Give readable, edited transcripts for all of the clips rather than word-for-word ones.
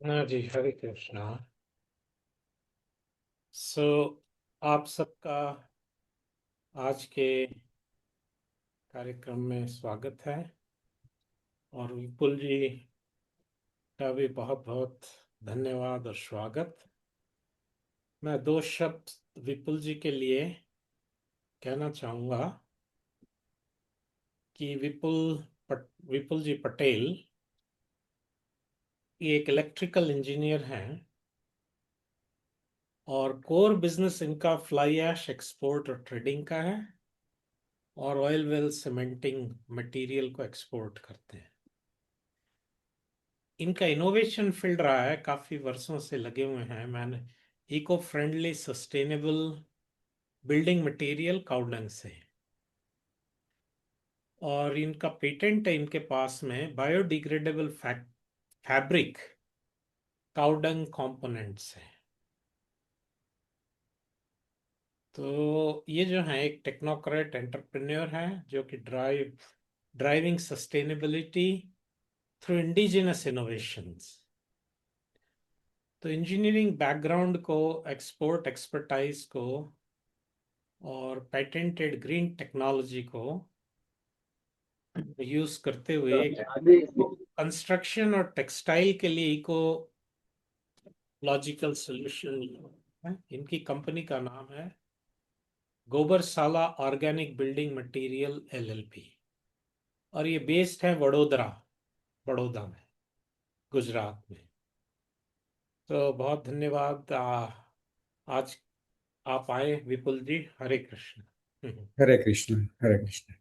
हाँ जी, हरे कृष्णा। सो आप सबका आज के कार्यक्रम में स्वागत है। और विपुल जी का भी बहुत बहुत धन्यवाद और स्वागत। मैं दो शब्द विपुल जी के लिए कहना चाहूँगा कि विपुल जी पटेल ये एक इलेक्ट्रिकल इंजीनियर हैं और कोर बिजनेस इनका फ्लाई ऐश एक्सपोर्ट और ट्रेडिंग का है और ऑयल वेल सीमेंटिंग मटेरियल को एक्सपोर्ट करते हैं। इनका इनोवेशन फील्ड रहा है, काफी वर्षों से लगे हुए हैं। मैंने eco friendly sustainable building material cow dung से, और इनका पेटेंट है इनके पास में बायोडिग्रेडेबल फैब्रिक काउडंग कंपोनेंट्स है। तो ये जो है एक टेक्नोक्रेट एंटरप्रेन्योर है जो कि driving sustainability through indigenous innovations. तो इंजीनियरिंग बैकग्राउंड को, एक्सपोर्ट एक्सपर्टाइज को और पेटेंटेड ग्रीन टेक्नोलॉजी को यूज करते हुए कंस्ट्रक्शन और टेक्सटाइल के लिए इको लॉजिकल सोल्यूशन है। इनकी कंपनी का नाम है गोबरसाला ऑर्गेनिक बिल्डिंग मटेरियल एलएलपी और ये बेस्ड है बड़ौदा में, गुजरात में। तो बहुत धन्यवाद। आज आप आए विपुल जी। हरे कृष्ण। हरे कृष्ण। हरे कृष्ण।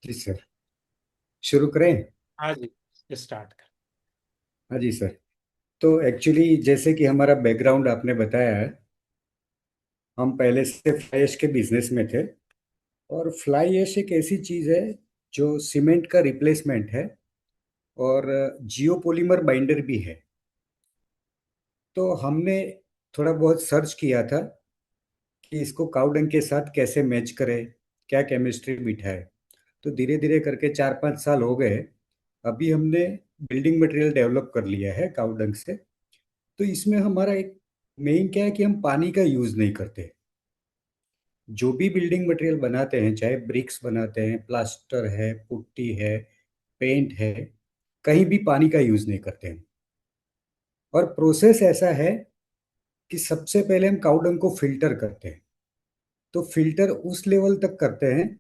जी सर, शुरू करें। हाँ जी, स्टार्ट कर। हाँ जी सर। तो एक्चुअली जैसे कि हमारा बैकग्राउंड आपने बताया है, हम पहले से फ्लाई ऐश के बिजनेस में थे। और फ्लाई ऐश एक ऐसी चीज़ है जो सीमेंट का रिप्लेसमेंट है और जियोपॉलीमर बाइंडर भी है। तो हमने थोड़ा बहुत सर्च किया था कि इसको काउडंग के साथ कैसे मैच करें, क्या केमिस्ट्री बिठाए। तो धीरे धीरे करके 4-5 साल हो गए। अभी हमने बिल्डिंग मटेरियल डेवलप कर लिया है काउडंग से। तो इसमें हमारा एक मेन क्या है कि हम पानी का यूज नहीं करते। जो भी बिल्डिंग मटेरियल बनाते हैं, चाहे ब्रिक्स बनाते हैं, प्लास्टर है, पुट्टी है, पेंट है, कहीं भी पानी का यूज नहीं करते हैं। और प्रोसेस ऐसा है कि सबसे पहले हम काउडंग को फिल्टर करते हैं। तो फिल्टर उस लेवल तक करते हैं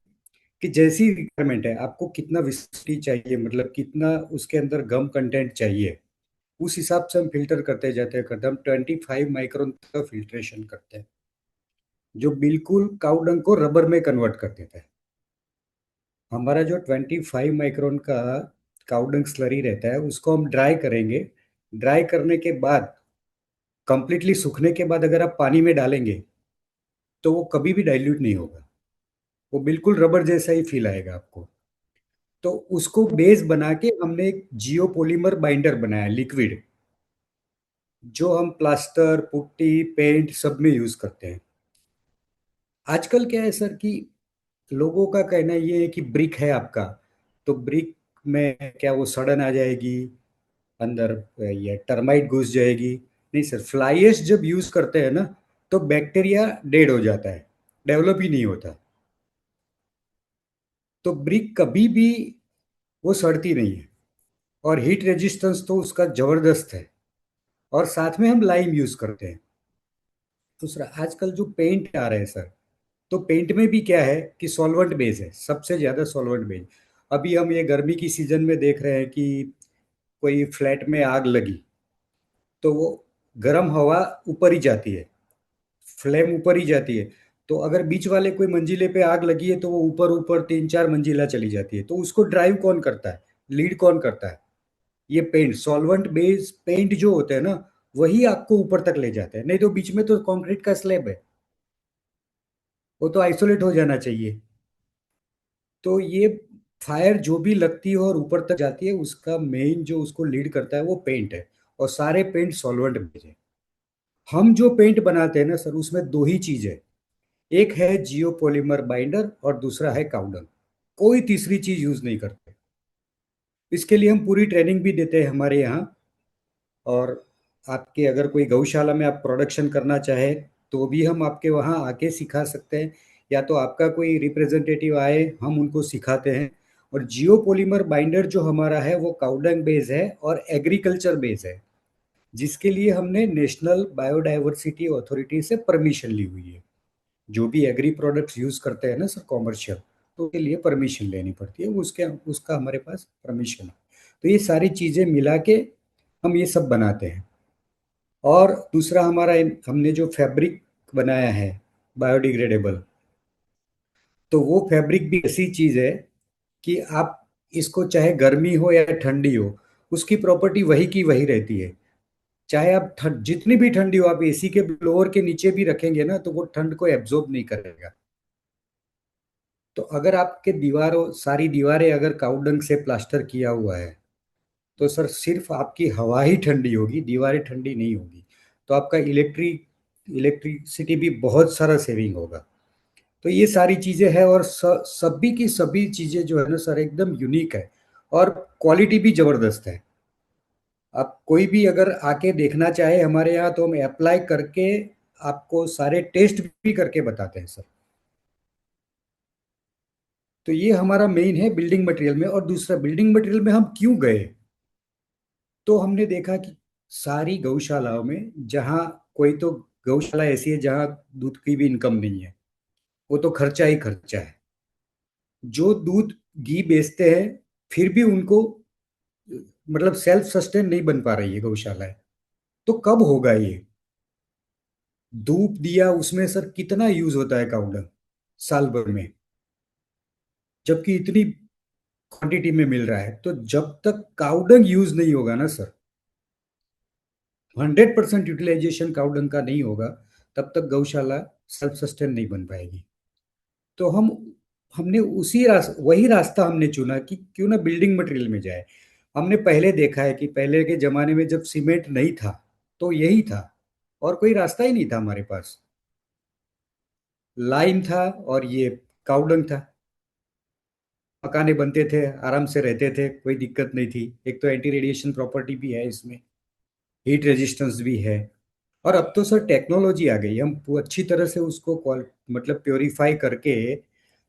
कि जैसी रिक्वायरमेंट है, आपको कितना विस्कोसिटी चाहिए, मतलब कितना उसके अंदर गम कंटेंट चाहिए, उस हिसाब से हम फिल्टर करते हम 25 माइक्रोन तक फिल्ट्रेशन करते हैं, जो बिल्कुल काउडंग को रबर में कन्वर्ट कर देता है। हमारा जो 25 माइक्रोन का काउडंग स्लरी रहता है उसको हम ड्राई करेंगे। ड्राई करने के बाद, कंप्लीटली सूखने के बाद अगर आप पानी में डालेंगे तो वो कभी भी डाइल्यूट नहीं होगा। वो बिल्कुल रबर जैसा ही फील आएगा आपको। तो उसको बेस बना के हमने एक जियोपॉलीमर बाइंडर बनाया, लिक्विड, जो हम प्लास्टर, पुट्टी, पेंट सब में यूज करते हैं। आजकल क्या है सर कि लोगों का कहना ये है कि ब्रिक है आपका, तो ब्रिक में क्या वो सड़न आ जाएगी, अंदर ये टर्माइट घुस जाएगी। नहीं सर, फ्लाई ऐश जब यूज करते हैं ना, तो बैक्टीरिया डेड हो जाता है, डेवलप ही नहीं होता। तो ब्रिक कभी भी वो सड़ती नहीं है। और हीट रेजिस्टेंस तो उसका जबरदस्त है। और साथ में हम लाइम यूज करते हैं। दूसरा, आजकल जो पेंट आ रहे हैं सर, तो पेंट में भी क्या है कि सॉल्वेंट बेस है, सबसे ज्यादा सॉल्वेंट बेस। अभी हम ये गर्मी की सीजन में देख रहे हैं कि कोई फ्लैट में आग लगी, तो वो गर्म हवा ऊपर ही जाती है, फ्लेम ऊपर ही जाती है। तो अगर बीच वाले कोई मंजिले पे आग लगी है तो वो ऊपर ऊपर 3-4 मंजिला चली जाती है। तो उसको ड्राइव कौन करता है, लीड कौन करता है? ये पेंट, सॉल्वेंट बेस पेंट जो होते हैं ना, वही आपको ऊपर तक ले जाते हैं। नहीं तो बीच में तो कंक्रीट का स्लैब है, वो तो आइसोलेट हो जाना चाहिए। तो ये फायर जो भी लगती है और ऊपर तक जाती है, उसका मेन जो उसको लीड करता है वो पेंट है। और सारे पेंट सॉल्वेंट बेस है। हम जो पेंट बनाते हैं ना सर, उसमें दो ही चीज है। एक है जियोपॉलीमर बाइंडर और दूसरा है काउडंग। कोई तीसरी चीज यूज नहीं करते। इसके लिए हम पूरी ट्रेनिंग भी देते हैं हमारे यहाँ। और आपके अगर कोई गौशाला में आप प्रोडक्शन करना चाहे तो भी हम आपके वहाँ आके सिखा सकते हैं, या तो आपका कोई रिप्रेजेंटेटिव आए, हम उनको सिखाते हैं। और जियो पॉलीमर बाइंडर जो हमारा है वो काउडंग बेस है और एग्रीकल्चर बेस है, जिसके लिए हमने नेशनल बायोडायवर्सिटी अथॉरिटी से परमिशन ली हुई है। जो भी एग्री प्रोडक्ट्स यूज करते हैं ना सर, कॉमर्शियल, तो उसके लिए परमिशन लेनी पड़ती है, उसके उसका हमारे पास परमिशन है। तो ये सारी चीजें मिला के हम ये सब बनाते हैं। और दूसरा हमारा हमने जो फैब्रिक बनाया है बायोडिग्रेडेबल, तो वो फैब्रिक भी ऐसी चीज है कि आप इसको चाहे गर्मी हो या ठंडी हो, उसकी प्रॉपर्टी वही की वही रहती है। चाहे आप जितनी भी ठंडी हो, आप एसी के ब्लोअर के नीचे भी रखेंगे ना, तो वो ठंड को एब्जॉर्ब नहीं करेगा। तो अगर आपके दीवारों, सारी दीवारें अगर काउडंग से प्लास्टर किया हुआ है, तो सर सिर्फ आपकी हवा ही ठंडी होगी, दीवारें ठंडी नहीं होगी। तो आपका इलेक्ट्रिसिटी भी बहुत सारा सेविंग होगा। तो ये सारी चीजें हैं, और सभी की सभी चीजें जो है ना सर एकदम यूनिक है, और क्वालिटी भी जबरदस्त है। आप कोई भी अगर आके देखना चाहे हमारे यहाँ, तो हम अप्लाई करके आपको सारे टेस्ट भी करके बताते हैं सर। तो ये हमारा मेन है बिल्डिंग मटेरियल में। और दूसरा, बिल्डिंग मटेरियल में हम क्यों गए, तो हमने देखा कि सारी गौशालाओं में, जहाँ कोई तो गौशाला ऐसी है जहाँ दूध की भी इनकम नहीं है, वो तो खर्चा ही खर्चा है। जो दूध घी बेचते हैं, फिर भी उनको मतलब सेल्फ सस्टेन नहीं बन पा रही है गौशालाएं। तो कब होगा ये? धूप दिया उसमें सर कितना यूज होता है काउडंग साल भर में, जबकि इतनी क्वांटिटी में मिल रहा है। तो जब तक काउडंग यूज नहीं होगा ना सर, 100% यूटिलाइजेशन काउडंग का नहीं होगा, तब तक गौशाला सेल्फ सस्टेन नहीं बन पाएगी। तो हमने वही रास्ता हमने चुना कि क्यों ना बिल्डिंग मटेरियल में जाए। हमने पहले देखा है कि पहले के जमाने में जब सीमेंट नहीं था, तो यही था, और कोई रास्ता ही नहीं था हमारे पास। लाइम था और ये काउडंग था। मकाने बनते थे, आराम से रहते थे, कोई दिक्कत नहीं थी। एक तो एंटी रेडिएशन प्रॉपर्टी भी है इसमें, हीट रेजिस्टेंस भी है। और अब तो सर टेक्नोलॉजी आ गई, हम अच्छी तरह से उसको मतलब प्योरीफाई करके,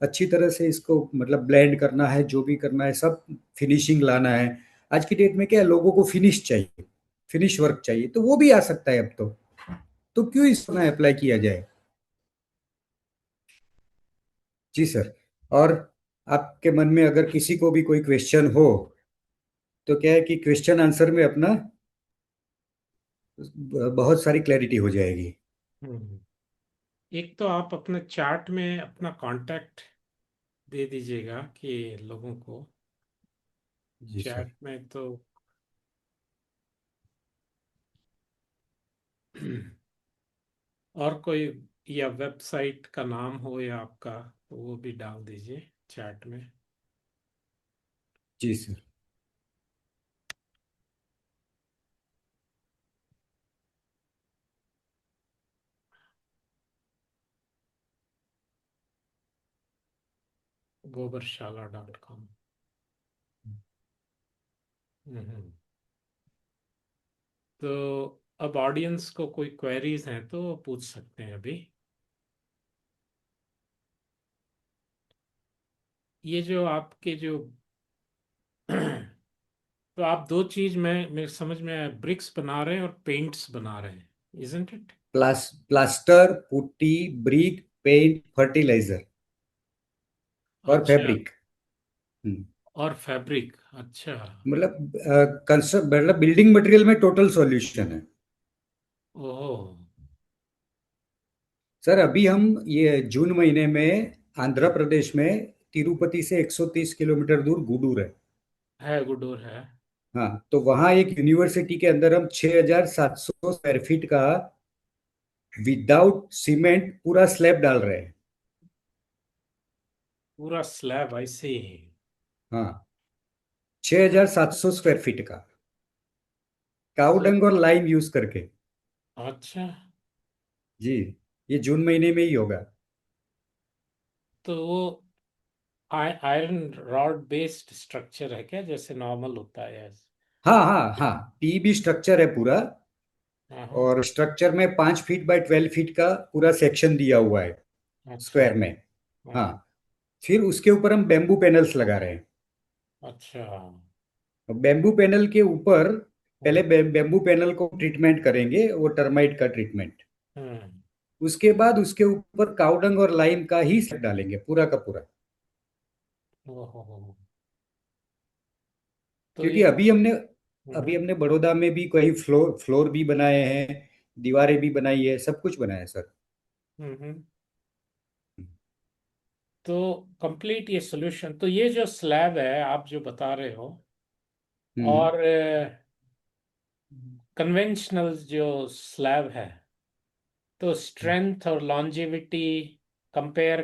अच्छी तरह से इसको मतलब ब्लेंड करना है, जो भी करना है सब, फिनिशिंग लाना है। आज की डेट में क्या है, लोगों को फिनिश चाहिए, फिनिश वर्क चाहिए, तो वो भी आ सकता है अब तो क्यों इसको ना अप्लाई किया जाए। जी सर। और आपके मन में अगर किसी को भी कोई क्वेश्चन हो, तो क्या है कि क्वेश्चन आंसर में अपना बहुत सारी क्लैरिटी हो जाएगी। हम्म। एक तो आप अपने चार्ट में अपना कांटेक्ट दे दीजिएगा कि लोगों को जी सर। चैट में तो और कोई, या वेबसाइट का नाम हो या आपका, तो वो भी डाल दीजिए चैट में। जी सर। gobarshalaCom। हम्म। तो अब ऑडियंस को कोई क्वेरीज हैं तो वो पूछ सकते हैं अभी। ये जो आपके जो तो आप दो चीज में मेरे समझ में आया, ब्रिक्स बना रहे हैं और पेंट्स बना रहे हैं, isn't it? Plaster, putty, brick, paint, fertiliser और अच्छा। फैब्रिक। और फैब्रिक, अच्छा। मतलब कंस्ट्रक्ट, मतलब बिल्डिंग मटेरियल में टोटल सॉल्यूशन है। ओह। सर अभी हम ये जून महीने में आंध्र प्रदेश में तिरुपति से 130 किलोमीटर दूर गूडूर है। है, गुडोर है। हाँ, तो वहाँ एक यूनिवर्सिटी के अंदर हम 6,700 स्क्वायर फीट का विदाउट सीमेंट पूरा स्लैब डाल रहे हैं। पूरा स्लैब ऐसे ही? हाँ, 6,700 स्क्वायर फीट का तो काउडंग और लाइम यूज करके। अच्छा, जी, ये जून महीने में ही होगा। तो वो आयरन रॉड बेस्ड स्ट्रक्चर है क्या, जैसे नॉर्मल होता है? यस। हाँ हाँ हाँ, पीईबी स्ट्रक्चर है पूरा। हाँ हाँ। और स्ट्रक्चर में 5 फीट बाय 12 फीट का पूरा सेक्शन दिया हुआ है अच्छा। स्क्वायर में। हाँ हाँ, हाँ। फिर उसके ऊपर हम बेम्बू पैनल्स लगा रहे हैं। अच्छा। बेम्बू पैनल के ऊपर पहले हम्म बेम्बू पैनल को ट्रीटमेंट करेंगे, वो टर्माइट का ट्रीटमेंट। हम्म। उसके बाद उसके ऊपर काउडंग और लाइम का ही सेट डालेंगे पूरा का पूरा। ओहो। तो क्योंकि ये अभी हमने हम्म बड़ौदा में भी कई फ्लोर फ्लोर भी बनाए हैं, दीवारें भी बनाई है, सब कुछ बनाया है सर। हम्म। तो कंप्लीट ये सोल्यूशन, तो ये जो स्लैब है आप जो बता रहे हो, हम्म। और कन्वेंशनल जो स्लैब है, तो स्ट्रेंथ और लॉन्जेविटी कंपेयर,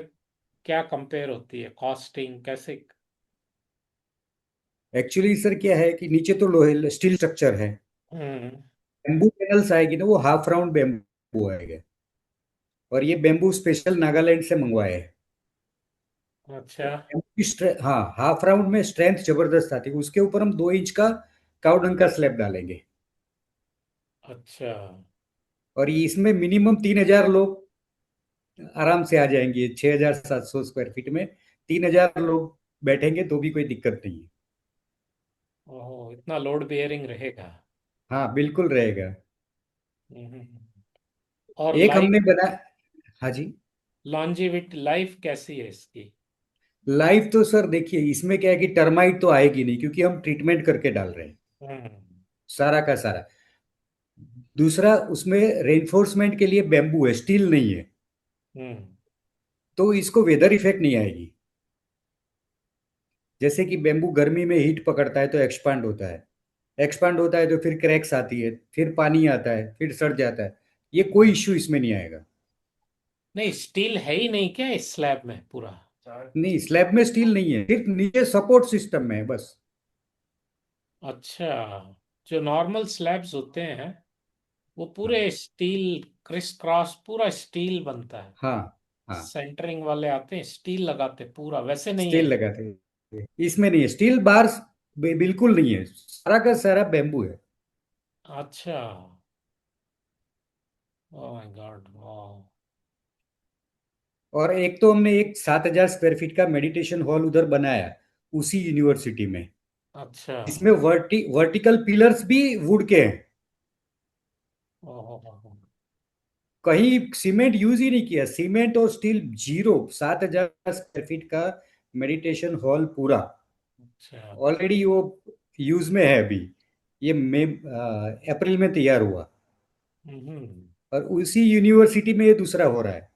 क्या कंपेयर होती है, कॉस्टिंग कैसे? एक्चुअली सर क्या है कि नीचे तो लोहे स्टील स्ट्रक्चर है। हम्म। बेम्बू पैनल्स आएगी ना, वो हाफ राउंड बेम्बू आएगा। और ये बेम्बू स्पेशल नागालैंड से मंगवाए हैं। तो अच्छा। बेम्बू की हाँ, हाफ राउंड में स्ट्रेंथ जबरदस्त आती है। उसके ऊपर हम 2 इंच का काउडंग का स्लैब डालेंगे। अच्छा। और ये इसमें मिनिमम 3,000 लोग आराम से आ जाएंगे। 6,700 स्क्वायर फीट में 3,000 लोग बैठेंगे तो भी कोई दिक्कत नहीं है। ओहो, इतना लोड बेयरिंग रहेगा? हाँ बिल्कुल रहेगा। हम्म। और एक लाइफ, हमने बना। हाँ जी। लॉन्जेविटी लाइफ कैसी है इसकी? लाइफ तो सर देखिए, इसमें क्या है कि टर्माइट तो आएगी नहीं, क्योंकि हम ट्रीटमेंट करके डाल रहे हैं हम्म सारा का सारा। दूसरा, उसमें रेइंफोर्समेंट के लिए बेम्बू है, स्टील नहीं है। हम्म तो इसको वेदर इफेक्ट नहीं आएगी। जैसे कि बेम्बू गर्मी में हीट पकड़ता है तो एक्सपांड होता है। एक्सपांड होता है तो फिर क्रैक्स आती है, फिर पानी आता है, फिर सड़ जाता है। ये कोई इश्यू इसमें नहीं आएगा। नहीं, स्टील है ही नहीं क्या इस स्लैब में पूरा? नहीं, स्लैब में स्टील नहीं है, सिर्फ नीचे सपोर्ट सिस्टम में है बस। अच्छा। जो नॉर्मल स्लैब्स होते हैं वो हाँ पूरे स्टील, क्रिस क्रॉस पूरा स्टील बनता है, हाँ हाँ, सेंटरिंग वाले आते हैं स्टील लगाते हैं पूरा, वैसे नहीं है स्टील ये? लगाते हैं। इसमें नहीं है स्टील बार्स, बिल्कुल नहीं है, सारा का सारा बेम्बू है। अच्छा। ओह माय गॉड, वाह। और एक तो हमने एक 7,000 स्क्वायर फीट का मेडिटेशन हॉल उधर बनाया, उसी यूनिवर्सिटी में। अच्छा। इसमें वर्टिकल पिलर्स भी वुड के हैं। ओह। कहीं सीमेंट यूज ही नहीं किया, सीमेंट और स्टील जीरो। 7,000 स्क्वायर फीट का मेडिटेशन हॉल पूरा अच्छा। ऑलरेडी वो यूज में है अभी। ये मई अप्रैल में तैयार हुआ। हम्म और उसी यूनिवर्सिटी में ये दूसरा हो रहा है।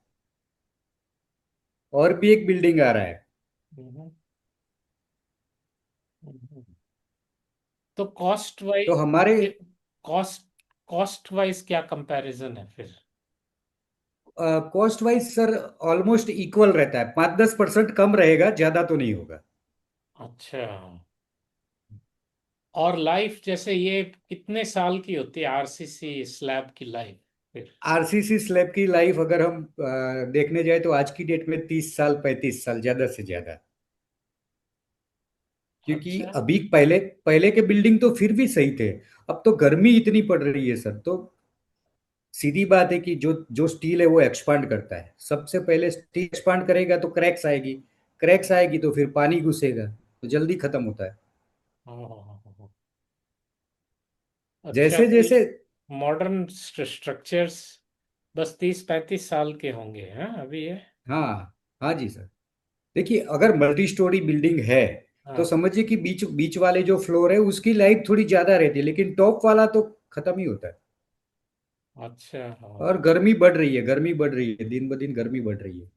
और भी एक बिल्डिंग आ रहा है। हम्म हम्म। तो कॉस्ट तो वाइज, हमारे कॉस्ट कॉस्ट वाइज क्या कंपैरिजन है फिर? Cost wise sir almost equal रहता है, 5-10% कम रहेगा, ज्यादा तो नहीं होगा। अच्छा। और लाइफ जैसे ये कितने साल की होती है आरसीसी स्लैब की लाइफ फिर? आरसीसी स्लैब की लाइफ अगर हम देखने जाए तो आज की डेट में 30 साल 35 साल ज्यादा से ज्यादा। क्योंकि अच्छा। अभी पहले पहले के बिल्डिंग तो फिर भी सही थे। अब तो गर्मी इतनी पड़ रही है सर, तो सीधी बात है कि जो जो स्टील है वो एक्सपांड करता है। सबसे पहले स्टील एक्सपांड करेगा तो क्रैक्स आएगी। क्रैक्स आएगी तो फिर पानी घुसेगा, तो जल्दी खत्म होता है। ओह। अच्छा, जैसे तो जैसे मॉडर्न स्ट्रक्चर्स बस 30-35 साल के होंगे हैं अभी ये? हाँ हाँ जी सर। देखिए, अगर मल्टी स्टोरी बिल्डिंग है तो हाँ। समझिए कि बीच बीच वाले जो फ्लोर है उसकी लाइफ थोड़ी ज्यादा रहती है, लेकिन टॉप वाला तो खत्म ही होता है। अच्छा। और हाँ गर्मी बढ़ रही है, गर्मी बढ़ रही है, दिन ब दिन गर्मी बढ़ रही है।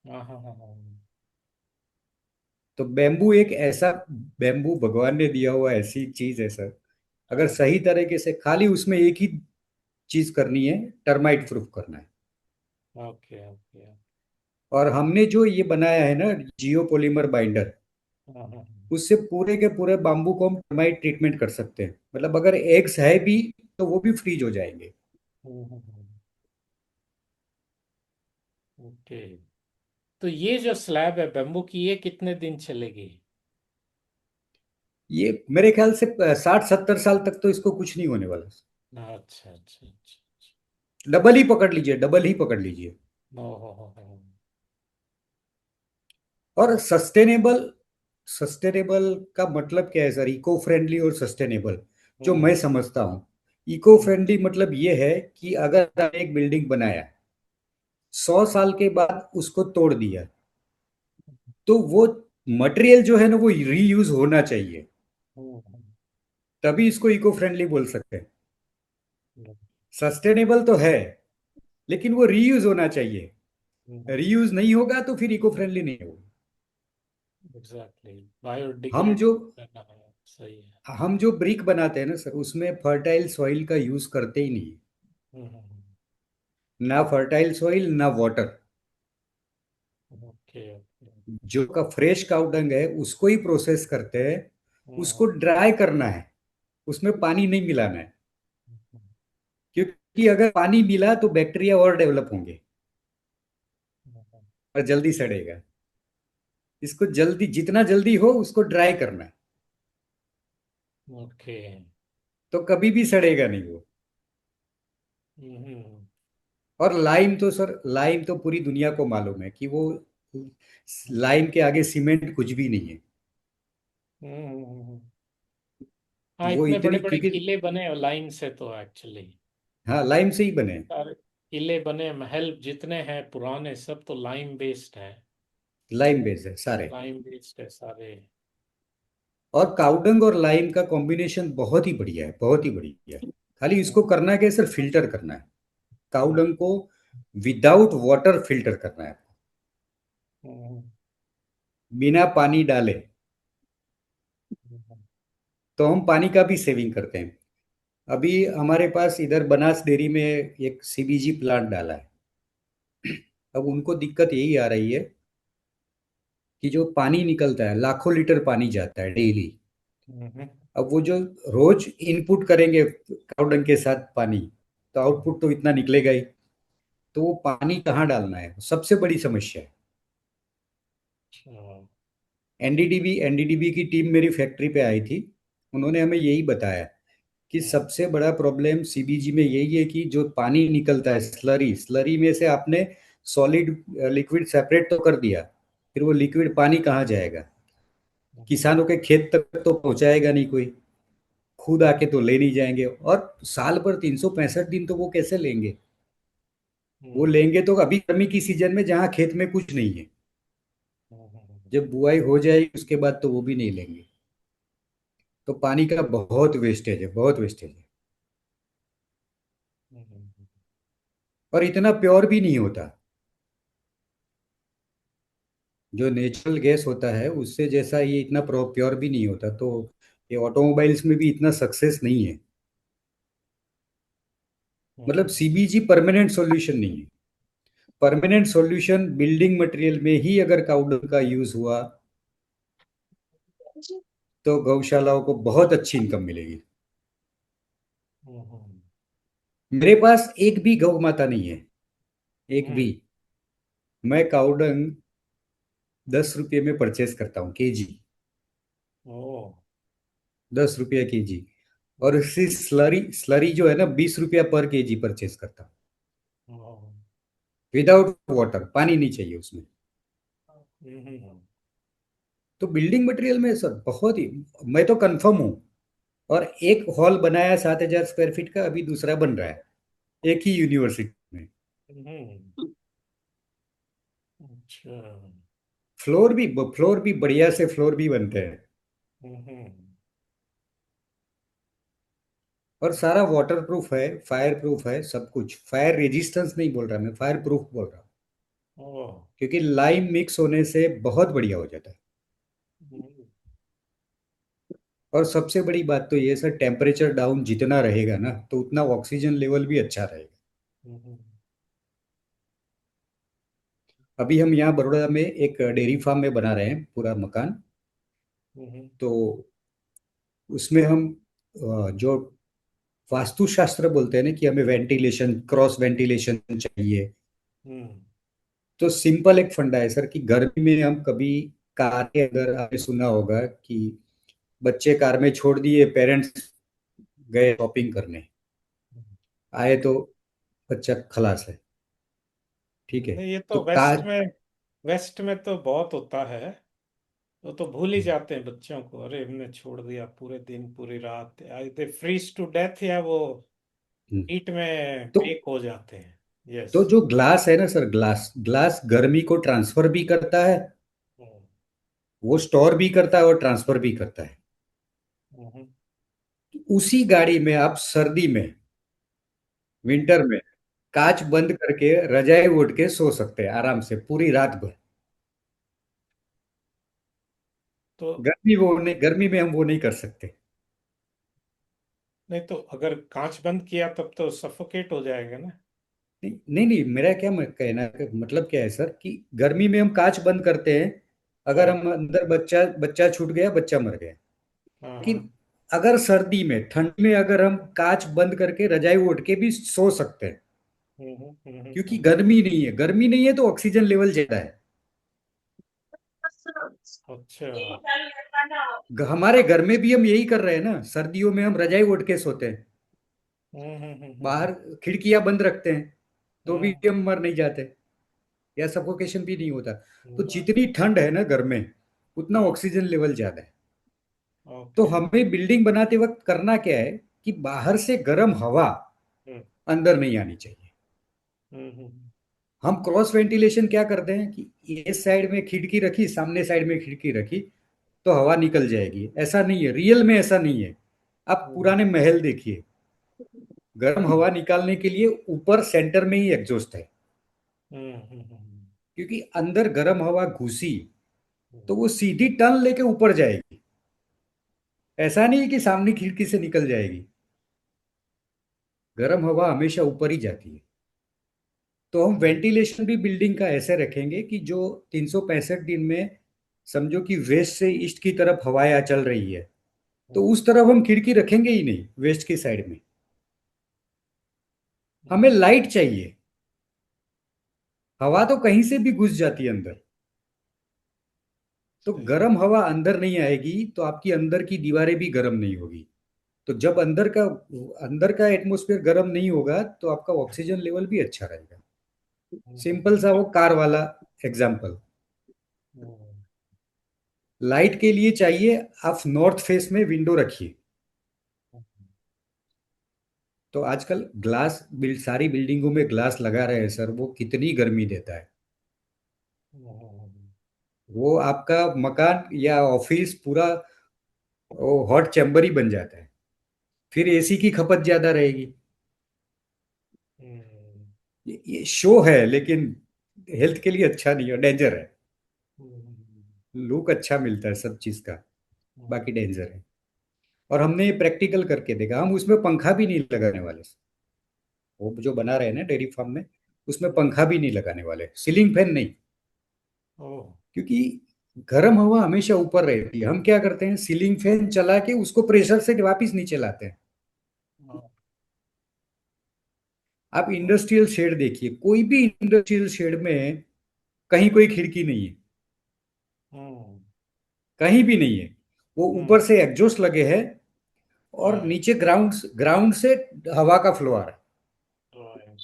हाँ हाँ हाँ। तो बेम्बू एक ऐसा, बेम्बू भगवान ने दिया हुआ ऐसी चीज है सर। अगर हाँ। सही तरीके से खाली उसमें एक ही चीज करनी है, टर्माइट प्रूफ करना है। Okay okay. और हमने जो ये बनाया है ना, जियो पॉलीमर बाइंडर, हाँ हाँ। उससे पूरे के पूरे बाम्बू को हम टर्माइट ट्रीटमेंट कर सकते हैं। मतलब अगर एग्स है भी तो वो भी फ्रीज हो जाएंगे। ओके। तो ये जो स्लैब है बेम्बू की, ये कितने दिन चलेगी? ये मेरे ख्याल से 60-70 साल तक तो इसको कुछ नहीं होने वाला। अच्छा अच्छा अच्छा। डबल ही पकड़ लीजिए, डबल ही पकड़ लीजिए। हो। और सस्टेनेबल, सस्टेनेबल का मतलब क्या है सर? इको फ्रेंडली और सस्टेनेबल जो मैं हम्म समझता हूँ, इको हम्म फ्रेंडली मतलब ये है कि अगर आपने एक बिल्डिंग बनाया, 100 साल के बाद उसको तोड़ दिया, तो वो मटेरियल जो है ना वो रीयूज होना चाहिए। हम्म, तभी इसको इको फ्रेंडली बोल सकते हैं। हम्म, सस्टेनेबल तो है, लेकिन वो रीयूज होना चाहिए। रीयूज नहीं होगा तो फिर इको फ्रेंडली नहीं होगा। एग्जैक्टली, हम बायोडिग्रेड जो करना है, सही है। हम जो ब्रिक बनाते हैं ना सर, उसमें फर्टाइल सॉइल का यूज करते ही नहीं है। ना फर्टाइल सॉइल ना वाटर। Okay okay. जो का फ्रेश काउडंग है उसको ही प्रोसेस करते हैं। उसको ड्राई करना है, उसमें पानी नहीं मिलाना है। क्योंकि अगर पानी मिला तो बैक्टीरिया और डेवलप होंगे और जल्दी सड़ेगा। इसको जल्दी, जितना जल्दी हो उसको ड्राई करना है, ओके। तो कभी भी सड़ेगा नहीं वो। और लाइम तो सर, लाइम तो पूरी दुनिया को मालूम है कि वो, लाइम के आगे सीमेंट कुछ भी नहीं है। हाँ, वो इतने बड़े इतनी, बड़े क्योंकि किले बने लाइन से तो एक्चुअली। हाँ लाइम से ही बने हैं। सारे किले बने, महल जितने हैं पुराने, सब तो लाइम बेस्ड है। लाइम बेस है सारे। लाइम बेस्ड है सारे। और काउडंग और लाइम का कॉम्बिनेशन बहुत ही बढ़िया है, बहुत ही बढ़िया है। खाली इसको करना क्या है सर? फिल्टर करना है काउडंग को, विदाउट वाटर फिल्टर करना है, बिना पानी डाले। तो हम पानी का भी सेविंग करते हैं। अभी हमारे पास इधर बनास डेयरी में एक सीबीजी प्लांट डाला है। अब उनको दिक्कत यही आ रही है कि जो पानी निकलता है, लाखों लीटर पानी जाता है डेली। अब वो जो रोज इनपुट करेंगे काउडंग के साथ पानी, तो आउटपुट तो इतना निकलेगा ही। तो वो पानी कहाँ डालना है, सबसे बड़ी समस्या है। एनडीडीबी की टीम मेरी फैक्ट्री पे आई थी। उन्होंने हमें यही बताया कि सबसे बड़ा प्रॉब्लम सीबीजी में यही है कि जो पानी निकलता है, स्लरी, स्लरी में से आपने सॉलिड लिक्विड सेपरेट तो कर दिया, फिर वो लिक्विड पानी कहाँ जाएगा? किसानों के खेत तक तो पहुंचाएगा नहीं कोई, खुद आके तो ले नहीं जाएंगे। और साल भर 365 दिन तो वो कैसे लेंगे? वो लेंगे तो अभी गर्मी की सीजन में जहाँ खेत में कुछ नहीं है। जब बुआई हो जाएगी उसके बाद तो वो भी नहीं लेंगे। तो पानी का बहुत वेस्टेज है, बहुत वेस्टेज है। और इतना प्योर भी नहीं होता। जो नेचुरल गैस होता है उससे जैसा ये इतना प्योर भी नहीं होता। तो ये ऑटोमोबाइल्स में भी इतना सक्सेस नहीं है। मतलब सीबीजी परमानेंट सॉल्यूशन नहीं है। परमानेंट सॉल्यूशन बिल्डिंग मटेरियल में ही अगर काउडंग का यूज हुआ तो गौशालाओं को बहुत अच्छी इनकम मिलेगी। मेरे पास एक भी गौ माता नहीं है, एक भी। मैं काउडंग 10 रुपये में परचेस करता हूँ केजी, 10 रुपया केजी। और इसी स्लरी, स्लरी जो है ना, 20 रुपया पर केजी परचेस करता हूँ, विदाउट वाटर, पानी नहीं चाहिए उसमें। तो बिल्डिंग मटेरियल में सर बहुत ही, मैं तो कंफर्म हूँ। और एक हॉल बनाया 7,000 स्क्वायर फीट का, अभी दूसरा बन रहा है एक ही यूनिवर्सिटी में। अच्छा। फ्लोर भी बढ़िया से फ्लोर भी बनते हैं। और सारा वाटर प्रूफ है, फायर प्रूफ है, सब कुछ। फायर रेजिस्टेंस नहीं बोल रहा मैं, फायर प्रूफ बोल रहा हूँ। क्योंकि लाइम मिक्स होने से बहुत बढ़िया हो जाता है। और सबसे बड़ी बात तो ये सर, टेम्परेचर डाउन जितना रहेगा ना तो उतना ऑक्सीजन लेवल भी अच्छा रहेगा। अभी हम यहाँ बड़ौदा में एक डेयरी फार्म में बना रहे हैं पूरा मकान। तो उसमें हम जो वास्तुशास्त्र बोलते हैं ना कि हमें वेंटिलेशन, क्रॉस वेंटिलेशन चाहिए, तो सिंपल एक फंडा है सर कि गर्मी में हम कभी कार के अंदर, आपने सुना होगा कि बच्चे कार में छोड़ दिए, पेरेंट्स गए शॉपिंग करने, आए तो बच्चा खलास है। ठीक है। नहीं, ये तो तो वेस्ट कार, में, वेस्ट में तो बहुत होता है। वो तो भूल ही जाते हैं बच्चों को, अरे हमने छोड़ दिया पूरे दिन पूरी रात, दे फ्रीज टू डेथ, या वो हीट में तो बेक हो जाते हैं। यस। तो जो ग्लास है ना सर, ग्लास ग्लास गर्मी को ट्रांसफर भी करता है, वो स्टोर भी करता है और ट्रांसफर भी करता है। उसी गाड़ी में आप सर्दी में, विंटर में, कांच बंद करके रजाई ओढ़ के सो सकते हैं आराम से पूरी रात भर। तो गर्मी में हम वो नहीं कर सकते। नहीं, तो अगर कांच बंद किया तब तो सफोकेट हो जाएगा ना। नहीं नहीं नहीं, मेरा क्या कहना मतलब क्या है सर कि गर्मी में हम कांच बंद करते हैं, अगर हाँ हम अंदर, बच्चा बच्चा छूट गया, बच्चा मर गया। हाँ हाँ। लेकिन अगर सर्दी में, ठंड में अगर हम कांच बंद करके रजाई ओढ़ के भी सो सकते हैं, क्योंकि गर्मी नहीं है, गर्मी नहीं है तो ऑक्सीजन लेवल ज्यादा है। अच्छा। हमारे घर में भी हम यही कर रहे हैं ना, सर्दियों में हम रजाई ओढ़ के सोते हैं, बाहर खिड़कियां बंद रखते हैं, तो भी हम मर नहीं जाते, या सफोकेशन भी नहीं होता। तो जितनी ठंड है ना घर में, उतना ऑक्सीजन लेवल ज्यादा है। तो ओके। हमें बिल्डिंग बनाते वक्त करना क्या है कि बाहर से गर्म हवा अंदर नहीं आनी चाहिए। हम क्रॉस वेंटिलेशन क्या करते हैं कि इस साइड में खिड़की रखी, सामने साइड में खिड़की रखी, तो हवा निकल जाएगी। ऐसा नहीं है, रियल में ऐसा नहीं है। आप पुराने महल देखिए, गर्म हवा निकालने के लिए ऊपर सेंटर में ही एग्जॉस्ट है, क्योंकि अंदर गर्म हवा घुसी तो वो सीधी टर्न लेके ऊपर जाएगी। ऐसा नहीं है कि सामने खिड़की से निकल जाएगी, गर्म हवा हमेशा ऊपर ही जाती है। तो हम वेंटिलेशन भी बिल्डिंग का ऐसे रखेंगे कि जो 365 दिन में, समझो कि वेस्ट से ईस्ट की तरफ हवाएं चल रही है, तो उस तरफ हम खिड़की रखेंगे ही नहीं, वेस्ट की साइड में। हमें लाइट चाहिए, हवा तो कहीं से भी घुस जाती है अंदर। तो सही है। गर्म हवा अंदर नहीं आएगी तो आपकी अंदर की दीवारें भी गर्म नहीं होगी। तो जब अंदर का एटमॉस्फेयर गर्म नहीं होगा तो आपका ऑक्सीजन लेवल भी अच्छा रहेगा। सिंपल सा वो कार वाला एग्जाम्पल। लाइट के लिए चाहिए, आप नॉर्थ फेस में विंडो रखिए। तो आजकल ग्लास बिल्ड, सारी बिल्डिंगों में ग्लास लगा रहे हैं सर, वो कितनी गर्मी देता है। वो आपका मकान या ऑफिस पूरा वो हॉट चैम्बर ही बन जाता है। फिर एसी की खपत ज्यादा रहेगी। ये शो है, लेकिन हेल्थ के लिए अच्छा नहीं है, डेंजर है। लुक अच्छा मिलता है सब चीज का, बाकी डेंजर है। और हमने ये प्रैक्टिकल करके देखा, हम उसमें पंखा भी नहीं लगाने वाले। वो जो बना रहे हैं ना डेयरी फार्म में, उसमें पंखा भी नहीं लगाने वाले, सीलिंग फैन नहीं। ओह। क्योंकि गर्म हवा हमेशा ऊपर रहती है। हम क्या करते हैं, सीलिंग फैन चला के उसको प्रेशर से वापस नीचे लाते हैं। आप इंडस्ट्रियल शेड देखिए, कोई भी इंडस्ट्रियल शेड में कहीं कोई खिड़की नहीं है, कहीं भी नहीं है। वो ऊपर से एग्जॉस्ट लगे हैं और नीचे ग्राउंड ग्राउंड से हवा का फ्लो आ रहा है।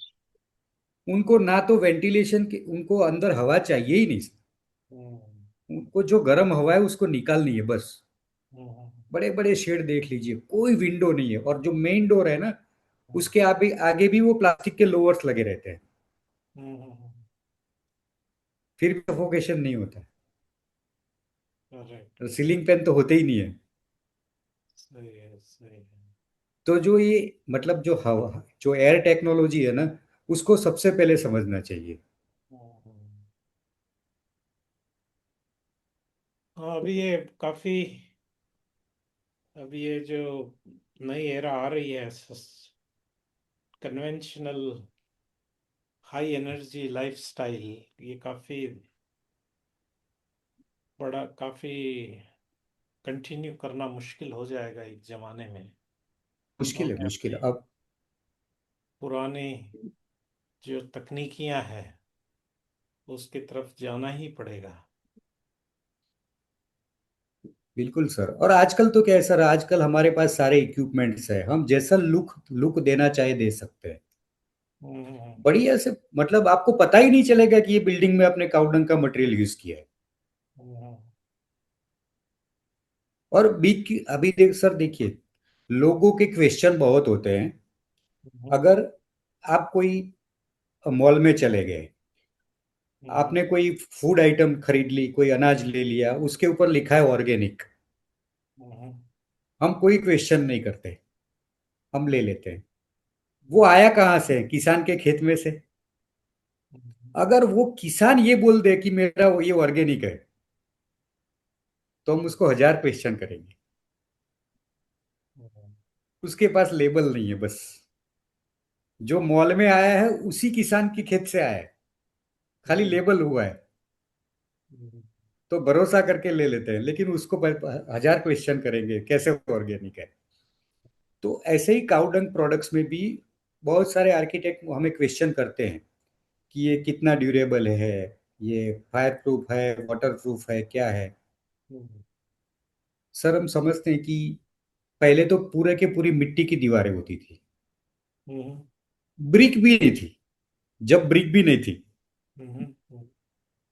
उनको ना तो वेंटिलेशन के, उनको अंदर हवा चाहिए ही नहीं। उनको जो गर्म हवा है उसको निकालनी है बस। बड़े बड़े शेड देख लीजिए, कोई विंडो नहीं है, और जो मेन डोर है ना, उसके आगे आगे भी वो प्लास्टिक के लोअर्स लगे रहते हैं, फिर भी सफोकेशन नहीं होता। करेक्ट। तो सीलिंग फैन तो होते ही नहीं है। सही है, सही है। तो जो ये मतलब जो हवा, जो एयर टेक्नोलॉजी है ना, उसको सबसे पहले समझना चाहिए। हाँ, अभी ये काफी, अभी ये जो नई एरा आ रही है, कन्वेंशनल हाई एनर्जी लाइफस्टाइल, ये काफी बड़ा, काफी कंटिन्यू करना मुश्किल हो जाएगा एक जमाने में। मुश्किल है, क्योंकि मुश्किल है अभी अब। पुरानी जो तकनीकियां हैं, उसकी तरफ जाना ही पड़ेगा। बिल्कुल सर। और आजकल तो क्या है सर, आजकल हमारे पास सारे इक्विपमेंट्स है, हम जैसा लुक लुक देना चाहे दे सकते हैं। हम्म। बढ़िया से, मतलब आपको पता ही नहीं चलेगा कि ये बिल्डिंग में अपने काउडंग का मटेरियल यूज किया है। हम्म। और अभी देख सर, देखिए, लोगों के क्वेश्चन बहुत होते हैं। हम्म। अगर आप कोई मॉल में चले गए, हम्म। आपने कोई फूड आइटम खरीद ली, कोई अनाज ले लिया, उसके ऊपर लिखा है ऑर्गेनिक, हम्म। हम कोई क्वेश्चन नहीं करते, हम ले लेते हैं। वो आया कहाँ से? किसान के खेत में से। हम्म। अगर वो किसान ये बोल दे कि मेरा वो ये ऑर्गेनिक है, तो हम उसको 1000 क्वेश्चन करेंगे। हम्म। उसके पास लेबल नहीं है बस। जो मॉल में आया है उसी किसान के खेत से आया है, खाली हम्म। लेबल हुआ है। हम्म। तो भरोसा करके ले लेते हैं, लेकिन उसको 1000 क्वेश्चन करेंगे कैसे ऑर्गेनिक है। तो ऐसे ही काउडंग प्रोडक्ट्स में भी बहुत सारे आर्किटेक्ट हमें क्वेश्चन करते हैं कि ये कितना ड्यूरेबल है, ये फायर प्रूफ है, वाटर प्रूफ है, क्या है। हम्म। सर हम समझते हैं कि पहले तो पूरे के पूरी मिट्टी की दीवारें होती थी, हम्म। ब्रिक भी नहीं थी। जब ब्रिक भी नहीं थी, हम्म।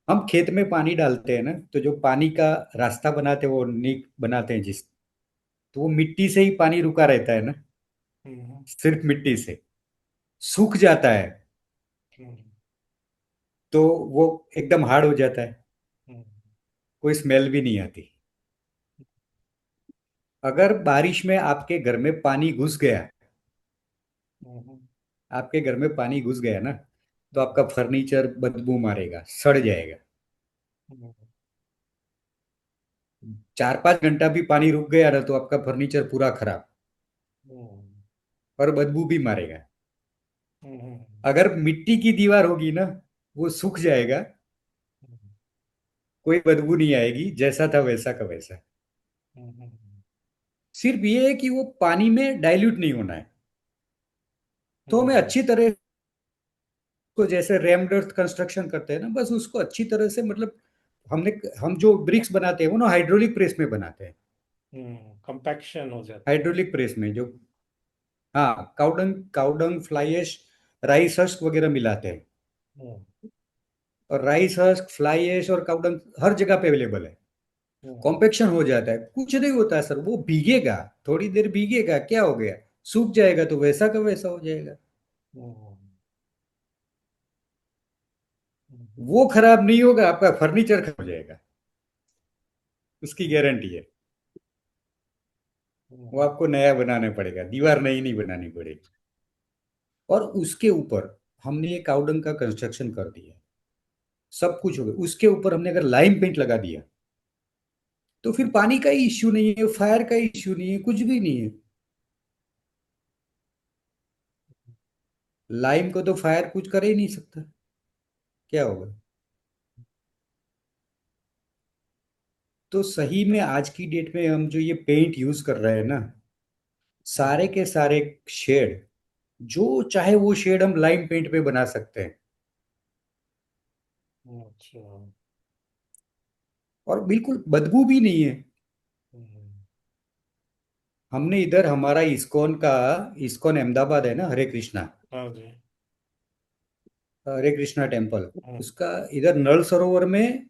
हम खेत में पानी डालते हैं ना, तो जो पानी का रास्ता बनाते हैं, वो नीक बनाते हैं जिस, तो वो मिट्टी से ही पानी रुका रहता है ना, हम्म। सिर्फ मिट्टी से। सूख जाता है हम्म। तो वो एकदम हार्ड हो जाता है, हम्म। कोई स्मेल भी नहीं आती। अगर बारिश में आपके घर में पानी घुस गया, हम्म। आपके घर में पानी घुस गया ना, तो आपका फर्नीचर बदबू मारेगा, सड़ जाएगा। हम्म। 4-5 घंटा भी पानी रुक गया ना, तो आपका फर्नीचर पूरा खराब, हम्म। और बदबू भी मारेगा। हम्म। अगर मिट्टी की दीवार होगी ना, वो सूख जाएगा, कोई बदबू नहीं आएगी, जैसा था वैसा का वैसा। सिर्फ ये है कि वो पानी में डाइल्यूट नहीं होना है। तो हमें अच्छी तरह को, जैसे रेमड अर्थ कंस्ट्रक्शन करते हैं ना, बस उसको अच्छी तरह से, मतलब हम जो ब्रिक्स बनाते हैं वो ना हाइड्रोलिक प्रेस में बनाते हैं। कंपैक्शन हो जाता है। हाइड्रोलिक प्रेस में जो, हाँ, cow dung cow dung fly ash, rice husk वगैरह मिलाते हैं। हम्म। और राइस हस्क, फ्लाई ऐश और काउडंग हर जगह पे अवेलेबल है। हम्म। कॉम्पेक्शन हो जाता है, कुछ नहीं होता है सर, वो भीगेगा, थोड़ी देर भीगेगा, क्या हो गया, सूख जाएगा तो वैसा का वैसा हो जाएगा। हम्म। हम्म। वो खराब नहीं होगा, आपका फर्नीचर खराब हो जाएगा, उसकी गारंटी है। वो हम्म। आपको नया बनाना पड़ेगा, दीवार नई नहीं बनानी पड़ेगी। और उसके ऊपर हमने ये काउडंग का कंस्ट्रक्शन कर दिया, सब कुछ हो गया, उसके ऊपर हमने अगर लाइम पेंट लगा दिया, तो फिर पानी का ही इश्यू नहीं है, फायर का इश्यू नहीं है, कुछ भी नहीं है। लाइम को तो फायर कुछ कर ही नहीं सकता, क्या होगा। तो सही में आज की डेट में हम जो ये पेंट यूज कर रहे हैं ना, सारे के सारे शेड, जो चाहे वो शेड हम लाइम पेंट पे बना सकते हैं। अच्छा। और बिल्कुल बदबू भी नहीं है। हम्म। हमने इधर हमारा इस्कॉन अहमदाबाद है ना, हरे कृष्णा, हाँ जी। हरे कृष्णा टेम्पल, हम्म। उसका इधर नल सरोवर में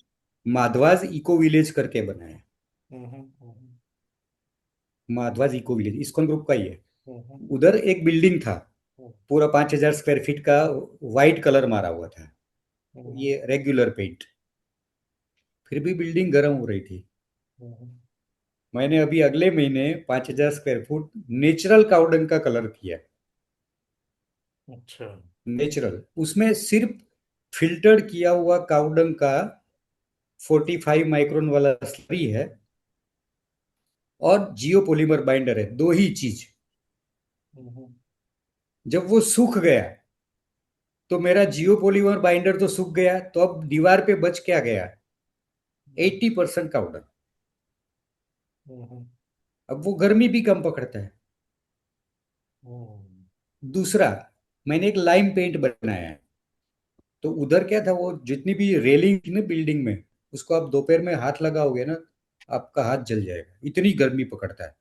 माधवाज इको विलेज करके बना है। हम्म। हम्म। माधवाज इको विलेज इस्कॉन ग्रुप का ही है। हम्म। उधर एक बिल्डिंग था, पूरा 5000 स्क्वायर फीट का, वाइट कलर मारा हुआ था, हम्म। ये रेगुलर पेंट। फिर भी बिल्डिंग गर्म हो रही थी। हम्म। मैंने अभी अगले महीने 5000 स्क्वायर फुट नेचुरल काउडंग का कलर किया। अच्छा। नेचुरल, उसमें सिर्फ फिल्टर्ड किया हुआ काउडंग का 45 माइक्रोन वाला स्लरी है, और जियो पॉलीमर बाइंडर है, दो ही चीज। हम्म। जब वो सूख गया, तो मेरा जियो पॉलीमर बाइंडर तो सूख गया, तो अब दीवार पे बच क्या गया? 80% काउडंग। हम्म। अब वो गर्मी भी कम पकड़ता है। हम्म। दूसरा, मैंने एक लाइम पेंट बनाया है, तो उधर क्या था, वो जितनी भी रेलिंग थी ना बिल्डिंग में, उसको आप दोपहर में हाथ लगाओगे ना, आपका हाथ जल जाएगा, इतनी गर्मी पकड़ता है।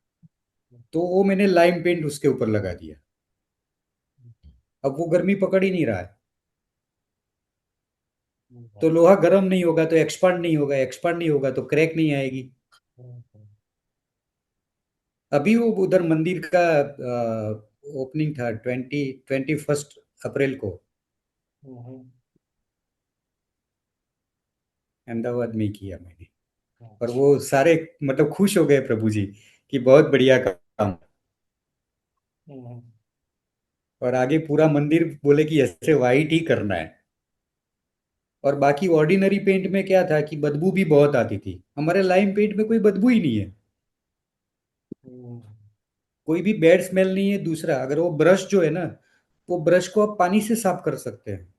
तो वो मैंने लाइम पेंट उसके ऊपर लगा दिया। अब वो गर्मी पकड़ ही नहीं रहा है। तो लोहा गर्म नहीं होगा तो एक्सपांड नहीं होगा, एक्सपांड नहीं होगा तो क्रैक नहीं आएगी। अभी वो उधर मंदिर का ओपनिंग था 21 अप्रैल को, अहमदाबाद में ही किया मैंने। और वो अच्छा। सारे मतलब खुश हो गए प्रभु जी कि बहुत बढ़िया काम। हम्म, और आगे पूरा मंदिर बोले कि ऐसे वाइट ही करना है। और बाकी ऑर्डिनरी पेंट में क्या था कि बदबू भी बहुत आती थी, हमारे लाइम पेंट में कोई बदबू ही नहीं है। हम्म, कोई भी बैड स्मेल नहीं है। दूसरा, अगर वो ब्रश जो है ना, वो ब्रश को आप पानी से साफ कर सकते हैं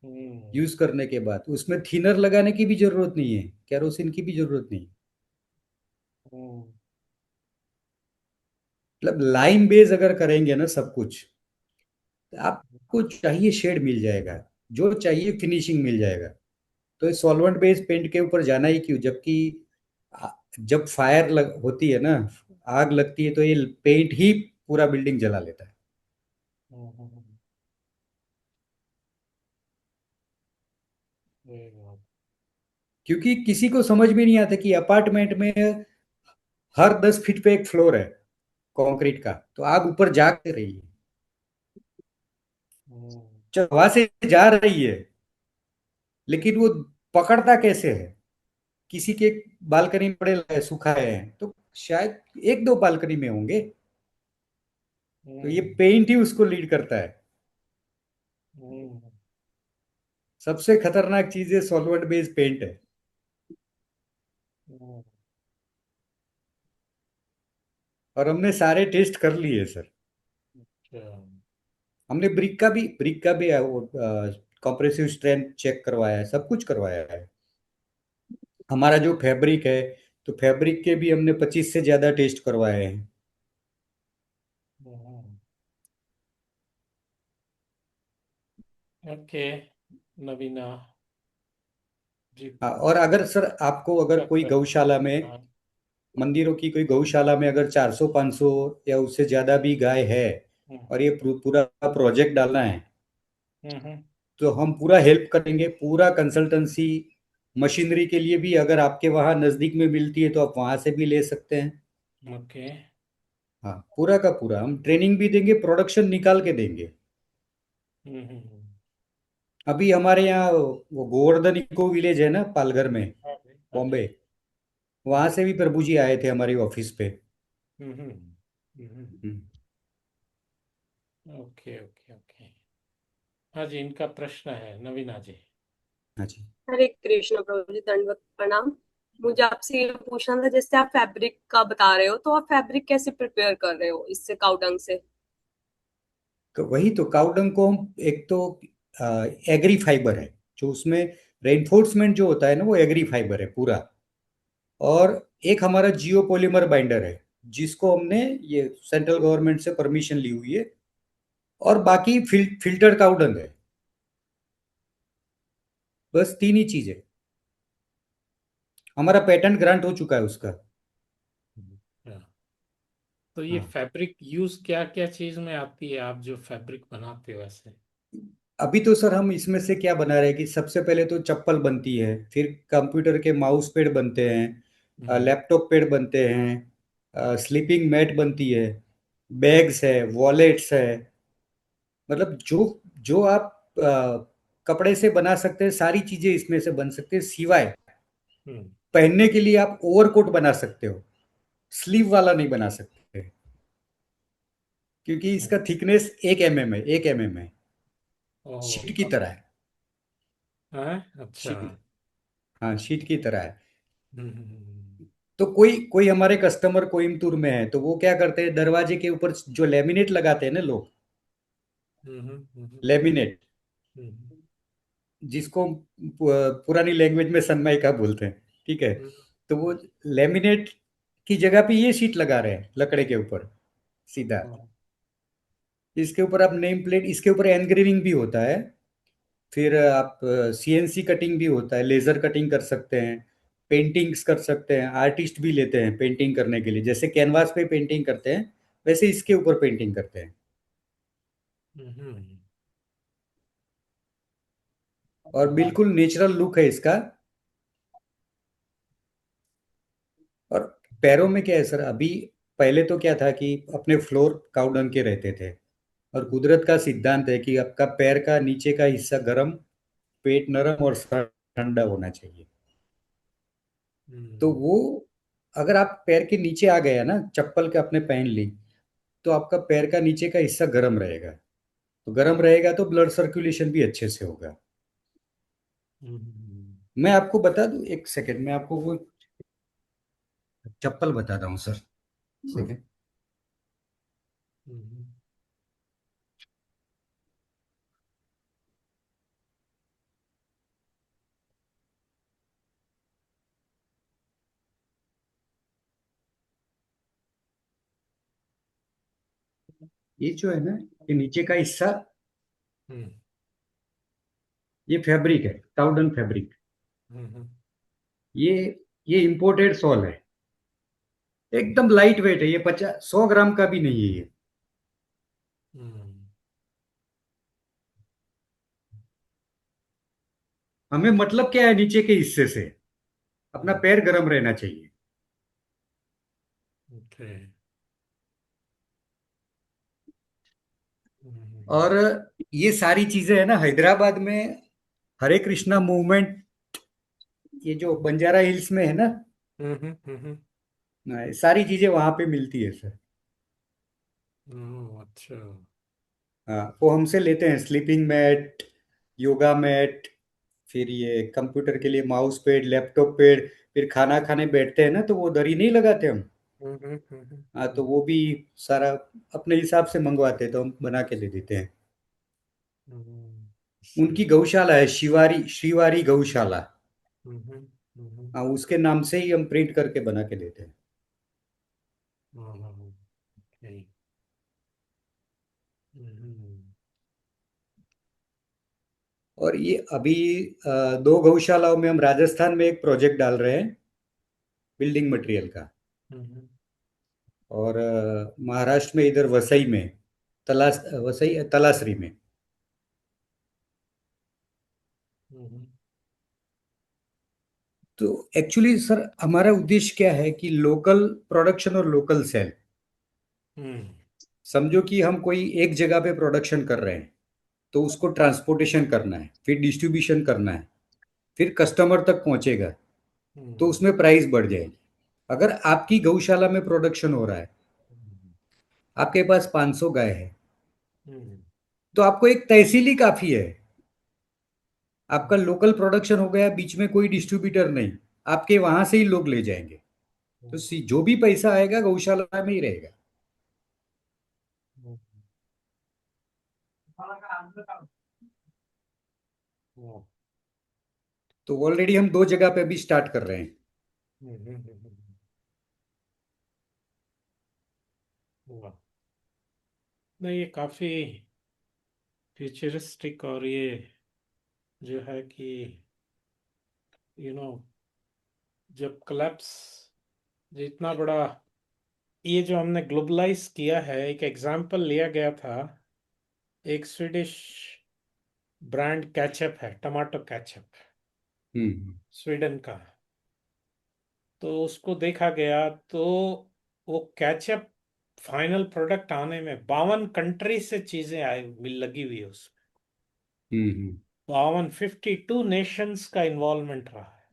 हम्म, यूज करने के बाद। उसमें थिनर लगाने की भी जरूरत नहीं है, केरोसिन की भी जरूरत नहीं। हम्म, मतलब लाइम बेस अगर करेंगे ना सब कुछ, तो आपको चाहिए शेड मिल जाएगा, जो चाहिए फिनिशिंग मिल जाएगा। तो इस सॉल्वेंट बेस्ड पेंट के ऊपर जाना ही क्यों, जबकि आ- जब होती है ना, आग लगती है, तो ये पेंट ही पूरा बिल्डिंग जला लेता है। हम्म, very good। क्योंकि किसी को समझ में नहीं आता कि अपार्टमेंट में हर 10 फीट पे एक फ्लोर है कंक्रीट का, तो आग ऊपर जा के रही है, हम्म, जब हवा से जा रही है, लेकिन वो पकड़ता कैसे है। किसी के बालकनी में पड़े है, सूखा है, तो शायद एक दो बालकनी में होंगे। तो ये हम्म, पेंट ही उसको लीड करता है। हम्म, सबसे खतरनाक चीज है सॉल्वेंट बेस्ड पेंट है। हम्म, और हमने सारे टेस्ट कर लिए सर। अच्छा। हमने ब्रिक का भी वो कॉम्प्रेसिव स्ट्रेंथ चेक करवाया है, सब कुछ करवाया है। हमारा जो फैब्रिक है, तो फैब्रिक के भी हमने 25 से ज्यादा टेस्ट करवाए हैं। हम्म, ओके। नवीना जी। हाँ, और अगर सर आपको अगर क्या कोई प्रश्न? गौशाला में, हाँ। मंदिरों की कोई गौशाला में अगर 400 500 या उससे ज्यादा भी गाय है, हम्म, और ये पूरा प्रोजेक्ट डालना है, हम्म, तो हम पूरा हेल्प करेंगे, पूरा कंसल्टेंसी। मशीनरी के लिए भी अगर आपके वहाँ नज़दीक में मिलती है तो आप वहाँ से भी ले सकते हैं। ओके। हाँ, पूरा का पूरा हम ट्रेनिंग भी देंगे, प्रोडक्शन निकाल के देंगे। अभी हमारे यहाँ वो गोवर्धन इको विलेज है ना पालघर में, हाँ जी, हाँ जी। बॉम्बे, वहाँ से भी प्रभु जी आए थे हमारी ऑफिस पे। हम्म, हम्म, हम्म, ओके, ओके, ओके। हाँ जी, इनका प्रश्न है नवीना जी। हाँ जी। हरे कृष्ण प्रभु जी, दंडवत प्रणाम। मुझे आपसे ये पूछना था, जैसे आप फैब्रिक का बता रहे हो, तो आप फैब्रिक कैसे प्रिपेयर कर रहे हो इससे, काउडंग से? तो वही तो काउडंग को हम, एक तो एग्री फाइबर है जो उसमें, रेनफोर्समेंट जो होता है ना, वो एग्री फाइबर है पूरा। और एक हमारा जियो पॉलीमर बाइंडर है, जिसको हमने ये सेंट्रल गवर्नमेंट से परमिशन ली हुई है। और बाकी फिल्टर काउडंग है। बस तीन ही चीजें। हमारा पेटेंट ग्रांट हो चुका है उसका। हाँ। तो ये हाँ, फैब्रिक यूज क्या क्या चीज में आती है, आप जो फैब्रिक बनाते हो ऐसे? अभी तो सर हम इसमें से क्या बना रहे हैं कि सबसे पहले तो चप्पल बनती है, फिर कंप्यूटर के माउस पैड बनते हैं, हम्म, लैपटॉप पैड बनते हैं, स्लीपिंग मैट बनती है, बैग्स है, वॉलेट्स है। मतलब जो जो आप कपड़े से बना सकते हैं, सारी चीजें इसमें से बन सकते हैं, सिवाय हम्म, पहनने के लिए आप ओवरकोट बना सकते हो, स्लीव वाला नहीं बना सकते, क्योंकि हम्म, इसका थिकनेस 1 mm है, 1 mm है, शीट की ओह, तरह है। हाँ, अच्छा। शीट, हाँ शीट की तरह है। हम्म, तो कोई कोई हमारे कस्टमर कोयम्बतूर में है, तो वो क्या करते हैं, दरवाजे के ऊपर जो लेमिनेट लगाते हैं ना लोग, हम्म, हम्म, लेमिनेट, हम्म, जिसको पुरानी लैंग्वेज में सनमाइका बोलते हैं, ठीक है। हम्म, तो वो लेमिनेट की जगह पे ये शीट लगा रहे हैं लकड़े के ऊपर सीधा। हम्म, इसके ऊपर आप नेम प्लेट, इसके ऊपर एनग्रेविंग भी होता है। फिर आप सीएनसी कटिंग भी होता है, लेजर कटिंग कर सकते हैं, पेंटिंग्स कर सकते हैं, आर्टिस्ट भी लेते हैं पेंटिंग करने के लिए, जैसे कैनवास पे पेंटिंग करते हैं वैसे इसके ऊपर पेंटिंग करते हैं। हम्म। और बिल्कुल नेचुरल लुक है इसका। और पैरों में क्या है सर, अभी पहले तो क्या था कि अपने फ्लोर काउडन के रहते थे, और कुदरत का सिद्धांत है कि आपका पैर का नीचे का हिस्सा गर्म, पेट नरम और सर ठंडा होना चाहिए। तो हम्म। वो, अगर आप पैर के नीचे आ गया ना, चप्पल के अपने पहन ली, तो आपका पैर का नीचे का हिस्सा गर्म रहेगा। तो गर्म रहेगा तो ब्लड सर्कुलेशन भी अच्छे से होगा। हम्म। मैं आपको बता दूं, एक सेकंड में आपको वो चप्पल बताता हूँ सर। सेकंड। हम्म। ये जो है ना, ये नीचे का हिस्सा, हम्म। ये फैब्रिक है, काउडन फैब्रिक। हम्म। ये ये इंपोर्टेड सॉल है, एकदम लाइट वेट है, ये 100 ग्राम का भी नहीं है ये। हम्म। हमें मतलब क्या है नीचे के हिस्से से, अपना हम्म। पैर गर्म रहना चाहिए। ओके। और ये सारी चीजें है ना हैदराबाद में, हरे कृष्णा मूवमेंट, ये जो बंजारा हिल्स में है ना, हम्म। ये सारी चीजें वहां पे मिलती है सर। अच्छा। हाँ, वो हमसे लेते हैं स्लीपिंग मैट, योगा मैट, फिर ये कंप्यूटर के लिए माउस पैड, लैपटॉप पैड, फिर खाना खाने बैठते हैं ना तो वो दरी नहीं लगाते हम। हाँ, तो वो भी सारा अपने हिसाब से मंगवाते हैं तो हम बना के दे देते हैं। उनकी सही। गौशाला है, शिवारी श्रीवारी गौशाला। हम्म। हम्म। हाँ, उसके नाम से ही हम प्रिंट करके बना के देते हैं। ओके। हम्म। और ये अभी 2 गौशालाओं में हम राजस्थान में एक प्रोजेक्ट डाल रहे हैं बिल्डिंग मटेरियल का। हम्म। और महाराष्ट्र में इधर वसई में, वसई तलासरी में। हम्म। तो एक्चुअली सर हमारा उद्देश्य क्या है कि लोकल प्रोडक्शन और लोकल सेल। हम्म। समझो कि हम कोई एक जगह पे प्रोडक्शन कर रहे हैं, तो उसको ट्रांसपोर्टेशन करना है, फिर डिस्ट्रीब्यूशन करना है, फिर कस्टमर तक पहुंचेगा, तो हम्म। उसमें प्राइस बढ़ जाएगी। अगर आपकी गौशाला में प्रोडक्शन हो रहा है, आपके पास 500 गाय है, हम्म। तो आपको एक तहसील ही काफी है। आपका लोकल प्रोडक्शन हो गया, बीच में कोई डिस्ट्रीब्यूटर नहीं, आपके वहां से ही लोग ले जाएंगे। तो जो भी पैसा आएगा गौशाला में ही रहेगा। तो ऑलरेडी हम 2 जगह पे भी स्टार्ट कर रहे हैं। वाह। नहीं, ये काफी फ्यूचरिस्टिक, और ये जो है कि यू नो जब कोलैप्स जितना बड़ा, ये जो हमने ग्लोबलाइज किया है, एक एग्जांपल लिया गया था, एक स्वीडिश ब्रांड केचप है, टमाटो केचप, हम्म। स्वीडन का। तो उसको देखा गया तो वो केचप फाइनल प्रोडक्ट आने में 52 कंट्री से चीजें आई मिल लगी हुई है उसमें। हम्म। 52 नेशंस का इन्वॉल्वमेंट रहा है।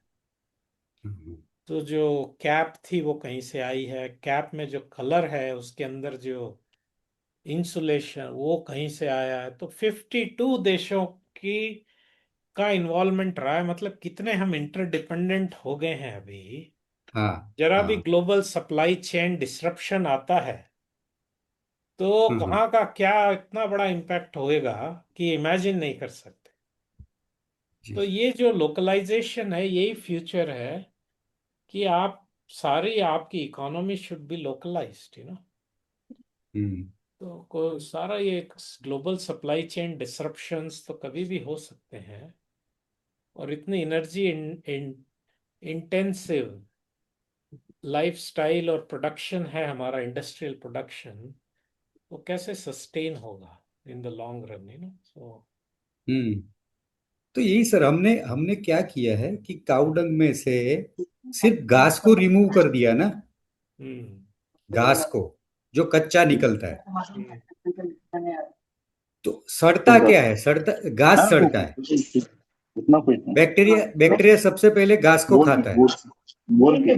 हम्म। तो जो कैप थी वो कहीं से आई है, कैप में जो कलर है उसके अंदर जो इंसुलेशन वो कहीं से आया है। तो 52 देशों की का इन्वॉल्वमेंट रहा है। मतलब कितने हम इंटरडिपेंडेंट हो गए हैं अभी। हाँ। जरा भी हाँ। ग्लोबल सप्लाई चेन डिसरप्शन आता है तो हम्म। वहां का क्या इतना बड़ा इम्पैक्ट होएगा कि इमेजिन नहीं कर सकते। जी। तो ये जो लोकलाइजेशन है यही फ्यूचर है, कि आप सारी आपकी economy should be localised, you know. Hmm. तो सारा ये ग्लोबल सप्लाई चेन डिसरप्शंस तो कभी भी हो सकते हैं, और इतनी एनर्जी इंटेंसिव लाइफस्टाइल और प्रोडक्शन है हमारा, इंडस्ट्रियल प्रोडक्शन, वो कैसे सस्टेन होगा इन द लॉन्ग रन, सो। हम्म। तो यही सर, हमने हमने क्या किया है कि काऊ डंग में से सिर्फ घास को रिमूव कर दिया ना, हम्म। घास को, जो कच्चा निकलता है। हम्म। तो सड़ता क्या है? सड़ता, घास सड़ता है। उतना कुछ नहीं। बैक्टीरिया बैक्टीरिया सबसे पहले घास को बोल खाता है। बोल बोल के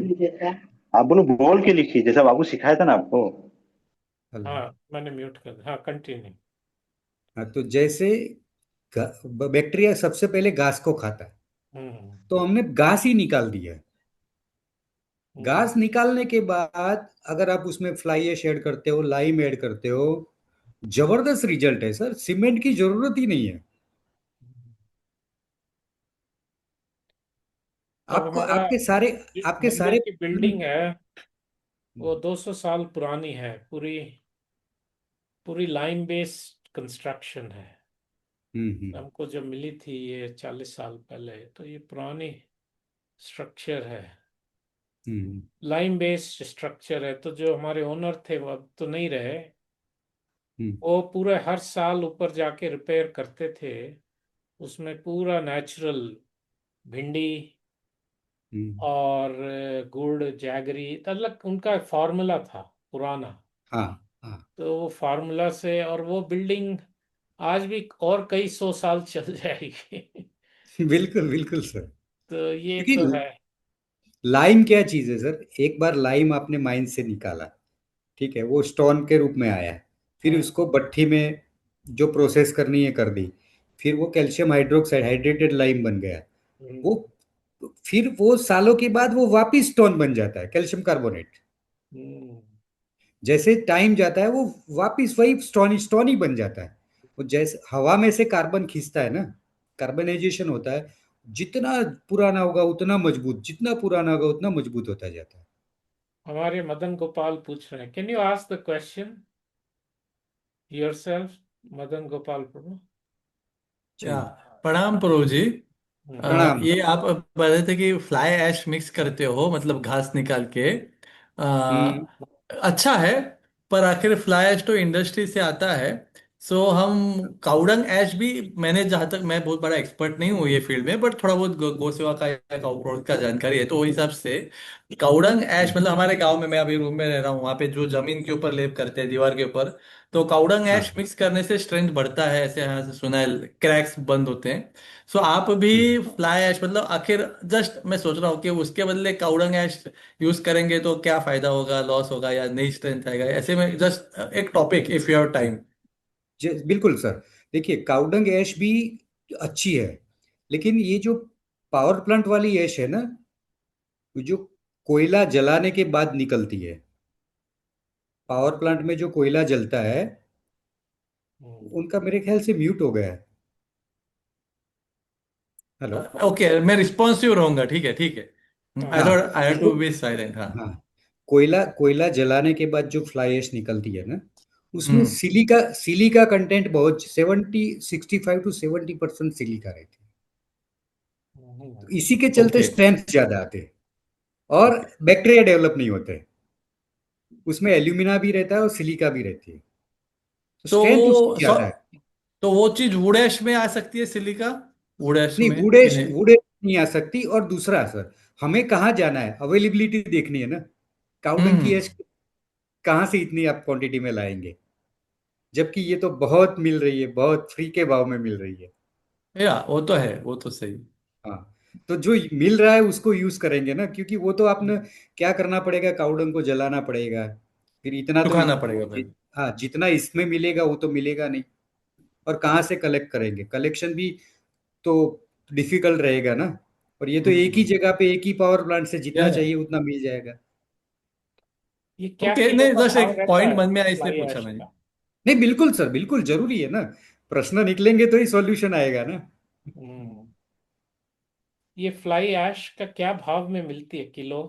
आप बोलो, बोल के लिखिए जैसा बाबू सिखाया था ना आपको। हेलो। हाँ, मैंने म्यूट कर दिया। हाँ, कंटिन्यू। हाँ, तो जैसे बैक्टीरिया सबसे पहले घास को खाता है, हम्म। तो हमने घास ही निकाल दिया है। हम्म। घास निकालने के बाद अगर आप उसमें फ्लाई ऐश ऐड करते हो, लाइम ऐड करते हो, जबरदस्त रिजल्ट है सर, सीमेंट की जरूरत ही नहीं है। अब आपको हमारा जिस आपके मंदिर सारे की बिल्डिंग है वो 200 साल पुरानी है, पूरी पूरी लाइन बेस्ड कंस्ट्रक्शन है। हम्म। हमको जब मिली थी ये 40 साल पहले, तो ये पुरानी स्ट्रक्चर है, हम्म। लाइन बेस्ड स्ट्रक्चर है। तो जो हमारे ओनर थे वो अब तो नहीं रहे, हम्म। वो पूरे हर साल ऊपर जाके रिपेयर करते थे। उसमें पूरा नेचुरल भिंडी हम्म। और गुड़ जैगरी, अलग उनका फॉर्मूला था पुराना। हाँ हाँ। तो वो फार्मूला से, और वो बिल्डिंग आज भी और कई सौ साल चल जाएगी। बिल्कुल बिल्कुल सर। तो ये क्योंकि तो है। लाइम क्या चीज है सर? एक बार लाइम आपने माइन से निकाला, ठीक है, वो स्टोन के रूप में आया, फिर हम्म। उसको भट्ठी में जो प्रोसेस करनी है कर दी, फिर वो कैल्शियम हाइड्रोक्साइड हाइड्रेटेड लाइम बन गया। वो, हम्म। फिर वो सालों के बाद वो वापिस स्टोन बन जाता है, कैल्शियम कार्बोनेट। हम्म। जैसे टाइम जाता है वो वापिस वही स्टोन स्टोन ही बन जाता है। वो जैसे हवा में से कार्बन खींचता है ना, कार्बनाइजेशन होता है, जितना पुराना होगा उतना मजबूत, जितना पुराना होगा उतना मजबूत होता जाता है। हमारे मदन गोपाल पूछ रहे हैं, can you ask the question yourself, Madan Gopal Prabhu. अच्छा। हम्म। प्रणाम प्रभु जी। हम्म। प्रणाम। ये आप बता रहे थे कि फ्लाई ऐश मिक्स करते हो, मतलब घास निकाल के। हम्म। अच्छा है। पर आखिर फ्लाई ऐश तो इंडस्ट्री से आता है। सो हम काउडंग ऐश भी, मैंने जहाँ तक, मैं बहुत बड़ा एक्सपर्ट नहीं हूँ ये फील्ड में, बट थोड़ा बहुत गौ सेवा का या गौ प्रोडक्ट का जानकारी है, तो वही हिसाब से काउडंग ऐश, मतलब हमारे गांव में, मैं अभी रूम में रह रहा हूँ, वहाँ पे जो जमीन के ऊपर लेप करते हैं दीवार के ऊपर, तो काउडंग ऐश हाँ। मिक्स करने से स्ट्रेंथ बढ़ता है, ऐसे यहाँ से सुना है, क्रैक्स बंद होते हैं। सो आप भी हम्म। फ्लाई ऐश, मतलब आखिर जस्ट मैं सोच रहा हूँ कि उसके बदले काउडंग ऐश यूज करेंगे तो क्या फायदा होगा, लॉस होगा या नई स्ट्रेंथ आएगा, ऐसे में जस्ट एक topic if you have time. बिल्कुल सर। देखिए, काउडंग ऐश भी अच्छी है, लेकिन ये जो पावर प्लांट वाली ऐश है ना, जो कोयला जलाने के बाद निकलती है, पावर प्लांट में जो कोयला जलता है, हम्म। उनका मेरे ख्याल से म्यूट हो गया है। हेलो। ओके, मैं रिस्पॉन्सिव रहूंगा, ठीक है ठीक है। आई हाँ। थॉट आई हैव तो टू बी साइलेंट, हाँ। हाँ, कोयला कोयला जलाने के बाद जो फ्लाई ऐश निकलती है ना, उसमें हम्म। सिलिका कंटेंट बहुत, 65 to 70% सिलिका रहती है। तो हम्म। इसी के चलते ओके। स्ट्रेंथ ज्यादा आते हैं, और ओके। बैक्टीरिया डेवलप नहीं होते। उसमें एल्यूमिना भी रहता है और सिलिका भी रहती है, तो तो स्ट्रेंथ उसकी वो ज्यादा है। तो वो चीज वुड ऐश में आ सकती है, सिलिका वुड ऐश नहीं, में कि वुडेश नहीं? वुडेश नहीं आ सकती। और दूसरा सर, हमें कहाँ जाना है, अवेलेबिलिटी देखनी है ना। काउडंग की हम्म। एश कहाँ से इतनी आप क्वांटिटी में लाएंगे, जबकि ये तो बहुत मिल रही है, बहुत फ्री के भाव में मिल रही है। या वो तो है, वो तो सही। हाँ, तो जो मिल रहा है उसको यूज करेंगे ना, क्योंकि वो तो आपने क्या करना पड़ेगा, काउडंग को जलाना पड़ेगा, फिर इतना तो सुखाना पड़ेगा पहले। हाँ, जितना इसमें मिलेगा वो तो मिलेगा नहीं। और कहाँ से कलेक्ट करेंगे, कलेक्शन भी तो डिफिकल्ट रहेगा ना। और ये तो एक ही हम्म। जगह पे एक ही पावर प्लांट से या जितना चाहिए उतना मिल जाएगा। ये क्या ओके, किलो नहीं, का जस्ट भाव एक रहता पॉइंट है मन में आया इसलिए फ्लाई पूछा ऐश मैंने। का? नहीं, बिल्कुल सर, बिल्कुल जरूरी है ना। प्रश्न निकलेंगे तो ही सॉल्यूशन आएगा ना। हम्म। ये फ्लाई ऐश का क्या भाव में मिलती है, किलो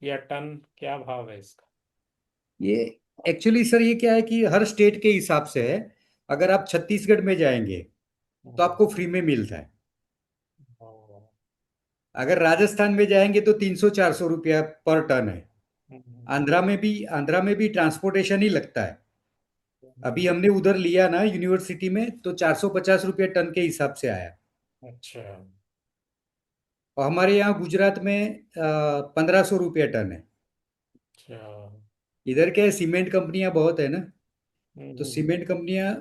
या टन, क्या भाव है इसका? ये एक्चुअली सर ये क्या है कि हर स्टेट के हिसाब से है। अगर आप छत्तीसगढ़ में जाएंगे तो आपको फ्री में मिलता है। ओ, अगर राजस्थान में जाएंगे तो 300-400 रुपया पर टन है। हम्म, आंध्रा में भी ट्रांसपोर्टेशन ही लगता है। अभी हम्म, हमने उधर लिया ना यूनिवर्सिटी में तो 450 रुपया टन के हिसाब से आया। अच्छा और हमारे यहाँ गुजरात में 1500 रुपया टन है। अच्छा। इधर क्या है, सीमेंट कंपनियां बहुत है ना, तो हम्म, सीमेंट कंपनियां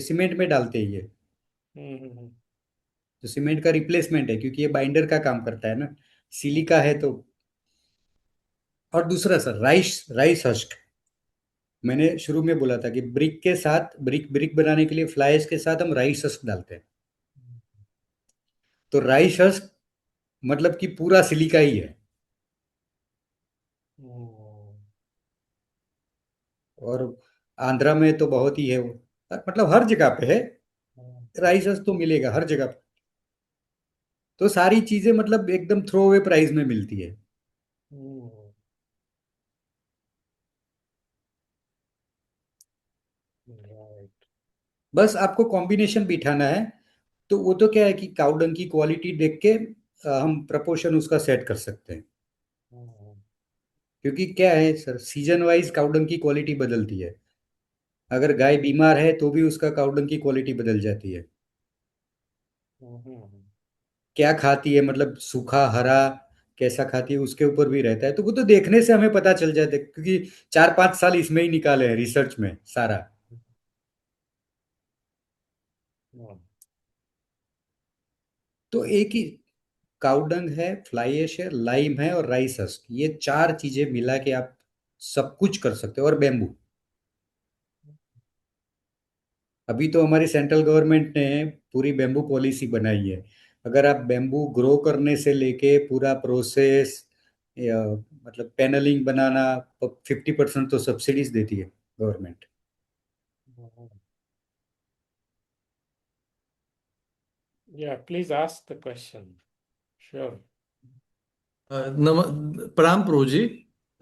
सीमेंट में डालते हैं ये। हम्म, हम्म, तो सीमेंट का रिप्लेसमेंट है क्योंकि ये बाइंडर का काम करता है ना, सिलिका है तो। और दूसरा सर, राइस राइस हस्क। मैंने शुरू में बोला था कि ब्रिक के साथ, ब्रिक ब्रिक बनाने के लिए फ्लाई ऐश के साथ हम राइस हस्क डालते हैं। तो राइस हस्क मतलब कि पूरा सिलिका ही है। हम्म, और आंध्रा में तो बहुत ही है वो, मतलब हर जगह पे है। राइस हस्क तो मिलेगा हर जगह पे। तो सारी चीजें मतलब एकदम थ्रो अवे प्राइस में मिलती है। हम्म, राइट। बस आपको कॉम्बिनेशन बिठाना है। तो वो तो क्या है कि काउडंग की क्वालिटी देख के हम प्रपोर्शन उसका सेट कर सकते हैं। हम्म, क्योंकि क्या है सर, सीजन वाइज काउडंग की क्वालिटी बदलती है। अगर गाय बीमार है तो भी उसका काउडंग की क्वालिटी बदल जाती है। हम्म, क्या खाती है, मतलब सूखा हरा कैसा खाती है उसके ऊपर भी रहता है। तो वो तो देखने से हमें पता चल जाता है, क्योंकि 4-5 साल इसमें ही निकाले हैं रिसर्च में सारा। हम्म, तो एक ही काउडंग है, फ्लाई ऐश है, लाइम है और राइस हस्क, ये चार चीजें मिला के आप सब कुछ कर सकते हो। और बेम्बू, अभी तो हमारी सेंट्रल गवर्नमेंट ने पूरी बेम्बू पॉलिसी बनाई है। अगर आप बेम्बू ग्रो करने से लेके पूरा प्रोसेस, मतलब पैनलिंग बनाना, 50% तो सब्सिडीज देती है government. Hmm. Yeah, please ask the question. Sure. प्रणाम प्रभु जी।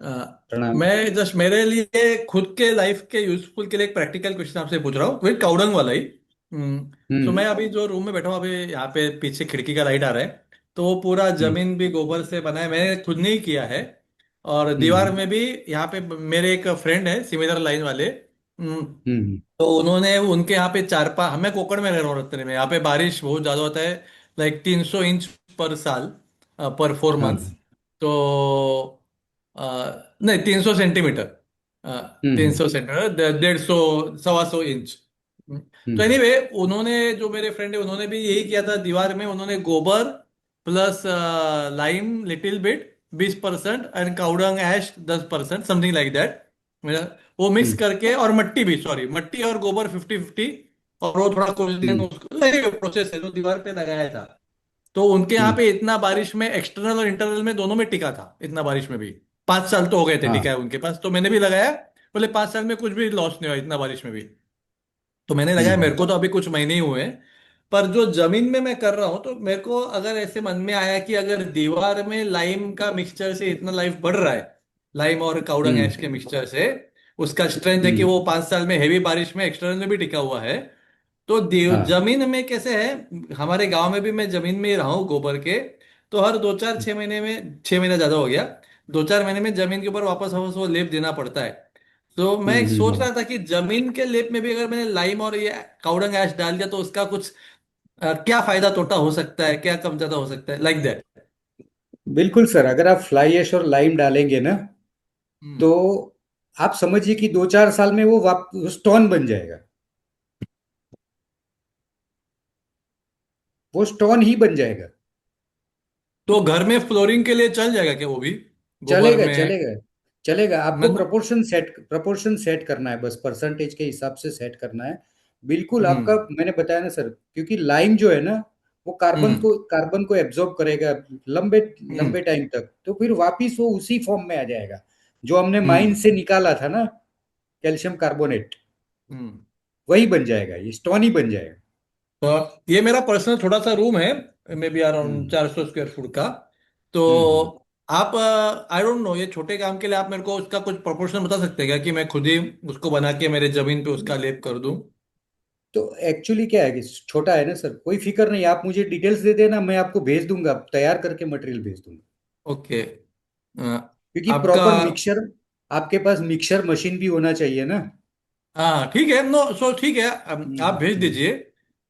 अ, प्रणाम। मैं जस्ट मेरे लिए खुद के लाइफ के यूजफुल के लिए एक प्रैक्टिकल क्वेश्चन आपसे पूछ रहा हूँ, वही काउडंग वाला ही। तो मैं हम्म अभी जो रूम में बैठा हूँ, अभी यहाँ पे पीछे खिड़की का लाइट आ रहा है। तो वो पूरा हम्म जमीन भी गोबर से बना है, मैंने खुद नहीं किया है। और दीवार हम्म में भी यहाँ पे मेरे एक फ्रेंड है सिमिलर लाइन वाले। हम्म तो उन्होंने उनके यहाँ पे चार पाँच, हमें कोकण में रह रहा हूँ रत्तने में, यहाँ पे बारिश बहुत ज्यादा होता है। लाइक 300 इंच पर साल, पर 4 मंथ्स। हाँ तो नहीं, 300 सेंटीमीटर। तीन हम्म सौ सेंटीमीटर, 150, 125 इंच। तो हम्म एनीवे, उन्होंने, जो मेरे फ्रेंड है, उन्होंने भी यही किया था। दीवार में उन्होंने गोबर plus lime little bit 20% and cow dung ash 10%, something like that. मेरा वो मिक्स हम्म करके, और मट्टी भी, सॉरी, मट्टी और गोबर 50-50। और वो थोड़ा कुछ दिन हम्म उसको प्रोसेस है जो दीवार पे लगाया था। तो उनके यहाँ हम्म, पे इतना बारिश में, एक्सटर्नल और इंटरनल में दोनों में टिका था, इतना बारिश में भी। 5 साल तो हो गए थे टिका है हाँ उनके पास, तो मैंने भी लगाया। बोले 5 साल में कुछ भी लॉस नहीं हुआ इतना बारिश में भी। तो मैंने लगाया, मेरे हम्म को तो अभी कुछ महीने ही हुए हैं। पर जो जमीन में मैं कर रहा हूं, तो मेरे को अगर ऐसे मन में आया कि अगर दीवार में लाइम का मिक्सचर से इतना लाइफ बढ़ रहा है, लाइम और काउडंग हम्म ऐश के मिक्सचर से, उसका स्ट्रेंथ है कि हम्म वो 5 साल में हेवी बारिश में एक्सटर्नल में भी टिका हुआ है। तो हाँ जमीन में कैसे है, हमारे गांव में भी मैं जमीन में ही रहा हूँ गोबर के। तो हर 2-4-6 महीने में, 6 महीना ज्यादा हो गया, 2-4 महीने में जमीन के ऊपर वापस वापस वो लेप देना पड़ता है। तो मैं एक सोच हम्म। रहा था कि जमीन के लेप में भी अगर मैंने लाइम और ये काउडंग ऐश डाल दिया, तो उसका कुछ क्या फायदा तोटा हो सकता है, क्या कम ज्यादा हो सकता है, लाइक दैट। बिल्कुल सर, अगर आप फ्लाई ऐश और लाइम डालेंगे ना तो आप समझिए कि 2-4 साल में वो स्टोन बन जाएगा। वो स्टोन ही बन जाएगा। तो घर में फ्लोरिंग के लिए चल जाएगा क्या वो भी, गोबर चलेगा में? चलेगा चलेगा। आपको मतलब। प्रपोर्शन सेट करना है, बस परसेंटेज के हिसाब से सेट करना है। बिल्कुल आपका, हम्म मैंने बताया ना सर, क्योंकि लाइम जो है ना वो हम्म कार्बन को एब्जॉर्ब करेगा लंबे हम्म लंबे टाइम तक। तो फिर वापिस वो उसी फॉर्म में आ जाएगा जो हमने माइन हम्म से निकाला था ना, कैल्शियम कार्बोनेट। हम्म। वही बन जाएगा, ये स्टोन ही बन जाएगा। तो ये मेरा पर्सनल थोड़ा सा रूम है, may be around hmm 400 square foot का। तो हम्म आप आई डोंट नो, ये छोटे काम के लिए आप मेरे को उसका कुछ प्रोपोर्शन बता सकते हैं क्या, कि मैं खुद ही उसको बना के मेरे जमीन पे उसका लेप कर दूं? तो एक्चुअली क्या है कि छोटा है ना सर, कोई फिक्र नहीं, आप मुझे डिटेल्स दे देना, मैं आपको भेज दूंगा, तैयार करके मटेरियल भेज दूंगा। ओके। क्योंकि आपका, प्रॉपर मिक्सर, आपके पास मिक्सर मशीन भी होना चाहिए ना। हाँ ठीक है, नो सो ठीक है, आप भेज हम्म। दीजिए।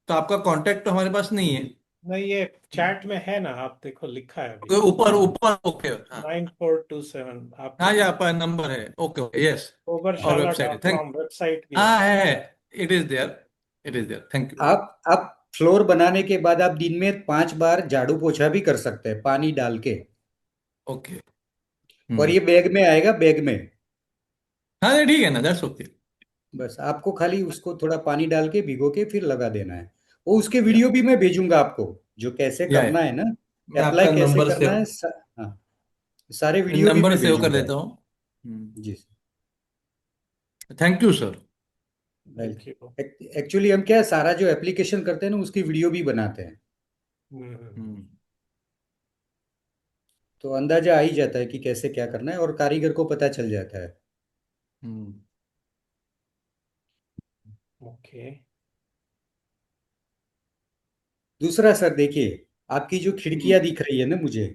तो आपका कांटेक्ट तो हमारे पास नहीं है। नहीं, ये चैट में है ना, आप देखो लिखा है अभी। ऊपर ऊपर, ओके हाँ। 9427 हाँ, आपके ये आपका नंबर है, ओके ओके, यस। और गोबरशाला वेबसाइट है, डॉट थैंक। कॉम वेबसाइट भी है। हाँ है, it is there, it is there, thank you. आप फ्लोर बनाने के बाद आप दिन में 5 बार झाड़ू पोछा भी कर सकते हैं पानी डाल के। ओके। और हम्म। ये बैग में आएगा, बैग में। हाँ नहीं, ठीक है ना, दैट्स ओके। बस आपको खाली उसको थोड़ा पानी डाल के भिगो के फिर लगा देना है। वो उसके या वीडियो भी मैं भेजूंगा आपको, जो कैसे या करना है ना, मैं अप्लाई आपका कैसे नंबर करना सेव, है, हाँ, सारे वीडियो भी नंबर मैं सेव कर भेजूंगा। लेता हूँ। जी thank you sir. Thank you. Actually हम क्या है, सारा जो एप्लीकेशन करते हैं ना उसकी वीडियो भी बनाते हैं। हम्म। तो अंदाजा आ ही जाता है कि कैसे क्या करना है, और कारीगर को पता चल जाता है। हम्म। ओके। दूसरा सर देखिए, आपकी जो खिड़कियां दिख रही है ना मुझे,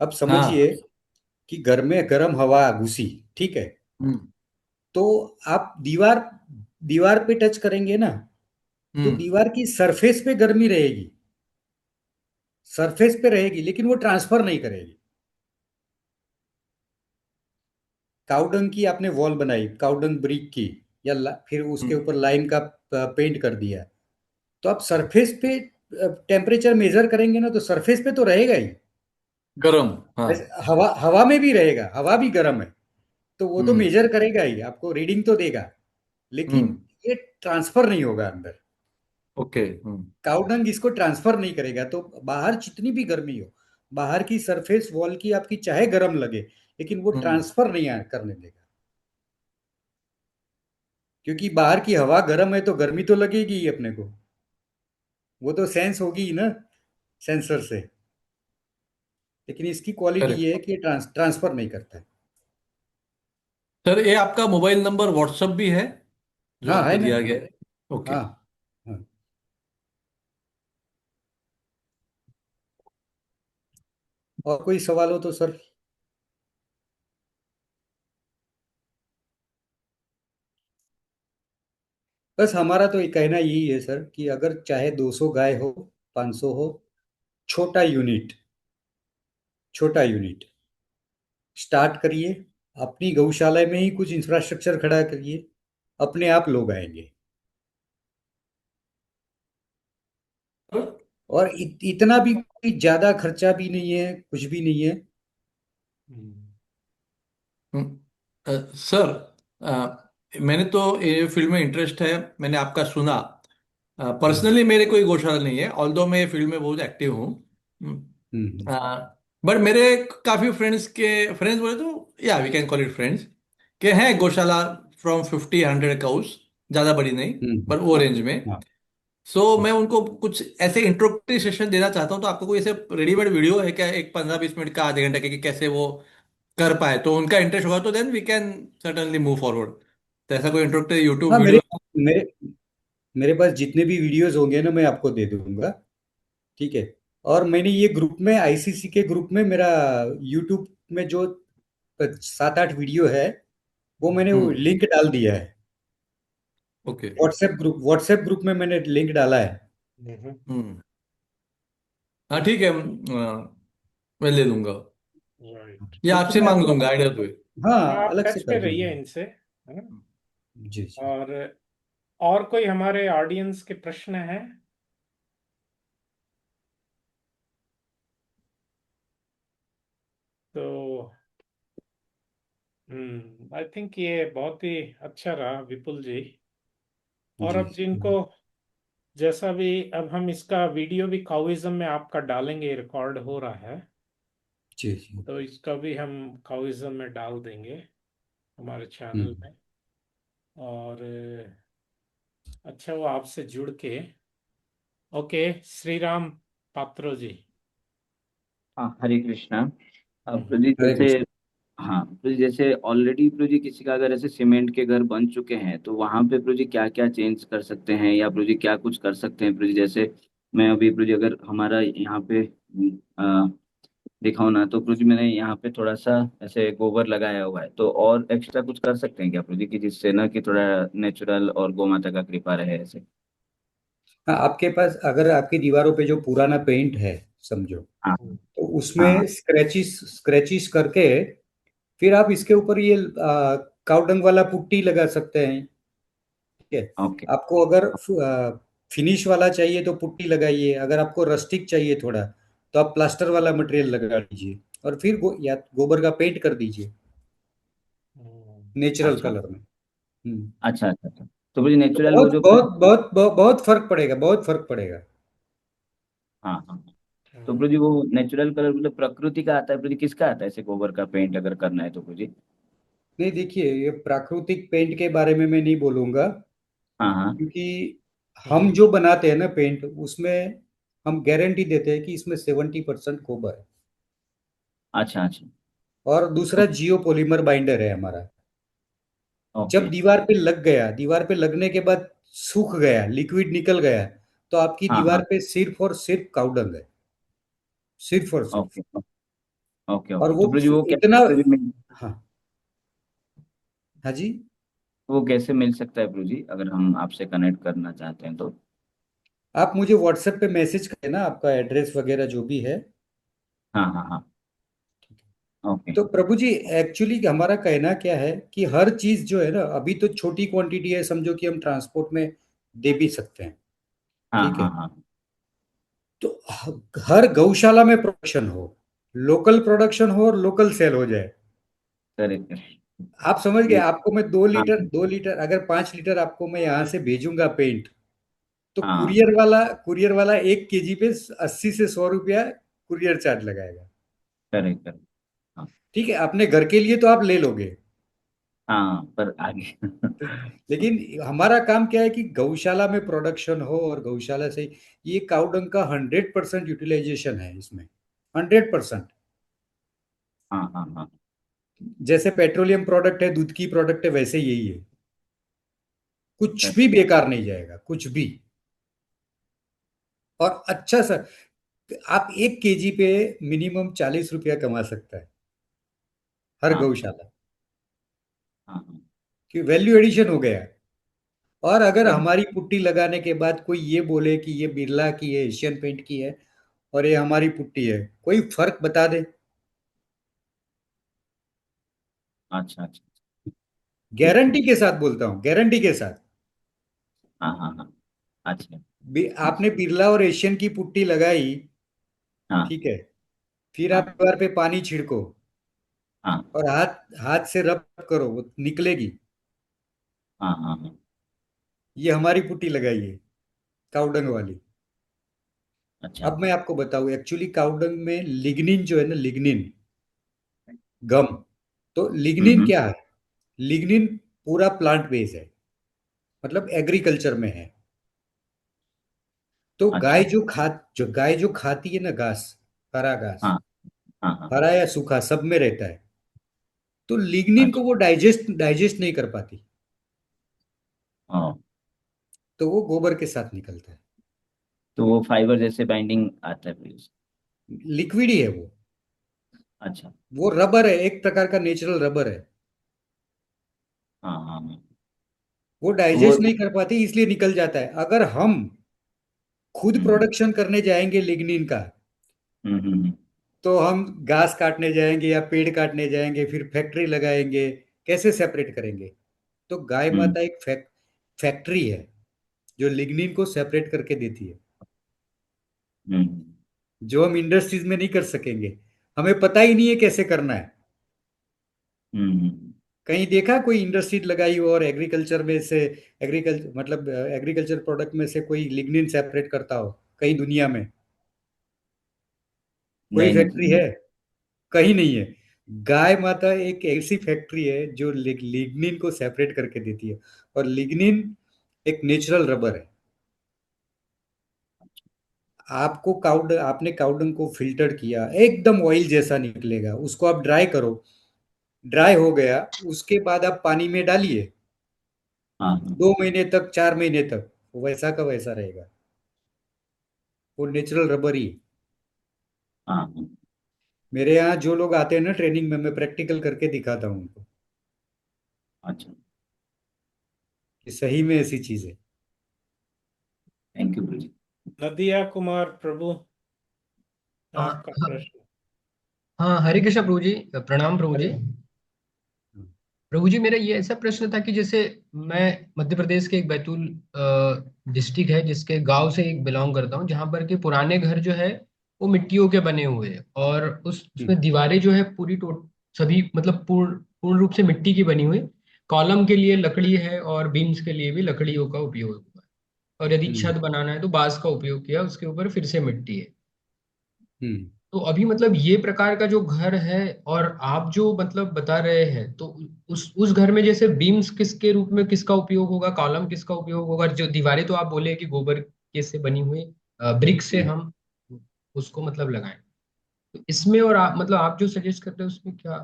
अब समझिए हाँ। कि घर में गर्म हवा घुसी, ठीक है, हम्म। तो आप दीवार दीवार पे टच करेंगे ना, तो हम्म। दीवार की सरफेस पे गर्मी रहेगी, सरफेस पे रहेगी, लेकिन वो ट्रांसफर नहीं करेगी। काउडंग की आपने वॉल बनाई, काउडंग ब्रिक की, या फिर उसके हम्म। ऊपर लाइम का पेंट कर दिया, तो आप सरफेस पे टेम्परेचर मेजर करेंगे ना, तो सरफेस पे तो रहेगा ही। गरम, हाँ। वैसे हवा हवा में भी रहेगा, हवा भी गर्म है, तो वो तो हम्म। मेजर करेगा ही, आपको रीडिंग तो देगा, लेकिन हम्म। ये ट्रांसफर नहीं होगा अंदर। ओके। हम्म। काउडंग इसको ट्रांसफर नहीं करेगा, तो बाहर जितनी भी गर्मी हो, बाहर की सरफेस वॉल की आपकी चाहे गर्म लगे, लेकिन वो हम्म। ट्रांसफर नहीं करने देगा। क्योंकि बाहर की हवा गर्म है तो गर्मी तो लगेगी ही अपने को, वो तो सेंस होगी ही ना, सेंसर से। लेकिन इसकी क्वालिटी ये करेक्ट। है कि ये ट्रांसफर नहीं करता है। सर, ये आपका मोबाइल नंबर व्हाट्सएप भी है जो हाँ हमको है ना। दिया गया है? ओके। हाँ हाँ। और कोई सवाल हो तो सर। बस हमारा तो ये कहना यही है सर, कि अगर चाहे 200 गाय हो, 500 हो, छोटा यूनिट, छोटा यूनिट स्टार्ट करिए, अपनी गौशाला में ही कुछ इंफ्रास्ट्रक्चर खड़ा करिए, अपने आप लोग आएंगे। और इतना भी कोई ज्यादा खर्चा भी नहीं है, कुछ भी नहीं है। सर, मैंने तो ये फील्ड में इंटरेस्ट है, मैंने आपका सुना। हम्म पर्सनली मेरे कोई गौशाला नहीं है, ऑल्दो मैं फील्ड में बहुत एक्टिव हूँ। हम्म बट मेरे काफी फ्रेंड्स के, फ्रेंड्स बोले तो या we can call it friends, के हैं गौशाला फ्रॉम 50-100 काउस, ज्यादा बड़ी नहीं, हम्म। बट वो रेंज में। हाँ सो हाँ। मैं उनको कुछ ऐसे इंट्रोडक्टरी सेशन देना चाहता हूँ, तो आपको कोई ऐसे रेडीमेड वीडियो है क्या, एक 15-20 मिनट का, आधे घंटे का, कि कैसे वो कर पाए, तो उनका इंटरेस्ट होगा तो then we can certainly move forward. तो ऐसा कोई इंट्रोडक्टरी यूट्यूब हाँ, वीडियो? मेरे मेरे पास जितने भी वीडियोस होंगे ना, मैं आपको दे दूंगा, ठीक है। और मैंने ये ग्रुप में, आईसीसी के ग्रुप में, मेरा यूट्यूब में जो 7-8 वीडियो है, वो मैंने वो हम्म। लिंक डाल दिया है। ओके। व्हाट्सएप ग्रुप में मैंने लिंक डाला है। हम्म। हाँ ठीक है, मैं ले लूंगा, राइट, या क्योंकि आपसे मैं मांग तो, लूंगा आइडिया तो। हाँ, आप अलग से टच पे कर रहिए दूंगा। इनसे, है ना। जी जी। और कोई हमारे ऑडियंस के प्रश्न है? तो आई थिंक ये बहुत ही अच्छा रहा विपुल जी। और जी अब जिनको, जैसा भी, अब हम इसका वीडियो भी काउइज्म में आपका डालेंगे, रिकॉर्ड हो रहा है, जी जी। तो इसका भी हम काउइज्म में डाल देंगे हमारे चैनल हम्म। में। और अच्छा वो आपसे जुड़ के, ओके, श्री राम पात्रो जी। हाँ, हरे कृष्णा। अब प्रभु जी हरे जैसे, कृष्ण। हाँ प्रभु जी जैसे ऑलरेडी प्रभु जी किसी का अगर ऐसे सीमेंट के घर बन चुके हैं तो वहां पे प्रभु जी क्या क्या चेंज कर सकते हैं, या प्रभु जी क्या कुछ कर सकते हैं प्रभु जी? जैसे मैं अभी प्रभु जी अगर हमारा यहाँ पे दिखाऊं ना, तो प्रभु जी मैंने यहाँ पे थोड़ा सा ऐसे गोबर लगाया हुआ है, तो और एक्स्ट्रा कुछ कर सकते हैं क्या प्रभु जी, कि जिससे ना कि थोड़ा नेचुरल और गौ माता का कृपा रहे ऐसे? हाँ, आपके पास अगर आपकी दीवारों पे जो पुराना पेंट है समझो, हाँ तो हाँ। उसमें स्क्रैचिस स्क्रैचिस करके फिर आप इसके ऊपर ये काउडंग वाला पुट्टी लगा सकते हैं। ठीक है। ओके। आपको अगर फिनिश वाला चाहिए तो पुट्टी लगाइए, अगर आपको रस्टिक चाहिए थोड़ा तो आप प्लास्टर वाला मटेरियल लगा दीजिए, और फिर या गोबर का पेंट कर दीजिए नेचुरल अच्छा कलर में। हम्म। अच्छा अच्छा अच्छा। तो प्रभु जी तो नेचुरल वो बहुत जो बहुत बहुत बहुत बहुत फर्क पड़ेगा, बहुत फर्क पड़ेगा। हाँ हाँ। तो प्रभु जी वो नेचुरल कलर मतलब प्रकृति का आता है प्रभु जी, किसका आता है ऐसे गोबर का पेंट अगर करना है तो प्रभु जी? नहीं, देखिए, ये प्राकृतिक पेंट के बारे में मैं नहीं बोलूंगा, हाँ हाँ। क्योंकि हम जो बनाते हैं ना पेंट, उसमें हम गारंटी देते हैं कि इसमें 70% गोबर है। अच्छा अच्छा। और दूसरा तो जियो पॉलीमर बाइंडर है हमारा। जब ओके। दीवार पे लग गया, दीवार पे लगने के बाद सूख गया, लिक्विड निकल गया, तो आपकी हाँ दीवार हाँ। पे सिर्फ और सिर्फ काउडंग है, सिर्फ और सिर्फ। ओके ओके और ओके। वो तो प्रभु जी वो इतना, कैसे प्रभु जी हाँ, हाँ जी। वो कैसे मिल सकता है प्रभु जी, अगर हम आपसे कनेक्ट करना चाहते हैं तो? आप मुझे व्हाट्सएप पे मैसेज करें ना, आपका एड्रेस वगैरह जो भी है। हाँ हाँ हाँ। ओके। तो प्रभु जी, एक्चुअली हमारा कहना क्या है कि हर चीज जो है ना, अभी तो छोटी क्वांटिटी है, समझो कि हम ट्रांसपोर्ट में दे भी सकते हैं। हाँ ठीक हाँ है। हाँ। तो हर गौशाला में प्रोडक्शन हो, लोकल प्रोडक्शन हो और लोकल सेल हो जाए। करेक्ट। आप समझ गए, ये आपको मैं दो हाँ लीटर 2 लीटर अगर 5 लीटर आपको मैं यहाँ से भेजूंगा पेंट, तो हाँ। कुरियर वाला 1 केजी पे 80 से 100 रुपया कुरियर चार्ज लगाएगा। Correct correct. हाँ ठीक है, अपने घर के लिए तो आप ले लोगे, हाँ, पर आगे तो लेकिन हमारा काम क्या है कि गौशाला में प्रोडक्शन हो, और गौशाला से ये काउडंग का 100% यूटिलाइजेशन है इसमें, 100%। हाँ हाँ हाँ। जैसे पेट्रोलियम प्रोडक्ट है, दूध की प्रोडक्ट है, वैसे यही है। कुछ भी करेक्ट। बेकार नहीं जाएगा, कुछ भी। और अच्छा सा, आप 1 केजी पे मिनिमम 40 रुपया कमा सकता है हर हाँ गौशाला, हाँ हाँ। कि वैल्यू एडिशन हो गया। और अगर करेक्ट। हमारी पुट्टी लगाने के बाद कोई ये बोले कि ये बिरला की है, एशियन पेंट की है, और ये हमारी पुट्टी है, कोई फर्क बता दे। अच्छा अच्छा। ठीक है। गारंटी के साथ बोलता हूँ, गारंटी के साथ। हाँ हाँ हाँ। अच्छा। आपने बिरला और एशियन की पुट्टी लगाई, हाँ ठीक है, फिर आप हाँ दीवार पे पानी छिड़को हाँ और हाथ हाथ से रब करो, वो निकलेगी। हाँ हाँ हाँ। ये हमारी पुट्टी लगाई है, काउडंग वाली। अच्छा। अब मैं आपको बताऊं, एक्चुअली काउडंग में लिग्निन जो है ना, लिग्निन, गम। तो लिग्निन हम्म। क्या है? लिग्निन पूरा प्लांट बेस है, मतलब एग्रीकल्चर में है। तो अच्छा। गाय जो खाती है ना घास, हरा घास, हाँ हाँ हाँ। हरा या सूखा सब में रहता है। तो लिग्निन को अच्छा। वो डाइजेस्ट नहीं कर पाती, ओ। तो वो गोबर के साथ निकलता है। तो वो फाइबर जैसे बाइंडिंग आता है प्लीज? लिक्विड ही है वो। अच्छा। वो रबर है, एक प्रकार का नेचुरल रबर है। हाँ हाँ हाँ। वो तो वो डाइजेस्ट नहीं कर पाती, इसलिए निकल जाता है। अगर हम खुद हम्म प्रोडक्शन करने जाएंगे लिग्निन का, हम्म हम्म हम्म तो हम घास काटने जाएंगे या पेड़ काटने जाएंगे, फिर फैक्ट्री लगाएंगे, कैसे सेपरेट करेंगे? तो गाय हम्म माता एक फैक्ट्री है जो लिग्निन को सेपरेट करके देती है, हम्म जो हम इंडस्ट्रीज में नहीं कर सकेंगे। हमें पता ही नहीं है कैसे करना है। हम्म। कहीं देखा कोई इंडस्ट्री लगाई हो और एग्रीकल्चर में से, एग्रीकल्चर मतलब एग्रीकल्चर प्रोडक्ट में से कोई लिग्निन सेपरेट करता हो कहीं दुनिया में? कोई नहीं नहीं फैक्ट्री नहीं। है? कहीं नहीं है। गाय माता एक ऐसी फैक्ट्री है जो लिग्निन को सेपरेट करके देती है। और लिग्निन एक नेचुरल रबर है। आपको काउड आपने काउडंग को फिल्टर किया, एकदम ऑयल जैसा निकलेगा, उसको आप ड्राई करो, ड्राई हो गया, उसके बाद आप पानी में डालिए, हाँ हाँ 2 महीने तक, 4 महीने तक वो वैसा का वैसा रहेगा, वो नेचुरल रबर ही। हाँ हाँ। मेरे यहाँ जो लोग आते हैं ना ट्रेनिंग में, मैं प्रैक्टिकल करके दिखाता हूँ उनको अच्छा, कि सही में ऐसी चीज है। थैंक यू प्रभु जी। नदिया कुमार प्रभु, हाँ आपका हाँ प्रश्न। हाँ, हरे कृष्ण प्रभु जी, प्रणाम प्रभु जी। अरे प्रभु जी, मेरा ये ऐसा प्रश्न था कि जैसे मैं मध्य प्रदेश के एक बैतूल डिस्ट्रिक्ट है जिसके गांव से एक बिलोंग करता हूँ, जहाँ पर के पुराने घर जो है वो मिट्टियों के बने हुए हैं, और हम्म, उसमें दीवारें जो है पूरी टोट सभी मतलब पूर्ण पूर्ण रूप से मिट्टी की बनी हुई। कॉलम के लिए लकड़ी है और बीम्स के लिए भी लकड़ियों का उपयोग हुआ है, और यदि हम्म, छत बनाना है तो बांस का उपयोग किया, उसके ऊपर फिर से मिट्टी है। हम्म, तो अभी मतलब ये प्रकार का जो घर है, और आप जो मतलब बता रहे हैं, तो उस घर में जैसे बीम्स किसके रूप में किसका उपयोग होगा, कॉलम किसका उपयोग होगा, जो दीवारें तो आप बोले कि गोबर के से बनी हुई ब्रिक से हम्म। हम उसको मतलब लगाएं। तो इसमें और आप मतलब आप जो सजेस्ट करते हैं उसमें क्या?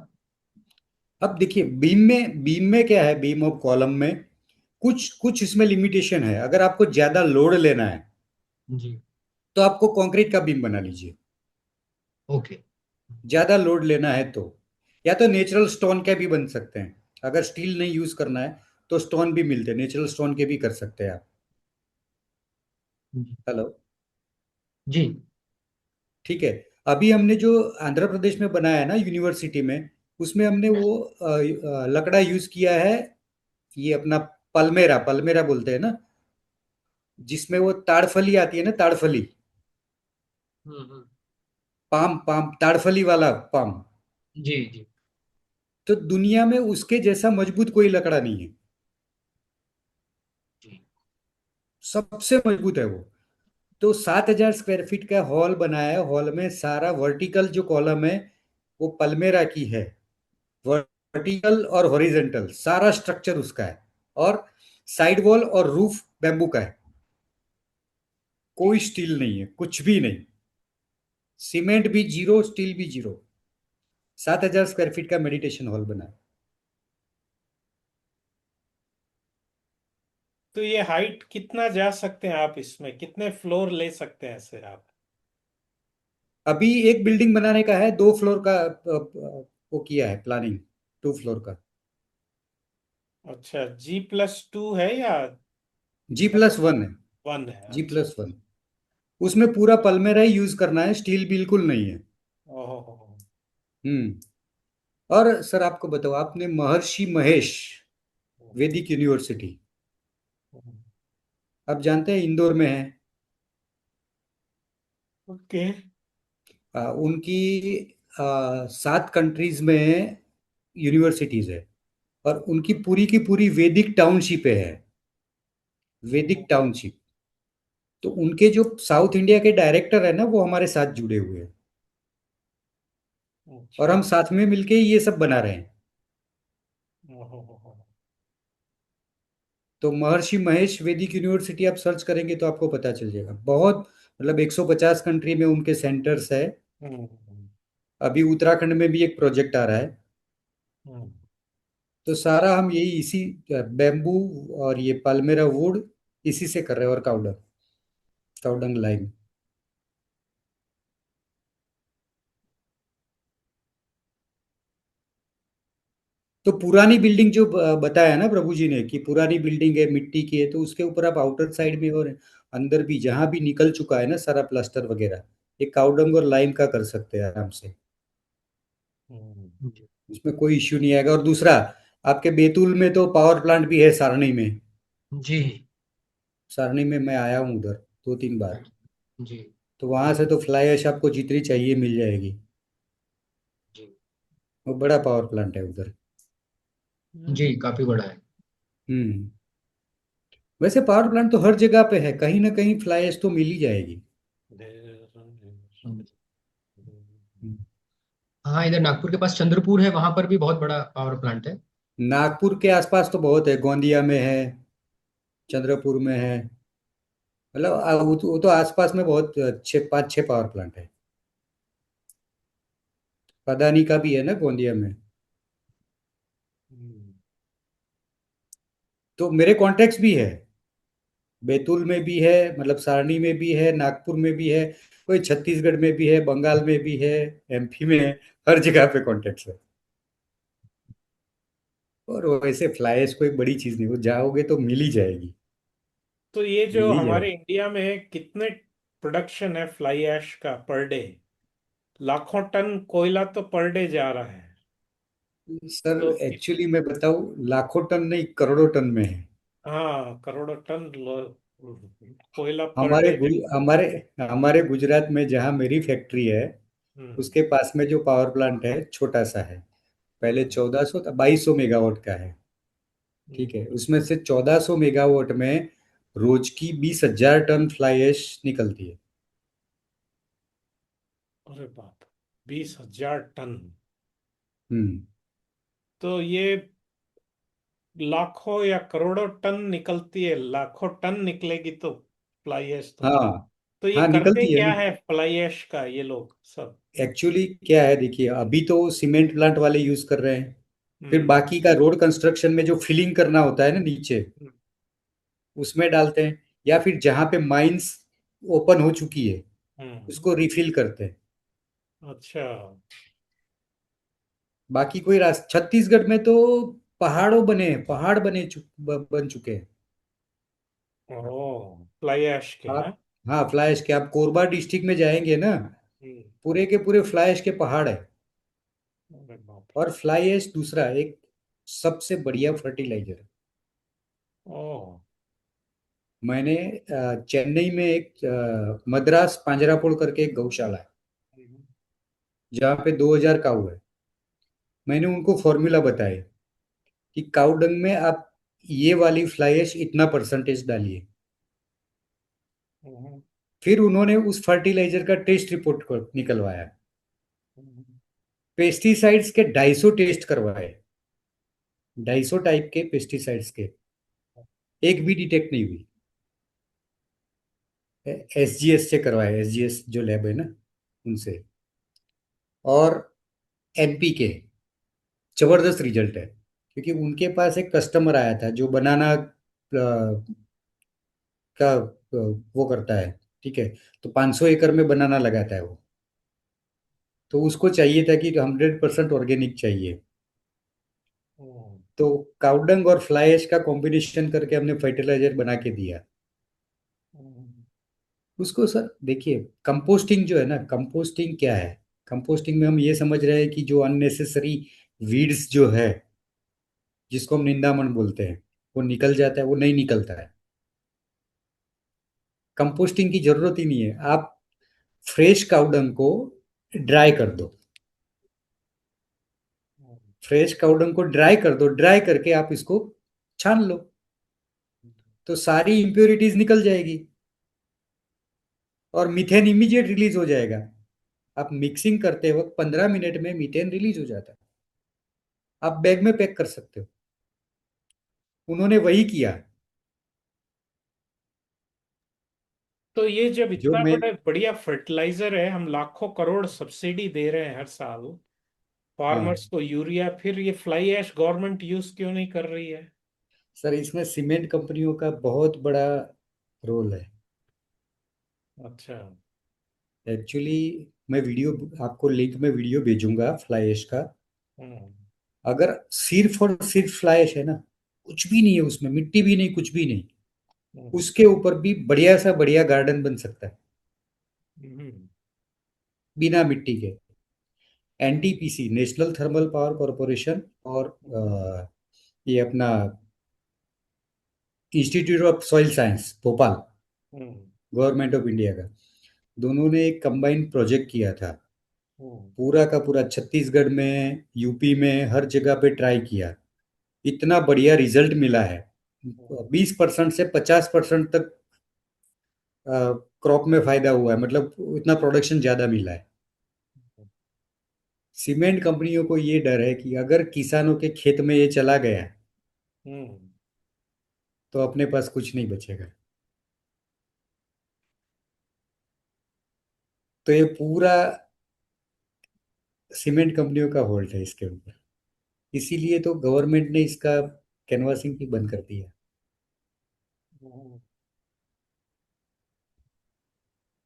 अब देखिए, बीम में क्या है, बीम और कॉलम में कुछ कुछ इसमें लिमिटेशन है। अगर आपको ज्यादा लोड लेना है जी। तो आपको कंक्रीट का बीम बना लीजिए। ओके। ज्यादा लोड लेना है तो, या तो नेचुरल स्टोन के भी बन सकते हैं। अगर स्टील नहीं यूज करना है तो स्टोन भी मिलते हैं, नेचुरल स्टोन के भी कर सकते हैं आप। जी। हेलो। जी। ठीक है। अभी हमने जो आंध्र प्रदेश में बनाया है ना यूनिवर्सिटी में, उसमें हमने वो लकड़ा यूज किया है, ये अपना पलमेरा, पलमेरा बोलते हैं ना, जिसमें वो ताड़फली आती है ना, ताड़फली, हम्म। पाम पाम, ताड़फली वाला पाम। जी जी। तो दुनिया में उसके जैसा मजबूत कोई लकड़ा नहीं है, जी। सबसे मजबूत है वो। तो 7,000 स्क्वायर फीट का हॉल बनाया है, हॉल में सारा वर्टिकल जो कॉलम है वो पलमेरा की है, वर्टिकल और हॉरिजेंटल सारा स्ट्रक्चर उसका है, और साइड वॉल और रूफ बैम्बू का है, कोई स्टील नहीं है, कुछ भी नहीं, सीमेंट भी जीरो, स्टील भी जीरो। 7,000 स्क्वायर फीट का मेडिटेशन हॉल बना है। तो ये हाइट कितना जा सकते हैं आप, इसमें कितने फ्लोर ले सकते हैं ऐसे आप? अभी एक बिल्डिंग बनाने का है, 2 फ्लोर का वो किया है प्लानिंग, 2 फ्लोर का। अच्छा, G+2 है या G+1 है। वन है? अच्छा। G+1। उसमें पूरा पलमेरा ही यूज करना है, स्टील बिल्कुल नहीं है। ओहो। हम्म। और सर आपको बताओ, आपने महर्षि महेश वैदिक यूनिवर्सिटी, आप जानते हैं इंदौर में है। ओके। उनकी 7 कंट्रीज में यूनिवर्सिटीज है, और उनकी पूरी की पूरी वैदिक टाउनशिप है, वैदिक टाउनशिप। तो उनके जो साउथ इंडिया के डायरेक्टर है ना, वो हमारे साथ जुड़े हुए हैं, और अच्छा। हम साथ में मिलके ही ये सब बना रहे हैं। ओहो। तो महर्षि महेश वैदिक यूनिवर्सिटी आप सर्च करेंगे तो आपको पता चल जाएगा। बहुत मतलब 150 कंट्री में उनके सेंटर्स है। हम्म। अभी उत्तराखंड में भी एक प्रोजेक्ट आ रहा है। हम्म। तो सारा हम यही इसी बेम्बू और ये पाल्मेरा वुड इसी से कर रहे हैं, और काउडंग, काउडंग लाइम। तो पुरानी बिल्डिंग जो बताया ना प्रभु जी ने कि पुरानी बिल्डिंग है, मिट्टी की है, तो उसके ऊपर आप आउटर साइड में और अंदर भी जहां भी निकल चुका है ना सारा प्लास्टर वगैरह, ये काउडंग और लाइम का कर सकते हैं आराम से। हम्म। जी। उसमें कोई इश्यू नहीं आएगा। और दूसरा, आपके बैतूल में तो पावर प्लांट भी है, सारणी में। जी। सारणी में मैं आया हूँ उधर 2-3 बार। जी। तो वहां से तो फ्लाई ऐश आपको जितनी चाहिए मिल जाएगी। जी। वो बड़ा पावर प्लांट है उधर। जी, काफी बड़ा है। हम्म। वैसे पावर प्लांट तो हर जगह पे है, कहीं ना कहीं फ्लाई ऐश तो मिल ही जाएगी। हम्म। हम्म। हाँ, इधर नागपुर के पास चंद्रपुर है, वहां पर भी बहुत बड़ा पावर प्लांट है। नागपुर के आसपास तो बहुत है, गोंदिया में है, चंद्रपुर में है, मतलब वो तो आसपास में बहुत अच्छे 5-6 पावर प्लांट है। अदानी का भी है ना गोंदिया में। हम्म, तो मेरे कॉन्टेक्ट्स भी है, बैतूल में भी है, मतलब सारणी में भी है, नागपुर में भी है, कोई छत्तीसगढ़ में भी है, बंगाल में भी है, एमपी में है। हर जगह पे कॉन्टेक्ट्स है। और वैसे फ्लाई ऐश कोई बड़ी चीज नहीं, वो जाओगे तो मिल ही जाएगी। तो ये जो मिल ही हमारे जाएगी। इंडिया में है, कितने प्रोडक्शन है फ्लाई ऐश का पर डे? लाखों टन कोयला तो पर डे जा रहा है। सर तो एक्चुअली मैं बताऊं, लाखों टन नहीं, करोड़ों टन में है। हाँ, करोड़ों टन कोयला पर हमारे डे है। हमारे हमारे गुजरात में जहाँ मेरी फैक्ट्री है, हम्म। उसके पास में जो पावर प्लांट है छोटा सा है। पहले हम्म। 2200 मेगावाट का है। ठीक है, हम्म। उसमें से 1400 मेगावाट में रोज की 20,000 टन फ्लाई ऐश निकलती है। अरे बाप, 20,000 टन! हम्म। तो ये लाखों या करोड़ों टन निकलती है, लाखों टन निकलेगी तो फ्लाई ऐश हाँ। तो ये हाँ करते निकलती है क्या ना। है फ्लाई ऐश का ये लोग सब? एक्चुअली क्या है, देखिए अभी तो सीमेंट प्लांट वाले यूज कर रहे हैं। फिर हम्म। बाकी का रोड कंस्ट्रक्शन में जो फिलिंग करना होता है ना नीचे, हम्म। उसमें डालते हैं। या फिर जहाँ पे माइंस ओपन हो चुकी है, हम्म। उसको रिफिल करते हैं। अच्छा। बाकी कोई रास्ता, छत्तीसगढ़ में तो पहाड़ों बने हैं, पहाड़ बन चुके हैं। ओ, फ्लाई ऐश के हैं? आप, हाँ फ्लाई के, आप कोरबा डिस्ट्रिक्ट में जाएंगे ना, हम्म। पूरे के पूरे फ्लाई ऐश के पहाड़ है। अरे बाप रे। और फ्लाई ऐश दूसरा एक सबसे बढ़िया फर्टिलाइजर है। ओ। मैंने चेन्नई में एक मद्रास पांजरापोल करके एक गौशाला है, हम्म। जहाँ पे 2000 काऊ है। मैंने उनको फॉर्मूला बताया कि काऊ डंग में आप ये वाली फ्लाई ऐश इतना परसेंटेज डालिए। हम्म। फिर उन्होंने उस फर्टिलाइजर का टेस्ट रिपोर्ट निकलवाया। हम्म। पेस्टिसाइड्स के 250 टेस्ट करवाए, 250 टाइप के पेस्टिसाइड्स के, एक भी डिटेक्ट नहीं हुई। एसजीएस से करवाए, एसजीएस जो लैब है ना, उनसे। और एमपी के जबरदस्त रिजल्ट है, क्योंकि उनके पास एक कस्टमर आया था जो बनाना का वो करता है। ठीक है, तो 500 एकड़ में बनाना लगाता है वो। तो उसको चाहिए था कि 100% ऑर्गेनिक चाहिए। हम्म। तो काउडंग और फ्लाई ऐश का कॉम्बिनेशन करके हमने फर्टिलाइजर बना के दिया हम्म। उसको। सर देखिए, कंपोस्टिंग जो है ना, कंपोस्टिंग क्या है? कंपोस्टिंग में हम ये समझ रहे हैं कि जो अननेसेसरी वीड्स जो है, जिसको हम निंदामण बोलते हैं, वो निकल जाता है। वो नहीं निकलता है। कंपोस्टिंग की जरूरत ही नहीं है। आप फ्रेश काउडंग को ड्राई कर दो, फ्रेश काउडंग को ड्राई कर दो, ड्राई करके आप इसको छान लो, तो सारी इंप्योरिटीज निकल जाएगी और मीथेन इमीडिएट रिलीज हो जाएगा। आप मिक्सिंग करते वक्त 15 मिनट में मीथेन रिलीज हो जाता है। आप बैग में पैक कर सकते हो। उन्होंने वही किया तो ये जब जो इतना मैं। बड़ा बढ़िया फर्टिलाइजर है, हम लाखों करोड़ सब्सिडी दे रहे हैं हर साल हाँ फार्मर्स को यूरिया, फिर ये फ्लाई ऐश गवर्नमेंट यूज क्यों नहीं कर रही है? सर, इसमें सीमेंट कंपनियों का बहुत बड़ा रोल है। अच्छा। एक्चुअली मैं वीडियो, आपको लिंक में वीडियो भेजूंगा फ्लाई ऐश का। हम्म। अगर सिर्फ और सिर्फ फ्लाई ऐश है ना, कुछ भी नहीं है उसमें, मिट्टी भी नहीं, कुछ भी नहीं, हम्म। उसके ऊपर भी बढ़िया सा बढ़िया गार्डन बन सकता है, हम्म। बिना मिट्टी के। NTPC, national thermal power corporation, और ये अपना institute of soil science Bhopal, hmm. Government of India का, दोनों ने एक कंबाइंड प्रोजेक्ट किया था। हम्म। पूरा का पूरा छत्तीसगढ़ में, यूपी में, हर जगह पे ट्राई किया। इतना बढ़िया रिजल्ट मिला है। 20% से 50% तक क्रॉप में फायदा हुआ है, मतलब इतना प्रोडक्शन ज्यादा मिला है। सीमेंट कंपनियों को ये डर है कि अगर किसानों के खेत में ये चला गया हम्म। तो अपने पास कुछ नहीं बचेगा। तो ये पूरा सीमेंट कंपनियों का होल्ड है इसके ऊपर, इसीलिए तो गवर्नमेंट ने इसका कैनवासिंग भी बंद कर दिया। हम्म।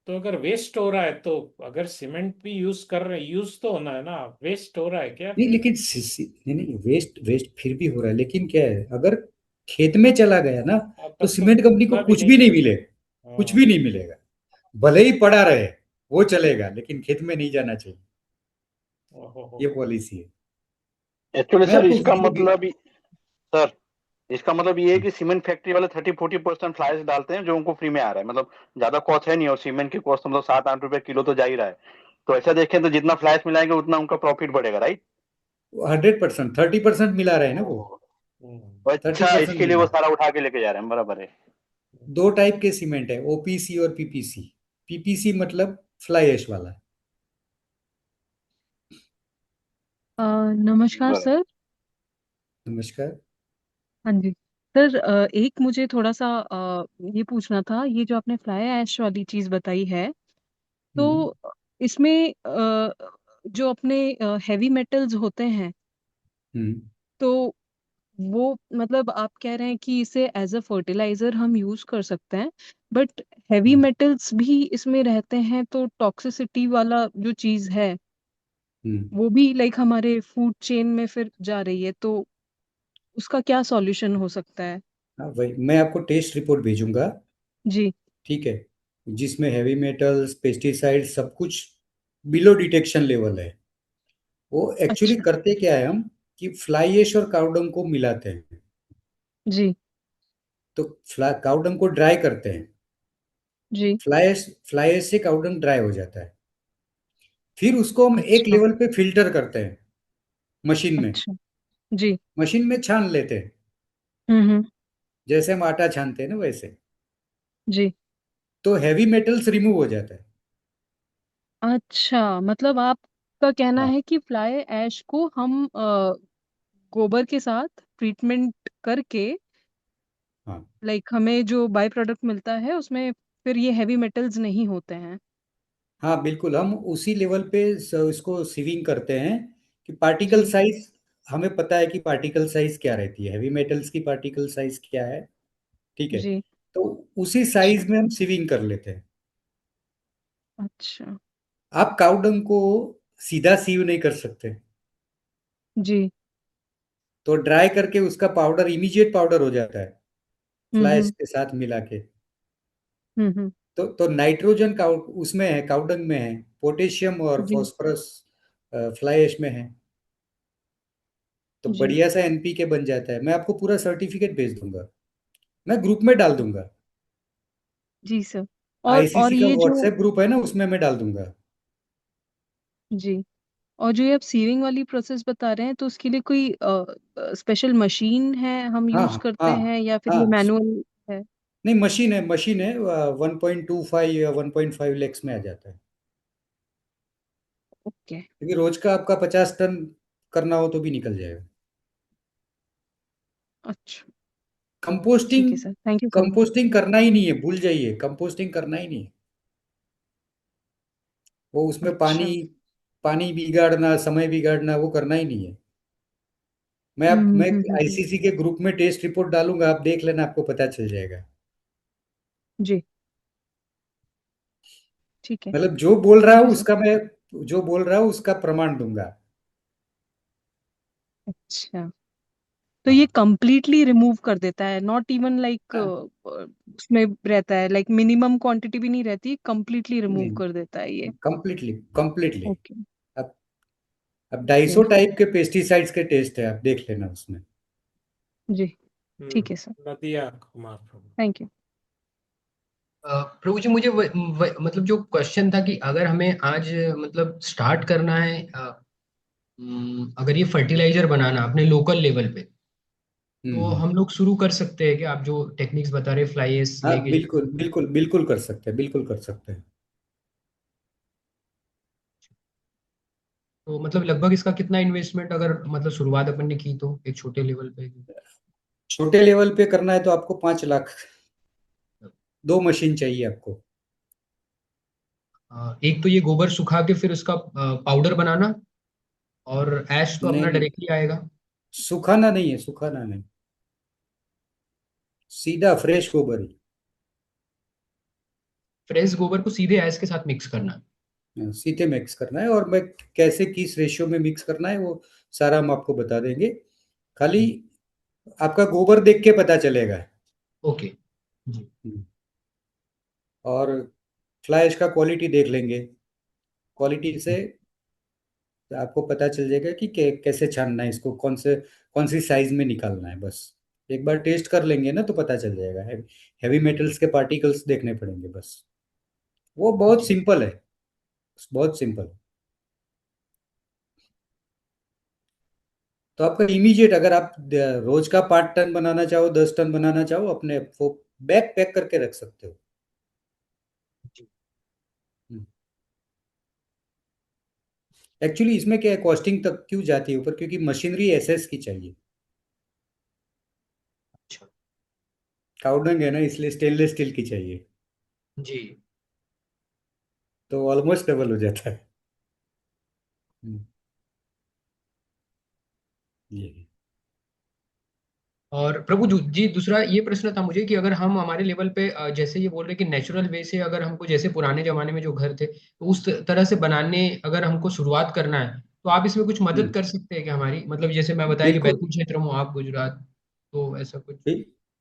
तो अगर वेस्ट हो रहा है तो अगर सीमेंट भी यूज कर रहे हैं, यूज तो होना है ना, वेस्ट हो रहा है क्या नहीं फिर? लेकिन नहीं नहीं, वेस्ट वेस्ट फिर भी हो रहा है, लेकिन क्या है, अगर खेत में चला गया ना तो तब तो सीमेंट कंपनी को उतना भी कुछ नहीं भी नहीं मिलेगा। मिलेगा, कुछ भी नहीं मिलेगा। भले ही पड़ा रहे वो चलेगा, लेकिन खेत में नहीं जाना चाहिए, ओहो। ये पॉलिसी है। एक्चुअली मैं सर आपको इसका वीडियो भी। मतलब सर इसका मतलब ये है कि सीमेंट फैक्ट्री वाले 30-40% फ्लाइज डालते हैं जो उनको फ्री में आ रहा है, मतलब ज्यादा कॉस्ट है नहीं, और सीमेंट की कॉस्ट मतलब 7-8 रुपए किलो तो जा ही रहा है। तो ऐसा देखें तो जितना फ्लाइज मिलाएंगे उतना उनका प्रॉफिट बढ़ेगा, राइट? 100%, 30% मिला रहे हैं ना वो। थर्टी अच्छा, परसेंट इसके लिए मिला वो है। सारा उठा के लेके जा रहे हैं, बराबर है। दो टाइप के सीमेंट है, ओपीसी और पीपीसी। पीपीसी मतलब फ्लाई ऐश वाला। नमस्कार बराबर। सर। नमस्कार। हाँ जी सर, एक मुझे थोड़ा सा ये पूछना था, ये जो आपने फ्लाई ऐश वाली चीज़ बताई है, हम्म तो इसमें जो अपने हैवी मेटल्स होते हैं, हम्म तो वो मतलब आप कह रहे हैं कि इसे एज अ फर्टिलाइजर हम यूज कर सकते हैं, बट हैवी हम्म मेटल्स भी इसमें रहते हैं, तो टॉक्सिसिटी वाला जो चीज़ है हम्म। वो भी लाइक हमारे फूड चेन में फिर जा रही है, तो उसका क्या सॉल्यूशन हो सकता है? हाँ वही, मैं आपको टेस्ट रिपोर्ट भेजूंगा, जी। ठीक है, जिसमें हैवी मेटल्स पेस्टिसाइड सब कुछ बिलो डिटेक्शन लेवल है। वो एक्चुअली अच्छा। करते क्या है हम, कि फ्लाई ऐश और काउडंग को मिलाते हैं। जी। तो काउडंग को ड्राई करते हैं। जी। फ्लाई ऐश से काउडंग ड्राई हो जाता है। फिर उसको हम एक अच्छा। लेवल पे फिल्टर करते हैं मशीन में। अच्छा। जी। मशीन में छान लेते हैं, हम्म। जैसे हम आटा छानते हैं ना वैसे। जी। तो हैवी मेटल्स रिमूव हो जाता है। अच्छा, मतलब आपका कहना हाँ है कि फ्लाई ऐश को हम गोबर के साथ ट्रीटमेंट करके हाँ लाइक हमें जो बाय प्रोडक्ट मिलता है उसमें फिर ये हैवी मेटल्स नहीं होते हैं। हाँ बिल्कुल, हम उसी लेवल पे इसको सीविंग करते हैं कि पार्टिकल जी। साइज, हमें पता है कि पार्टिकल साइज क्या रहती है, हैवी मेटल्स की पार्टिकल साइज क्या है, ठीक है। जी। तो उसी अच्छा। साइज में हम सीविंग कर लेते हैं। अच्छा। आप काउडंग को सीधा सीव नहीं कर सकते, जी। तो ड्राई करके उसका पाउडर इमीडिएट पाउडर हो जाता है फ्लाइज हम्म। के साथ मिला के। हम्म। तो नाइट्रोजन का उसमें है, काउडंग में है, पोटेशियम और जी। फॉस्फोरस फ्लाई ऐश में है। तो जी। बढ़िया सा एनपीके बन जाता है। मैं आपको पूरा सर्टिफिकेट भेज दूंगा, मैं ग्रुप में डाल दूंगा। जी सर। और आईसीसी का ये जो व्हाट्सएप ग्रुप है ना, उसमें मैं डाल दूंगा। जी, और जो ये आप सीविंग वाली प्रोसेस बता रहे हैं, तो उसके लिए कोई स्पेशल मशीन है हम हाँ यूज हाँ करते हाँ हैं, या फिर ये हाँ। मैनुअल है? नहीं, मशीन है, मशीन है, 1.25 या 1.5 लैक्स में आ जाता है। ओके। क्योंकि रोज का आपका 50 टन करना हो तो भी निकल जाएगा। अच्छा। कंपोस्टिंग, ठीक है sir, thank you so much. Composting करना ही नहीं है, भूल जाइए, कंपोस्टिंग करना ही नहीं है। वो उसमें पानी, अच्छा। पानी बिगाड़ना, समय बिगाड़ना, वो करना ही नहीं है। मैं हम्म। आईसीसी के ग्रुप में टेस्ट रिपोर्ट डालूंगा, आप देख लेना, आपको पता चल जाएगा। जी। ठीक है। मतलब जो बोल रहा थैंक हूँ यू सर। उसका मैं, जो बोल रहा हूँ उसका प्रमाण दूंगा। अच्छा, तो ये हाँ कंप्लीटली रिमूव कर देता है, नॉट इवन लाइक हाँ, उसमें रहता है लाइक मिनिमम क्वांटिटी भी नहीं रहती, कंप्लीटली रिमूव नहीं, कर देता है ये? Completely completely. ओके। अब अब ओके। 250 टाइप के पेस्टिसाइड्स के टेस्ट है, आप देख लेना उसमें। जी। ठीक है sir. Nadiya Kumar Prabhu. Thank you. Prabhu ji, मुझे मतलब जो क्वेश्चन था कि अगर हमें आज मतलब स्टार्ट करना है, अगर ये फर्टिलाइजर बनाना अपने लोकल लेवल पे, तो हम्म। हम लोग शुरू कर सकते हैं कि आप जो टेक्निक्स बता रहे फ्लाई एश हाँ लेके? बिल्कुल बिल्कुल बिल्कुल कर सकते हैं, बिल्कुल कर सकते हैं। तो मतलब लगभग इसका कितना इन्वेस्टमेंट अगर मतलब शुरुआत अपन ने की तो एक छोटे लेवल पे? छोटे लेवल पे करना है तो आपको 5 लाख, 2 मशीन चाहिए आपको। एक तो ये गोबर सुखा के फिर उसका पाउडर बनाना, और ऐश तो नहीं अपना नहीं, डायरेक्टली आएगा। सुखाना नहीं है, सुखाना नहीं, सीधा फ्रेश गोबर ही। फ्रेश गोबर को सीधे ऐश के साथ मिक्स करना। सीधे मिक्स करना है, और मैं कैसे किस रेशियो में मिक्स करना है वो सारा हम आपको बता देंगे। खाली आपका गोबर देख के पता चलेगा। ओके जी। हम्म। और फ्लाई ऐश का क्वालिटी देख लेंगे, क्वालिटी से आपको पता चल जाएगा कि कैसे छानना है इसको, कौन सी साइज में निकालना है। बस एक बार टेस्ट कर लेंगे ना तो पता चल जाएगा। हैवी मेटल्स के पार्टिकल्स देखने पड़ेंगे बस। वो बहुत जी। सिंपल है, बहुत सिंपल। तो आपका इमीडिएट, अगर आप रोज का 5 टन बनाना चाहो, 10 टन बनाना चाहो, अपने वो बैग पैक करके रख सकते हो। एक्चुअली इसमें क्या है, कॉस्टिंग तक क्यों जाती है ऊपर, क्योंकि मशीनरी एसएस की चाहिए। अच्छा। काउडंग है ना, इसलिए स्टेनलेस स्टील की चाहिए, जी। तो ऑलमोस्ट डबल हो जाता है। हम्म, ये है। और प्रभु जी, दूसरा ये प्रश्न था मुझे कि अगर हम हमारे लेवल पे जैसे ये बोल रहे कि नेचुरल वे से अगर हमको, जैसे पुराने जमाने में जो घर थे तो उस तरह से बनाने अगर हमको शुरुआत करना है, तो आप इसमें कुछ मदद हम्म, कर सकते हैं क्या हमारी? मतलब जैसे मैं बताया कि बिल्कुल बैतूल क्षेत्र में हूँ, आप गुजरात, तो ऐसा कुछ।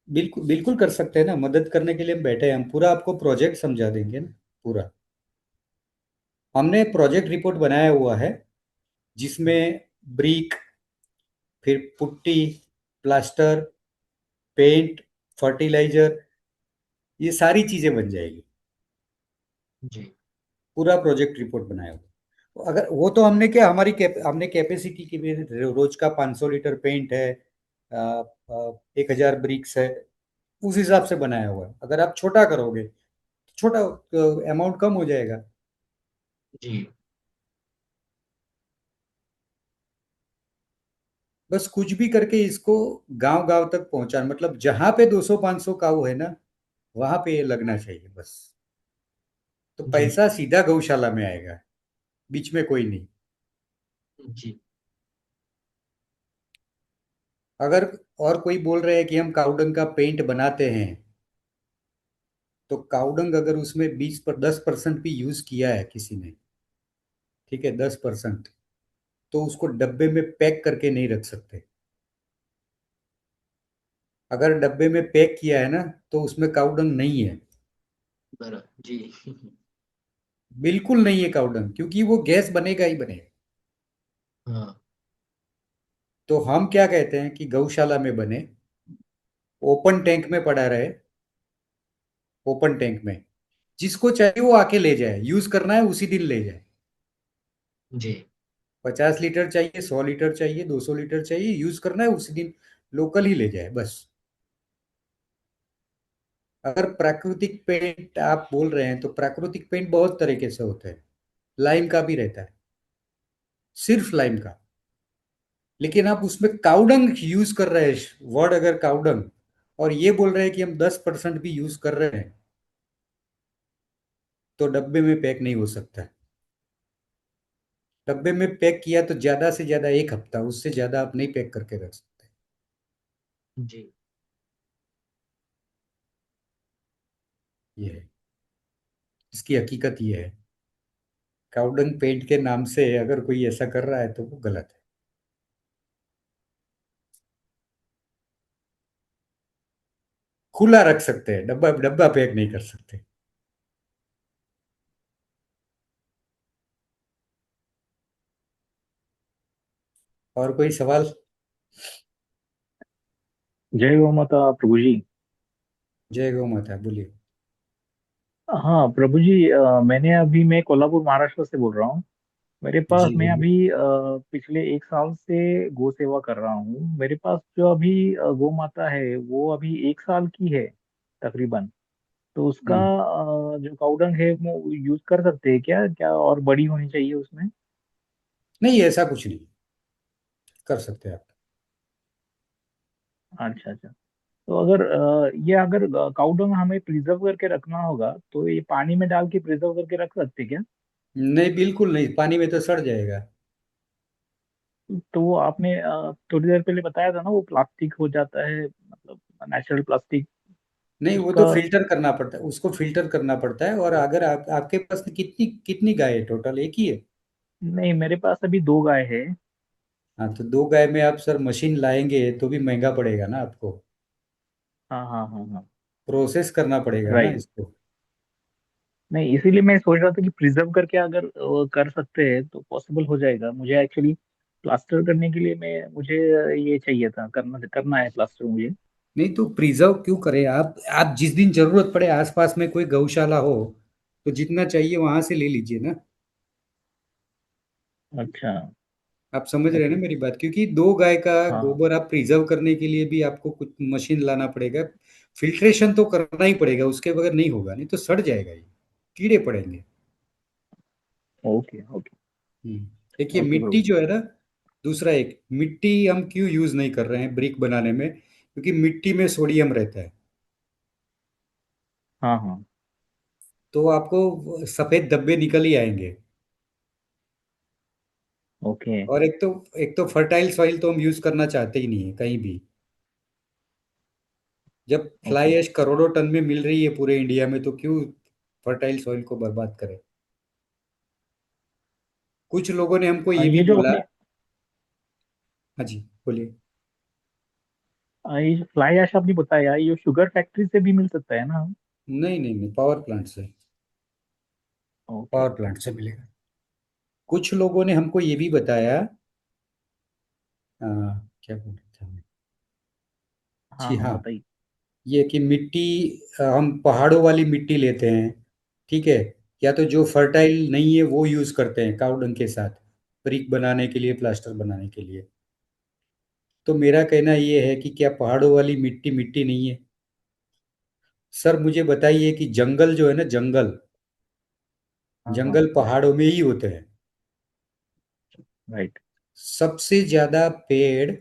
बिल्कुल बिल्कुल कर सकते हैं ना, मदद करने के लिए हम बैठे हैं। हम पूरा आपको प्रोजेक्ट समझा देंगे ना, पूरा। हमने प्रोजेक्ट रिपोर्ट बनाया हुआ है, जिसमें ब्रिक, फिर पुट्टी, प्लास्टर, पेंट, फर्टिलाइजर, ये सारी चीजें बन जाएगी। जी। पूरा प्रोजेक्ट रिपोर्ट बनाया हुआ। तो अगर वो तो हमने क्या, हमने कैपेसिटी की भी, रोज का 500 लीटर पेंट है, 1000 ब्रिक्स है, उस हिसाब से बनाया हुआ है। अगर आप छोटा करोगे तो छोटा अमाउंट कम हो जाएगा। जी। बस कुछ भी करके इसको गांव गांव तक पहुंचाना, मतलब जहां पे 200-500 काऊ है ना, वहां पे ये लगना चाहिए बस। तो जी। पैसा सीधा गौशाला में आएगा, बीच में कोई नहीं। जी। अगर और कोई बोल रहे हैं कि हम काउडंग का पेंट बनाते हैं, तो काउडंग अगर उसमें 10% भी यूज किया है किसी ने, ठीक है, 10%, तो उसको डब्बे में पैक करके नहीं रख सकते। अगर डब्बे में पैक किया है ना, तो उसमें काउडंग नहीं है, बराबर जी। बिल्कुल नहीं है काउडंग, क्योंकि वो गैस बनेगा ही बनेगा। हाँ। तो हम क्या कहते हैं कि गौशाला में बने, ओपन टैंक में पड़ा रहे, ओपन टैंक में, जिसको चाहिए वो आके ले जाए, यूज करना है उसी दिन ले जाए। जी। 50 लीटर चाहिए, 100 लीटर चाहिए, 200 लीटर चाहिए, यूज करना है उसी दिन, लोकल ही ले जाए बस। अगर प्राकृतिक पेंट आप बोल रहे हैं, तो प्राकृतिक पेंट बहुत तरीके से होता है। लाइम का भी रहता है, सिर्फ लाइम का। लेकिन आप उसमें काउडंग यूज कर रहे हैं, वर्ड अगर काउडंग, और ये बोल रहे हैं कि हम 10% भी यूज कर रहे हैं, तो डब्बे में पैक नहीं हो सकता। डब्बे में पैक किया तो ज्यादा से ज्यादा 1 हफ्ता, उससे ज्यादा आप नहीं पैक करके रख सकते। जी। ये है, इसकी हकीकत ये है। काउडंग पेंट के नाम से अगर कोई ऐसा कर रहा है तो वो गलत है। खुला रख सकते हैं, डब्बा डब्बा पैक नहीं कर सकते। और कोई सवाल? जय गौ माता प्रभु जी। जय गौ माता, बोलिए। हाँ प्रभु जी, मैं कोल्हापुर महाराष्ट्र से बोल रहा हूँ। जी मैं बोलिए। अभी पिछले 1 साल से गौ सेवा कर रहा हूँ। मेरे पास जो अभी गौ माता है वो अभी 1 साल की है तकरीबन। तो उसका हम्म, जो काउडंग है वो यूज कर सकते हैं क्या क्या, और बड़ी होनी चाहिए उसमें? नहीं, ऐसा कुछ नहीं, कर सकते हैं आप। अच्छा अच्छा। तो अगर ये अगर काउडंग हमें प्रिजर्व करके रखना होगा तो ये पानी में डाल के प्रिजर्व करके रख सकते क्या? नहीं, बिल्कुल नहीं, पानी में तो सड़ जाएगा। तो वो आपने थोड़ी देर पहले बताया था ना, वो प्लास्टिक हो जाता है, मतलब नेचुरल प्लास्टिक नहीं, वो तो उसका। फिल्टर करना पड़ता है, उसको फिल्टर करना पड़ता है। और अगर आपके पास कितनी कितनी गाय है? टोटल एक ही है? नहीं, मेरे पास अभी 2 गाय है। हाँ, तो 2 गाय में आप सर मशीन लाएंगे तो भी महंगा पड़ेगा ना आपको। हाँ हाँ हाँ हाँ। प्रोसेस करना पड़ेगा ना राइट। इसको। नहीं, इसीलिए मैं सोच रहा था कि प्रिजर्व करके अगर कर सकते हैं तो पॉसिबल हो जाएगा। मुझे एक्चुअली प्लास्टर करने के लिए मुझे ये चाहिए था, करना करना है प्लास्टर मुझे। नहीं तो प्रिजर्व क्यों करें आप जिस दिन जरूरत पड़े आसपास में कोई गौशाला हो तो जितना चाहिए वहां से ले लीजिए ना। अच्छा। आप समझ रहे हैं ना ओके। मेरी बात? क्योंकि 2 गाय का हाँ। गोबर आप प्रिजर्व करने के लिए भी आपको कुछ मशीन लाना पड़ेगा। फिल्ट्रेशन तो करना ही पड़ेगा, उसके बगैर नहीं होगा, नहीं तो सड़ जाएगा ये, कीड़े पड़ेंगे। Okay okay. देखिए ओके मिट्टी प्रभु। जो है ना, दूसरा एक मिट्टी हम क्यों यूज नहीं कर रहे हैं ब्रिक बनाने में? क्योंकि मिट्टी में सोडियम रहता है। हाँ हाँ। तो आपको सफेद धब्बे निकल ही आएंगे। ओके और एक तो फर्टाइल सॉइल तो हम यूज करना चाहते ही नहीं है कहीं भी। जब फ्लाई ओके। ऐश करोड़ों टन में मिल रही है पूरे इंडिया में तो क्यों फर्टाइल सॉइल को बर्बाद करें? कुछ लोगों ने हमको ये भी ये जो बोला। अपने हाँ जी, बोलिए। ये जो फ्लाई ऐश आपने बताया, ये शुगर फैक्ट्री से भी मिल सकता है ना? नहीं नहीं नहीं, पावर प्लांट से। ओके। पावर प्लांट से मिलेगा। कुछ लोगों ने हमको ये भी बताया। आ, क्या बोल रहे थे हम? हाँ जी हाँ, हाँ, बताइए। ये कि मिट्टी, हम पहाड़ों वाली मिट्टी लेते हैं, ठीक है, या तो जो फर्टाइल नहीं है वो यूज करते हैं काउडंग के साथ ब्रिक बनाने के लिए, प्लास्टर बनाने के लिए। तो मेरा कहना ये है कि क्या पहाड़ों वाली मिट्टी मिट्टी नहीं है? सर मुझे बताइए कि जंगल जो है ना, जंगल हाँ हाँ। जंगल पहाड़ों में ही होते हैं। राइट। सबसे ज्यादा पेड़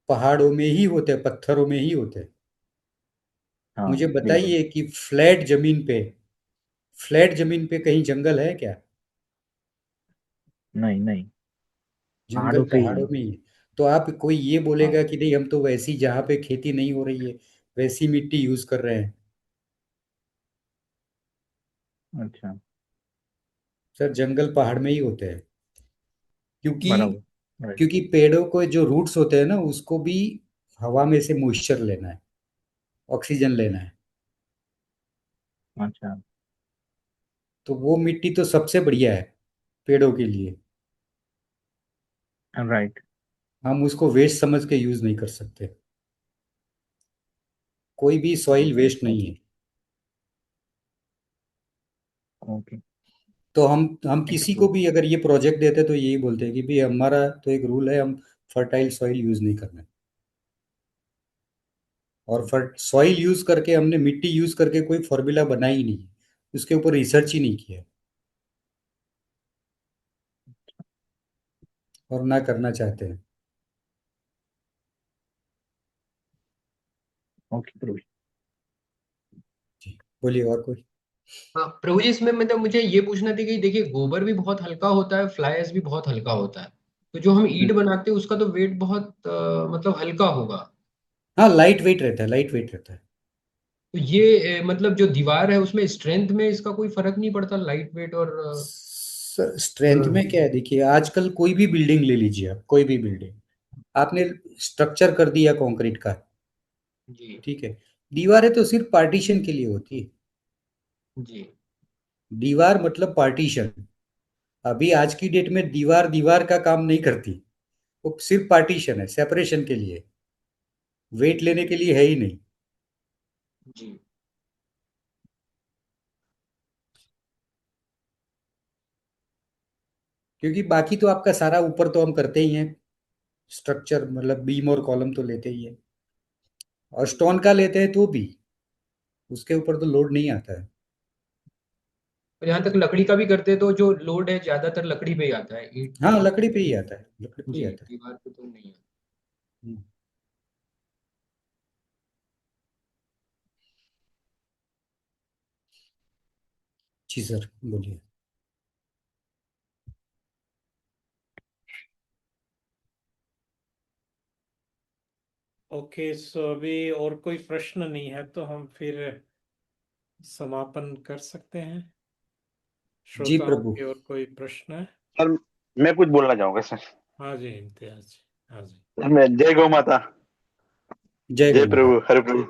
पहाड़ों में ही होते हैं, पत्थरों में ही होते हैं। हाँ मुझे बिल्कुल। बताइए कि फ्लैट जमीन पे कहीं जंगल है क्या? नहीं नहीं, जंगल पहाड़ों पे ही पहाड़ों है। में ही है। तो आप कोई ये हाँ। बोलेगा कि नहीं हम तो वैसी जहाँ पे खेती नहीं हो रही है वैसी मिट्टी यूज कर रहे हैं? अच्छा। सर जंगल पहाड़ में ही होते हैं। क्योंकि बराबर। राइट। क्योंकि पेड़ों को जो रूट्स होते हैं ना उसको भी हवा में से मॉइस्चर लेना है, ऑक्सीजन लेना है। अच्छा। तो वो मिट्टी तो सबसे बढ़िया है पेड़ों के लिए। राइट। हम उसको वेस्ट समझ के यूज नहीं कर सकते। कोई भी सॉइल ओके वेस्ट नहीं ओके। है। ओके। तो हम थैंक यू किसी को प्रभु। भी अगर ये प्रोजेक्ट देते तो यही बोलते हैं कि भाई हमारा तो एक रूल है, हम फर्टाइल सॉइल यूज नहीं करना है। और सॉइल यूज करके हमने मिट्टी यूज करके कोई फॉर्मूला बनाया ही नहीं है, उसके ऊपर रिसर्च ही नहीं किया है, और ना करना चाहते हैं। ओके प्रभु। जी, बोलिए और कोई। हाँ प्रभु जी, इसमें मतलब मुझे ये पूछना था कि देखिए गोबर भी बहुत हल्का होता है, फ्लाई ऐश भी बहुत हल्का होता है। तो जो हम ईंट हम्म। बनाते हैं उसका तो वेट बहुत मतलब हल्का होगा। हाँ, लाइट वेट रहता है, लाइट वेट रहता है। तो ये मतलब जो दीवार है उसमें स्ट्रेंथ में इसका कोई फर्क नहीं पड़ता, लाइट वेट और स्ट्रेंथ में क्या है, देखिए आजकल कोई भी बिल्डिंग ले लीजिए आप, कोई भी बिल्डिंग आपने स्ट्रक्चर कर दिया कंक्रीट का, जी ठीक है, दीवारें तो सिर्फ पार्टीशन के लिए होती है। जी दीवार मतलब पार्टीशन। अभी आज की डेट में दीवार दीवार का काम नहीं करती, वो सिर्फ पार्टीशन है, सेपरेशन के लिए, वेट लेने के लिए है ही नहीं। जी। क्योंकि बाकी तो आपका सारा ऊपर तो हम करते ही हैं, स्ट्रक्चर मतलब बीम और कॉलम तो लेते ही है, और स्टोन का लेते हैं तो भी उसके ऊपर तो लोड नहीं आता है। और यहाँ तक लकड़ी का भी करते हैं तो जो लोड है ज्यादातर लकड़ी पे ही आता है, ईंट पे हाँ, तो लकड़ी पे ही आता है, लकड़ी पे ही जी आता है। दीवार पे तो नहीं आता। हम्म। जी सर, बोलिए। ओके, सो अभी और कोई प्रश्न नहीं है तो हम फिर समापन कर सकते हैं। जी श्रोताओं प्रभु। की और कोई प्रश्न है? सर मैं कुछ बोलना चाहूंगा सर। हाँ जी, इम्तियाज। हाँ जी। मैं जय गौ माता, जय जय गौ माता। प्रभु, हरे प्रभु।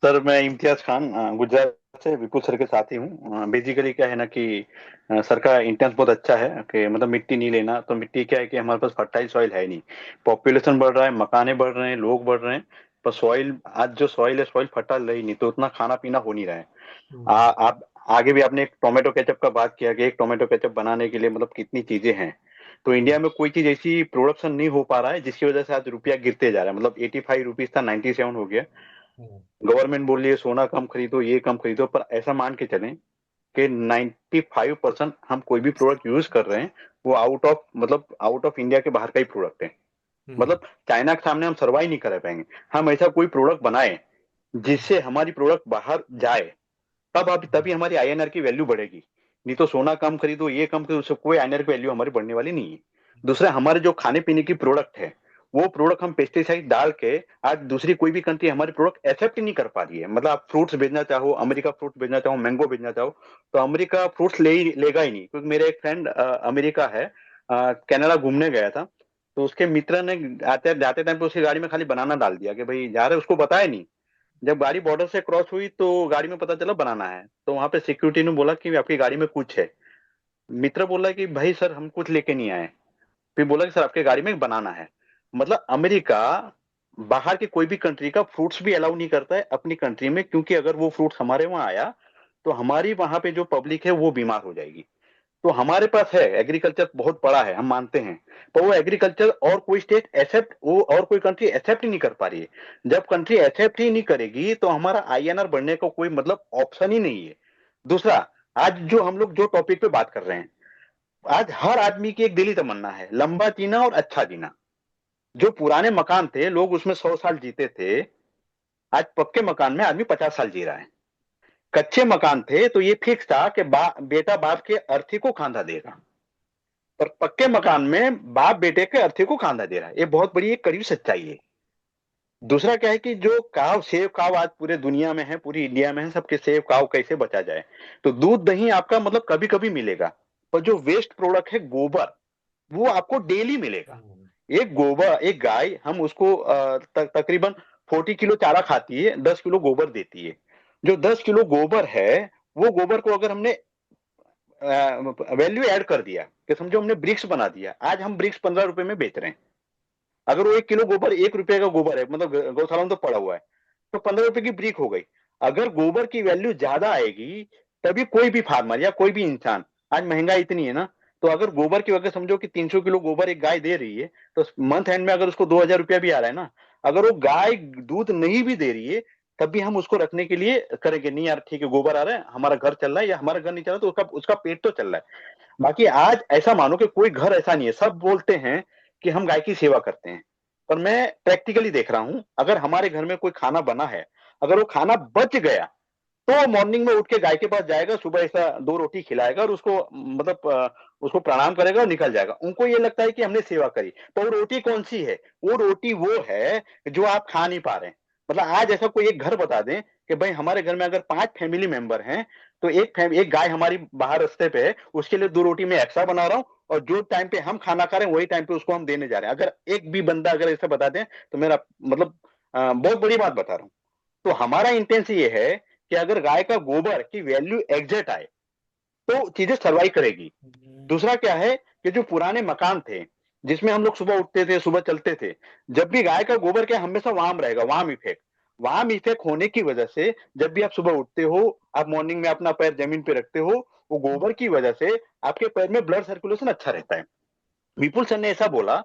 सर मैं इम्तियाज खान गुजरात से विपुल सर के साथी हूँ। बेसिकली क्या है ना कि सर का इंटेंस बहुत अच्छा है कि मतलब मिट्टी नहीं लेना। तो मिट्टी क्या है कि हमारे पास फर्टाइल सॉइल है नहीं, पॉपुलेशन बढ़ रहा है, मकाने बढ़ रहे हैं, लोग बढ़ रहे हैं, पर सॉइल, आज जो सॉइल है सॉइल फर्टाइल रही नहीं, तो उतना खाना पीना हो नहीं रहा है। आप आगे भी आपने एक टोमेटो केचप का बात किया कि एक टोमेटो केचप बनाने के लिए मतलब कितनी चीजें हैं। तो इंडिया में कोई चीज ऐसी प्रोडक्शन नहीं हो पा रहा है जिसकी वजह से आज रुपया गिरते जा रहा है। मतलब 85 रुपीज था, 97 हो गया। गवर्नमेंट बोल रही है सोना कम खरीदो, ये कम खरीदो, पर ऐसा मान के चलें कि 95% हम कोई भी प्रोडक्ट यूज कर रहे हैं वो आउट ऑफ इंडिया के बाहर का ही प्रोडक्ट है। मतलब चाइना के सामने हम सर्वाइव नहीं कर पाएंगे। हम ऐसा कोई प्रोडक्ट बनाए जिससे हमारी प्रोडक्ट बाहर जाए, तभी हमारी आईएनआर की वैल्यू बढ़ेगी। नहीं तो सोना कम खरीदो, ये कम खरीदो, उससे कोई आईएनआर की वैल्यू हमारी बढ़ने वाली नहीं है। दूसरा, हमारे जो खाने पीने की प्रोडक्ट है वो प्रोडक्ट हम पेस्टिसाइड डाल के आज दूसरी कोई भी कंट्री हमारी प्रोडक्ट एक्सेप्ट ही नहीं कर पा रही है। मतलब आप फ्रूट्स भेजना चाहो, अमेरिका फ्रूट्स भेजना चाहो, मैंगो भेजना चाहो, तो अमेरिका फ्रूट्स लेगा ही नहीं। क्योंकि मेरे एक फ्रेंड अमेरिका है, कनाडा घूमने गया था, तो उसके मित्र ने आते जाते टाइम पे उसकी गाड़ी में खाली बनाना डाल दिया कि भाई जा रहे, उसको बताया नहीं। जब गाड़ी बॉर्डर से क्रॉस हुई तो गाड़ी में पता चला बनाना है, तो वहां पे सिक्योरिटी ने बोला कि आपकी गाड़ी में कुछ है। मित्र बोला कि भाई सर हम कुछ लेके नहीं आए। फिर बोला कि सर आपके गाड़ी में बनाना है। मतलब अमेरिका बाहर की कोई भी कंट्री का फ्रूट्स भी अलाउ नहीं करता है अपनी कंट्री में, क्योंकि अगर वो फ्रूट्स हमारे वहां आया तो हमारी वहां पे जो पब्लिक है वो बीमार हो जाएगी। तो हमारे पास है एग्रीकल्चर बहुत बड़ा है, हम मानते हैं, पर वो एग्रीकल्चर और कोई स्टेट एक्सेप्ट, वो और कोई कंट्री एक्सेप्ट ही नहीं कर पा रही है। जब कंट्री एक्सेप्ट ही नहीं करेगी तो हमारा आईएनआर बढ़ने का कोई मतलब ऑप्शन ही नहीं है। दूसरा, आज जो हम लोग जो टॉपिक पे बात कर रहे हैं, आज हर आदमी की एक दिली तमन्ना है लंबा जीना और अच्छा जीना। जो पुराने मकान थे लोग उसमें 100 साल जीते थे, आज पक्के मकान में आदमी 50 साल जी रहा है। कच्चे मकान थे तो ये फिक्स था कि बेटा बाप के अर्थी को खांधा देगा, और पक्के मकान में बाप बेटे के अर्थी को खांधा दे रहा है। ये बहुत बड़ी एक कड़वी सच्चाई है। दूसरा क्या है कि जो काव सेव काव आज पूरे दुनिया में है, पूरी इंडिया में है, सबके सेव काव कैसे बचा जाए। तो दूध दही आपका मतलब कभी कभी मिलेगा, पर जो वेस्ट प्रोडक्ट है गोबर, वो आपको डेली मिलेगा। एक गोबर, एक गाय, हम उसको तकरीबन 40 किलो चारा खाती है, 10 किलो गोबर देती है। जो 10 किलो गोबर है, वो गोबर को अगर हमने वैल्यू ऐड कर दिया कि समझो हमने ब्रिक्स बना दिया, आज हम ब्रिक्स 15 रुपए में बेच रहे हैं। अगर वो 1 किलो गोबर 1 रुपए का गोबर है, मतलब गौशाला में तो पड़ा हुआ है, तो 15 रुपए की ब्रिक हो गई। अगर गोबर की वैल्यू ज्यादा आएगी तभी कोई भी फार्मर या कोई भी इंसान, आज महंगाई इतनी है ना, तो अगर गोबर की वजह समझो कि 300 किलो गोबर एक गाय दे रही है, तो मंथ एंड में अगर उसको 2000 रुपया भी आ रहा है ना, अगर वो गाय दूध नहीं भी दे रही है तब भी हम उसको रखने के लिए करेंगे, नहीं यार ठीक है गोबर आ रहा है, हमारा घर चल रहा है, या हमारा घर नहीं चल रहा तो उसका उसका पेट तो चल रहा है। बाकी आज ऐसा मानो कि कोई घर ऐसा नहीं है, सब बोलते हैं कि हम गाय की सेवा करते हैं, पर मैं प्रैक्टिकली देख रहा हूं, अगर हमारे घर में कोई खाना बना है, अगर वो खाना बच गया तो वो मॉर्निंग में उठ के गाय के पास जाएगा, सुबह ऐसा 2 रोटी खिलाएगा और उसको मतलब उसको प्रणाम करेगा और निकल जाएगा। उनको ये लगता है कि हमने सेवा करी, तो वो रोटी कौन सी है? वो रोटी वो है जो आप खा नहीं पा रहे हैं। मतलब आज ऐसा कोई एक घर बता दें कि भाई हमारे घर में अगर 5 फैमिली मेंबर हैं, तो एक गाय हमारी बाहर रास्ते पे है, उसके लिए 2 रोटी मैं एक्स्ट्रा बना रहा हूँ, और जो टाइम पे हम खाना खा रहे हैं वही टाइम पे उसको हम देने जा रहे हैं। अगर एक भी बंदा अगर ऐसा बता दें तो मेरा मतलब बहुत बड़ी बात बता रहा हूँ। तो हमारा इंटेंस ये है कि अगर गाय का गोबर की वैल्यू एग्जैक्ट आए तो चीजें सर्वाइव करेगी। दूसरा क्या है कि जो पुराने मकान थे जिसमें हम लोग सुबह उठते थे, सुबह चलते थे, जब भी गाय का गोबर क्या हमेशा वार्म रहेगा, वार्म इफेक्ट होने की वजह से जब भी आप सुबह उठते हो, आप मॉर्निंग में अपना पैर जमीन पे रखते हो, वो गोबर की वजह से आपके पैर में ब्लड सर्कुलेशन अच्छा रहता है। विपुल सर ने ऐसा बोला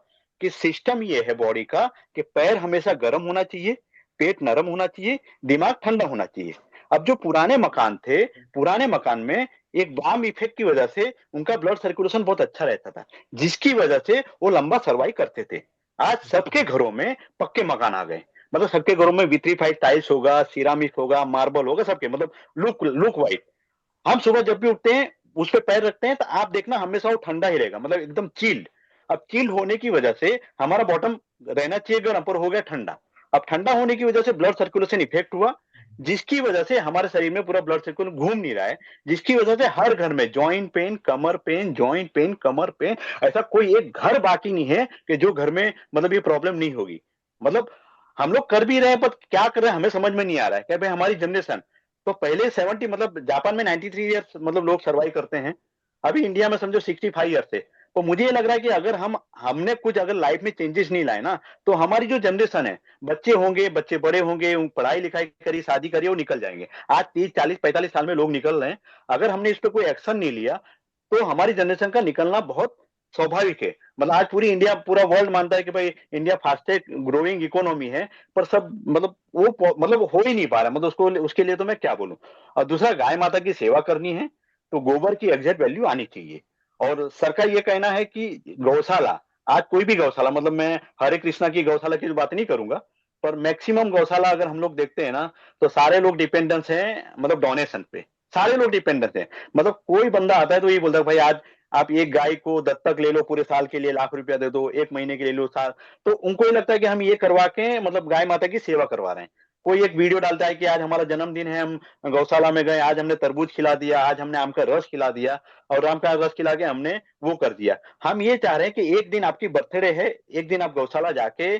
कि सिस्टम ये है बॉडी का कि पैर हमेशा गर्म होना चाहिए, पेट नरम होना चाहिए, दिमाग ठंडा होना चाहिए। अब जो पुराने मकान थे, पुराने मकान में एक वार्म इफेक्ट की वजह से उनका ब्लड सर्कुलेशन बहुत अच्छा रहता था, जिसकी वजह से वो लंबा सर्वाइव करते थे। आज सबके घरों में पक्के मकान आ गए, मतलब सबके घरों में विट्रीफाइड टाइल्स होगा, सिरामिक होगा, मार्बल होगा, सबके मतलब लुक लुक वाइज। हम सुबह जब भी उठते हैं उस पे पैर रखते हैं तो आप देखना हमेशा वो ठंडा ही रहेगा, मतलब एकदम चिल्ड। अब चिल्ड होने की वजह से हमारा बॉटम रहना चाहिए गर्म, पर हो गया ठंडा। अब ठंडा होने की वजह से ब्लड सर्कुलेशन इफेक्ट हुआ, जिसकी वजह से हमारे शरीर में पूरा ब्लड सर्कुलेशन घूम नहीं रहा है, जिसकी वजह से हर घर में जॉइंट पेन, कमर पेन, जॉइंट पेन, कमर पेन, ऐसा कोई एक घर बाकी नहीं है कि जो घर में मतलब ये प्रॉब्लम नहीं होगी। मतलब हम लोग कर भी रहे हैं पर क्या कर रहे हैं हमें समझ में नहीं आ रहा है। क्या भाई हमारी जनरेशन तो पहले 70 मतलब जापान में 93 ईयर्स मतलब लोग सर्वाइव करते हैं, अभी इंडिया में समझो 65 ईयर्स से। तो मुझे ये लग रहा है कि अगर हमने कुछ अगर लाइफ में चेंजेस नहीं लाए ना, तो हमारी जो जनरेशन है, बच्चे होंगे, बच्चे बड़े होंगे, पढ़ाई लिखाई करी, शादी करी, वो निकल जाएंगे। आज 30 40 45 साल में लोग निकल रहे हैं, अगर हमने इस पर कोई एक्शन नहीं लिया तो हमारी जनरेशन का निकलना बहुत स्वाभाविक है। मतलब आज पूरी इंडिया, पूरा वर्ल्ड मानता है कि भाई इंडिया फास्टेस्ट ग्रोइंग इकोनॉमी है, पर सब मतलब वो मतलब हो ही नहीं पा रहा। मतलब उसको उसके लिए तो मैं क्या बोलूं। और दूसरा, गाय माता की सेवा करनी है तो गोबर की एग्जैक्ट वैल्यू आनी चाहिए। और सर का ये कहना है कि गौशाला, आज कोई भी गौशाला, मतलब मैं हरे कृष्णा की गौशाला की बात नहीं करूंगा, पर मैक्सिमम गौशाला अगर हम लोग देखते हैं ना, तो सारे लोग डिपेंडेंस हैं मतलब डोनेशन पे, सारे लोग डिपेंडेंस हैं। मतलब कोई बंदा आता है तो ये बोलता है भाई आज आप एक गाय को दत्तक ले लो, पूरे साल के लिए ₹1,00,000 दे दो, एक महीने के लिए लो साल। तो उनको ये लगता है कि हम ये करवा के मतलब गाय माता की सेवा करवा रहे हैं। कोई एक वीडियो डालता है कि आज हमारा जन्मदिन है, हम गौशाला में गए, आज हमने तरबूज खिला दिया, आज हमने आम का रस खिला दिया, और आम का रस खिला के हमने वो कर दिया। हम ये चाह रहे हैं कि एक दिन आपकी बर्थडे है, एक दिन आप गौशाला जाके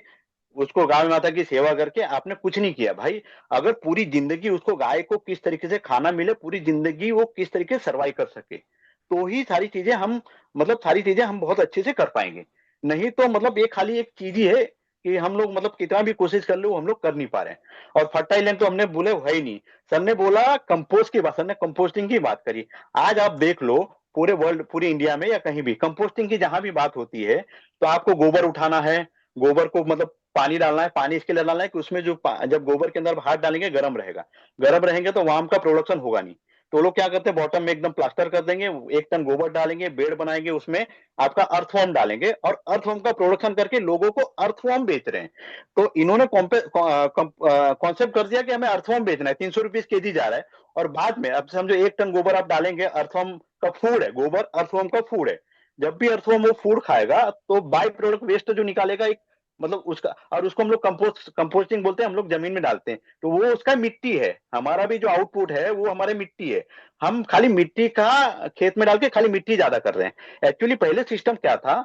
उसको गाय माता की सेवा करके आपने कुछ नहीं किया भाई। अगर पूरी जिंदगी उसको, गाय को किस तरीके से खाना मिले, पूरी जिंदगी वो किस तरीके से सर्वाइव कर सके, तो ही सारी चीजें हम मतलब सारी चीजें हम बहुत अच्छे से कर पाएंगे। नहीं तो मतलब ये खाली एक चीज ही है कि हम लोग मतलब कितना भी कोशिश कर ले वो हम लोग कर नहीं पा रहे हैं। और फर्टाइलेंट तो हमने बोले है ही नहीं। सर ने बोला कंपोस्ट की बात, सर ने कंपोस्टिंग की बात करी। आज आप देख लो पूरे वर्ल्ड, पूरी इंडिया में या कहीं भी कंपोस्टिंग की जहां भी बात होती है, तो आपको गोबर उठाना है, गोबर को मतलब पानी डालना है। पानी इसके लिए डालना है कि उसमें जो जब गोबर के अंदर हाथ डालेंगे गर्म रहेगा, गर्म रहेंगे तो वाम का प्रोडक्शन होगा नहीं। तो लोग क्या करते हैं, बॉटम में एकदम प्लास्टर कर देंगे, 1 टन गोबर डालेंगे, बेड बनाएंगे, उसमें आपका अर्थवॉर्म डालेंगे और अर्थवॉर्म का प्रोडक्शन करके लोगों को अर्थवॉर्म बेच रहे हैं। तो इन्होंने कॉन्सेप्ट कर दिया कि हमें अर्थवॉर्म बेचना है, 300 रुपीज केजी जा रहा है। और बाद में अब समझो 1 टन गोबर आप डालेंगे, अर्थवॉर्म का फूड है गोबर, अर्थवॉर्म का फूड है। जब भी अर्थवॉर्म वो फूड खाएगा तो बाई प्रोडक्ट वेस्ट जो निकालेगा एक मतलब उसका, और उसको हम लोग कंपोस्टिंग बोलते हैं, हम लोग जमीन में डालते हैं, तो वो उसका मिट्टी है। हमारा भी जो आउटपुट है वो हमारे मिट्टी है। हम खाली मिट्टी का खेत में डाल के खाली मिट्टी ज्यादा कर रहे हैं। एक्चुअली पहले सिस्टम क्या था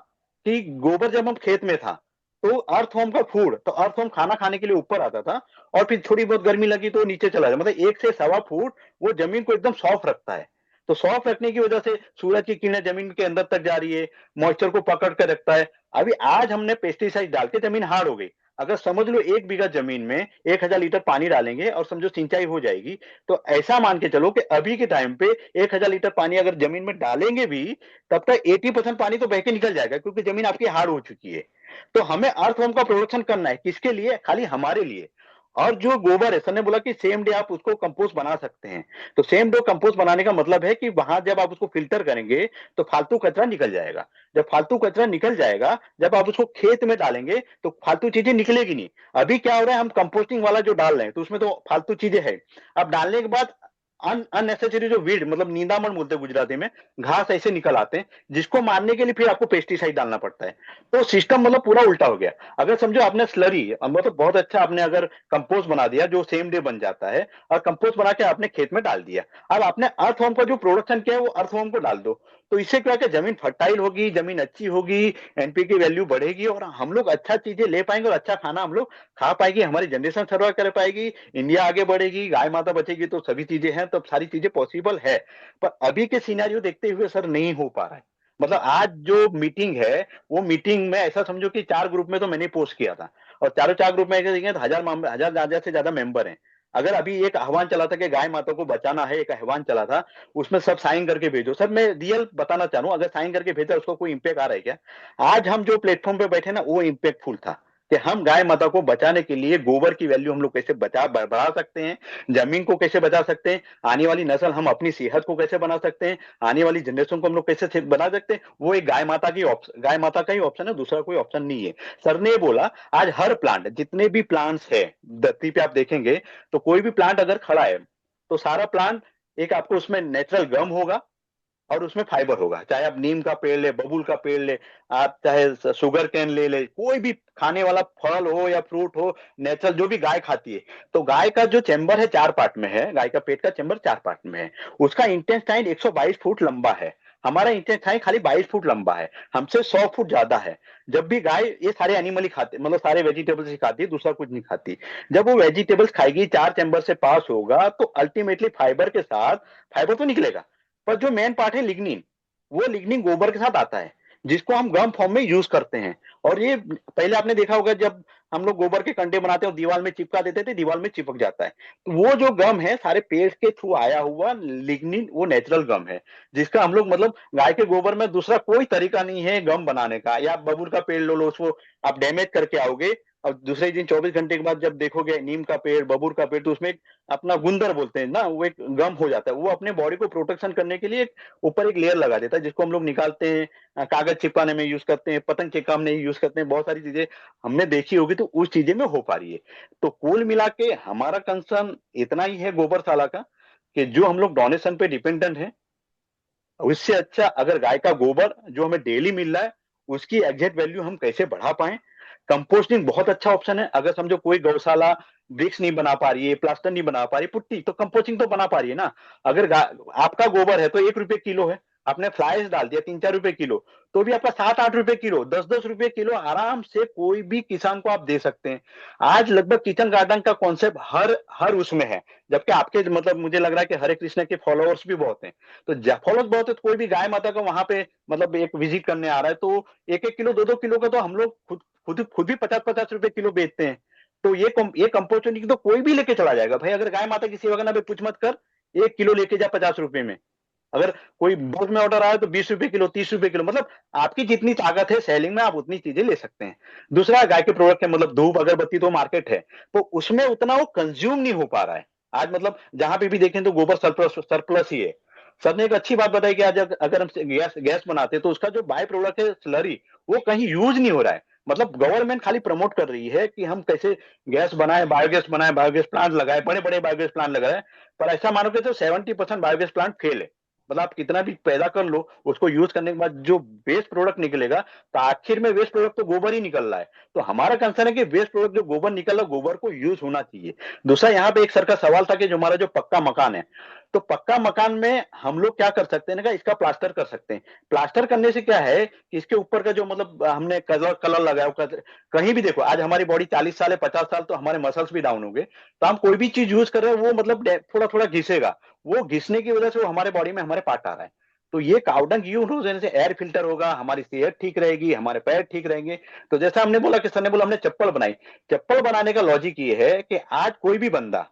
कि गोबर जब हम खेत में था तो अर्थवॉर्म का फूड, तो अर्थवॉर्म खाना खाने के लिए ऊपर आता था, और फिर थोड़ी बहुत गर्मी लगी तो नीचे चला जाता, मतलब 1 से 1.25 फुट वो जमीन को एकदम सॉफ्ट रखता है। तो सॉफ्ट रखने की वजह से सूरज की किरणें जमीन के अंदर तक जा रही है, मॉइस्चर को पकड़ कर रखता है। अभी आज हमने पेस्टिसाइड डाल के जमीन हार्ड हो गई। अगर समझ लो 1 बीघा जमीन में 1,000 लीटर पानी डालेंगे और समझो सिंचाई हो जाएगी, तो ऐसा मान के चलो कि अभी के टाइम पे 1,000 लीटर पानी अगर जमीन में डालेंगे भी, तब तक 80% पानी तो बह के निकल जाएगा, क्योंकि जमीन आपकी हार्ड हो चुकी है। तो हमें अर्थवर्म का प्रोडक्शन करना है, किसके लिए, खाली हमारे लिए। और जो गोबर है, सर ने बोला कि सेम डे आप उसको कंपोस्ट बना सकते हैं। तो सेम डे कंपोस्ट बनाने का मतलब है कि वहां जब आप उसको फिल्टर करेंगे तो फालतू कचरा निकल जाएगा। जब फालतू कचरा निकल जाएगा, जब आप उसको खेत में डालेंगे तो फालतू चीजें निकलेगी नहीं। अभी क्या हो रहा है, हम कंपोस्टिंग वाला जो डाल रहे हैं तो उसमें तो फालतू चीजें है। अब डालने के बाद अननेसेसरी जो वीड, मतलब नींदामण बोलते हैं गुजराती में, घास ऐसे निकल आते हैं, जिसको मारने के लिए फिर आपको पेस्टिसाइड डालना पड़ता है। तो सिस्टम मतलब पूरा उल्टा हो गया। अगर समझो आपने स्लरी मतलब बहुत अच्छा आपने अगर कंपोस्ट बना दिया जो सेम डे बन जाता है, और कंपोस्ट बना के आपने खेत में डाल दिया, अब आपने अर्थवर्म का जो प्रोडक्शन किया है वो अर्थवर्म को डाल दो, तो इससे क्या है, जमीन फर्टाइल होगी, जमीन अच्छी होगी, एनपी की वैल्यू बढ़ेगी, और हम लोग अच्छा चीजें ले पाएंगे और अच्छा खाना हम लोग खा पाएंगे, हमारी जनरेशन सर्वाइव कर पाएगी, इंडिया आगे बढ़ेगी, गाय माता बचेगी, तो सभी चीजें हैं, तो सारी चीजें पॉसिबल है। पर अभी के सिनेरियो देखते हुए सर नहीं हो पा रहा है। मतलब आज जो मीटिंग है, वो मीटिंग में ऐसा समझो कि 4 ग्रुप में तो मैंने पोस्ट किया था, और चारों 4 ग्रुप में देखेंगे तो 1,000 से ज्यादा मेंबर हैं। अगर अभी एक आह्वान चला था कि गाय माता को बचाना है, एक आह्वान चला था, उसमें सब साइन करके भेजो। सर मैं रियल बताना चाह रहा हूं, अगर साइन करके भेजा उसको कोई इम्पैक्ट आ रहा है क्या? आज हम जो प्लेटफॉर्म पे बैठे ना, वो इम्पैक्टफुल था कि हम गाय माता को बचाने के लिए गोबर की वैल्यू हम लोग कैसे बढ़ा सकते हैं, जमीन को कैसे बचा सकते हैं, आने वाली नस्ल, हम अपनी सेहत को कैसे बना सकते हैं, आने वाली जनरेशन को हम लोग कैसे बना सकते हैं, वो एक गाय माता का ही ऑप्शन है, दूसरा कोई ऑप्शन नहीं है। सर ने बोला आज हर प्लांट, जितने भी प्लांट्स है धरती पे आप देखेंगे, तो कोई भी प्लांट अगर खड़ा है तो सारा प्लांट एक आपको उसमें नेचुरल गम होगा और उसमें फाइबर होगा। चाहे आप नीम का पेड़ ले, बबूल का पेड़ ले, आप चाहे शुगर कैन ले, कोई भी खाने वाला फल हो या फ्रूट हो, नेचुरल जो भी गाय खाती है। तो गाय का जो चेम्बर है 4 पार्ट में है, गाय का पेट का चेम्बर 4 पार्ट में है। उसका इंटेस्टाइन 122 फुट लंबा है, हमारा इंटेस्टाइन खाली 22 फुट लंबा है, हमसे 100 फुट ज्यादा है। जब भी गाय ये सारे एनिमल ही खाते, मतलब सारे वेजिटेबल्स ही खाती है, दूसरा कुछ नहीं खाती। जब वो वेजिटेबल्स खाएगी, 4 चैम्बर से पास होगा, तो अल्टीमेटली फाइबर के साथ, फाइबर तो निकलेगा, पर जो मेन पार्ट है लिग्निन, वो लिग्निन गोबर के साथ आता है, जिसको हम गम फॉर्म में यूज करते हैं। और ये पहले आपने देखा होगा, जब हम लोग गोबर के कंडे बनाते हैं और दीवार में चिपका देते थे, दीवार में चिपक जाता है। तो वो जो गम है सारे पेड़ के थ्रू आया हुआ लिग्निन, वो नेचुरल गम है, जिसका हम लोग मतलब गाय के गोबर में दूसरा कोई तरीका नहीं है गम बनाने का। या बबूल का पेड़ लो, उसको आप डैमेज करके आओगे और दूसरे दिन 24 घंटे के बाद जब देखोगे नीम का पेड़, बबूल का पेड़, तो उसमें एक अपना गुंदर बोलते हैं ना, वो एक गम हो जाता है। वो अपने बॉडी को प्रोटेक्शन करने के लिए ऊपर एक लेयर लगा देता है, जिसको हम लोग निकालते हैं, कागज चिपकाने में यूज करते हैं, पतंग चिपकाने में यूज करते हैं, बहुत सारी चीजें हमने देखी होगी, तो उस चीजें में हो पा रही है। तो कुल मिला के हमारा कंसर्न इतना ही है गोबरशाला का, कि जो हम लोग डोनेशन पे डिपेंडेंट है, उससे अच्छा अगर गाय का गोबर जो हमें डेली मिल रहा है, उसकी एग्जैक्ट वैल्यू हम कैसे बढ़ा पाए। कंपोस्टिंग बहुत अच्छा ऑप्शन है। अगर समझो कोई गौशाला ब्रिक्स नहीं बना पा रही है, प्लास्टर नहीं बना पा रही, पुट्टी, तो कंपोस्टिंग तो बना पा रही है ना। अगर आपका गोबर है तो 1 रुपए किलो है, आपने फ्लाइज डाल दिया 3-4 रुपए किलो, तो भी आपका 7-8 रुपए किलो, 10-10 रुपए किलो आराम से कोई भी किसान को आप दे सकते हैं। आज लगभग किचन गार्डन का कॉन्सेप्ट हर हर उसमें है, जबकि आपके मतलब मुझे लग रहा है कि हरे कृष्ण के फॉलोअर्स भी बहुत हैं। तो फॉलोअर्स बहुत है, तो कोई भी गाय माता का वहां पे मतलब एक विजिट करने आ रहा है, तो 1-1 किलो 2-2 किलो का तो हम लोग खुद भी 50-50 रुपए किलो बेचते हैं। तो ये कंपोस्टिंग तो कोई भी लेके चला जाएगा भाई। अगर गाय माता की सेवा करना, कुछ मत कर, 1 किलो लेके जा 50 रुपए में। अगर कोई बल्क में ऑर्डर आया तो 20 रुपए किलो, 30 रुपए किलो, मतलब आपकी जितनी ताकत है सेलिंग में, आप उतनी चीजें ले सकते हैं। दूसरा, गाय के प्रोडक्ट है, मतलब धूप अगरबत्ती तो मार्केट है, तो उसमें उतना वो कंज्यूम नहीं हो पा रहा है आज। मतलब जहां पे भी देखें तो गोबर सरप्लस ही है। सर ने एक अच्छी बात बताई कि आज अगर हम गैस बनाते हैं, तो उसका जो बाय प्रोडक्ट है स्लरी, वो कहीं यूज नहीं हो रहा है। मतलब गवर्नमेंट खाली प्रमोट कर रही है कि हम कैसे गैस बनाएं, बायोगैस प्लांट लगाए, बड़े बड़े बायोगैस प्लांट लगाए, पर ऐसा मानोगे तो 70% बायोगैस प्लांट फेल है। मतलब आप कितना भी पैदा कर लो, उसको यूज करने के बाद जो वेस्ट प्रोडक्ट निकलेगा, तो आखिर में वेस्ट प्रोडक्ट तो गोबर ही निकल रहा है। तो हमारा कंसर्न है कि वेस्ट प्रोडक्ट जो गोबर निकल रहा है, गोबर को यूज होना चाहिए। दूसरा, यहाँ पे एक सर का सवाल था कि जो हमारा जो पक्का मकान है, तो पक्का मकान में हम लोग क्या कर सकते हैं ना, इसका प्लास्टर कर सकते हैं। प्लास्टर करने से क्या है कि इसके ऊपर का जो मतलब हमने कलर लगाया, कहीं भी देखो, आज हमारी बॉडी 40 साल है, 50 साल, तो हमारे मसल्स भी डाउन हो गए, तो हम कोई भी चीज यूज कर रहे हैं, वो मतलब थोड़ा थोड़ा घिसेगा, वो घिसने की वजह से वो हमारे बॉडी में हमारे पार्ट आ रहा है। तो ये कावडंग यूज होने से एयर फिल्टर होगा, हमारी सेहत ठीक रहेगी, हमारे पैर ठीक रहेंगे। तो जैसा हमने बोला, कि सर ने बोला हमने चप्पल बनाई, चप्पल बनाने का लॉजिक ये है कि आज कोई भी बंदा,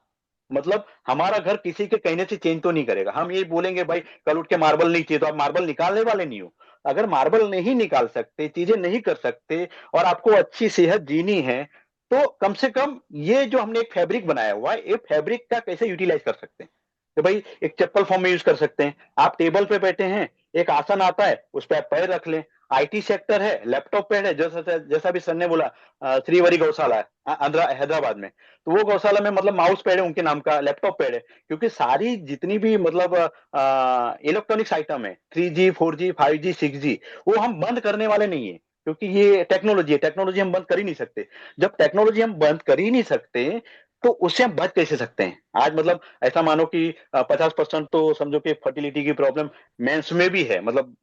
मतलब हमारा घर किसी के कहने से चेंज तो नहीं करेगा। हम ये बोलेंगे भाई कल उठ के मार्बल नहीं चाहिए, तो आप मार्बल निकालने वाले नहीं हो। अगर मार्बल नहीं निकाल सकते, चीजें नहीं कर सकते, और आपको अच्छी सेहत जीनी है, तो कम से कम ये जो हमने एक फैब्रिक बनाया हुआ है, ये फैब्रिक का कैसे यूटिलाइज कर सकते हैं। तो भाई एक चप्पल फॉर्म में यूज कर सकते हैं। आप टेबल पे बैठे हैं, एक आसन आता है, उस पर आप पैर रख लें। आईटी सेक्टर है, लैपटॉप पे है, जैसा जैसा भी सर ने बोला, श्रीवरी गौशाला है आंध्रा हैदराबाद में, तो वो गौशाला में मतलब माउस पैड है उनके नाम का, लैपटॉप पैड है। क्योंकि सारी जितनी भी मतलब इलेक्ट्रॉनिक्स आइटम है, 3G 4G 5G 6G, वो हम बंद करने वाले नहीं है, क्योंकि ये टेक्नोलॉजी है, टेक्नोलॉजी हम बंद कर ही नहीं सकते। जब टेक्नोलॉजी हम बंद कर ही नहीं सकते, तो उससे हम बच कैसे सकते हैं। आज मतलब ऐसा मानो कि 50% तो समझो कि फर्टिलिटी की प्रॉब्लम मेंस में भी है। मतलब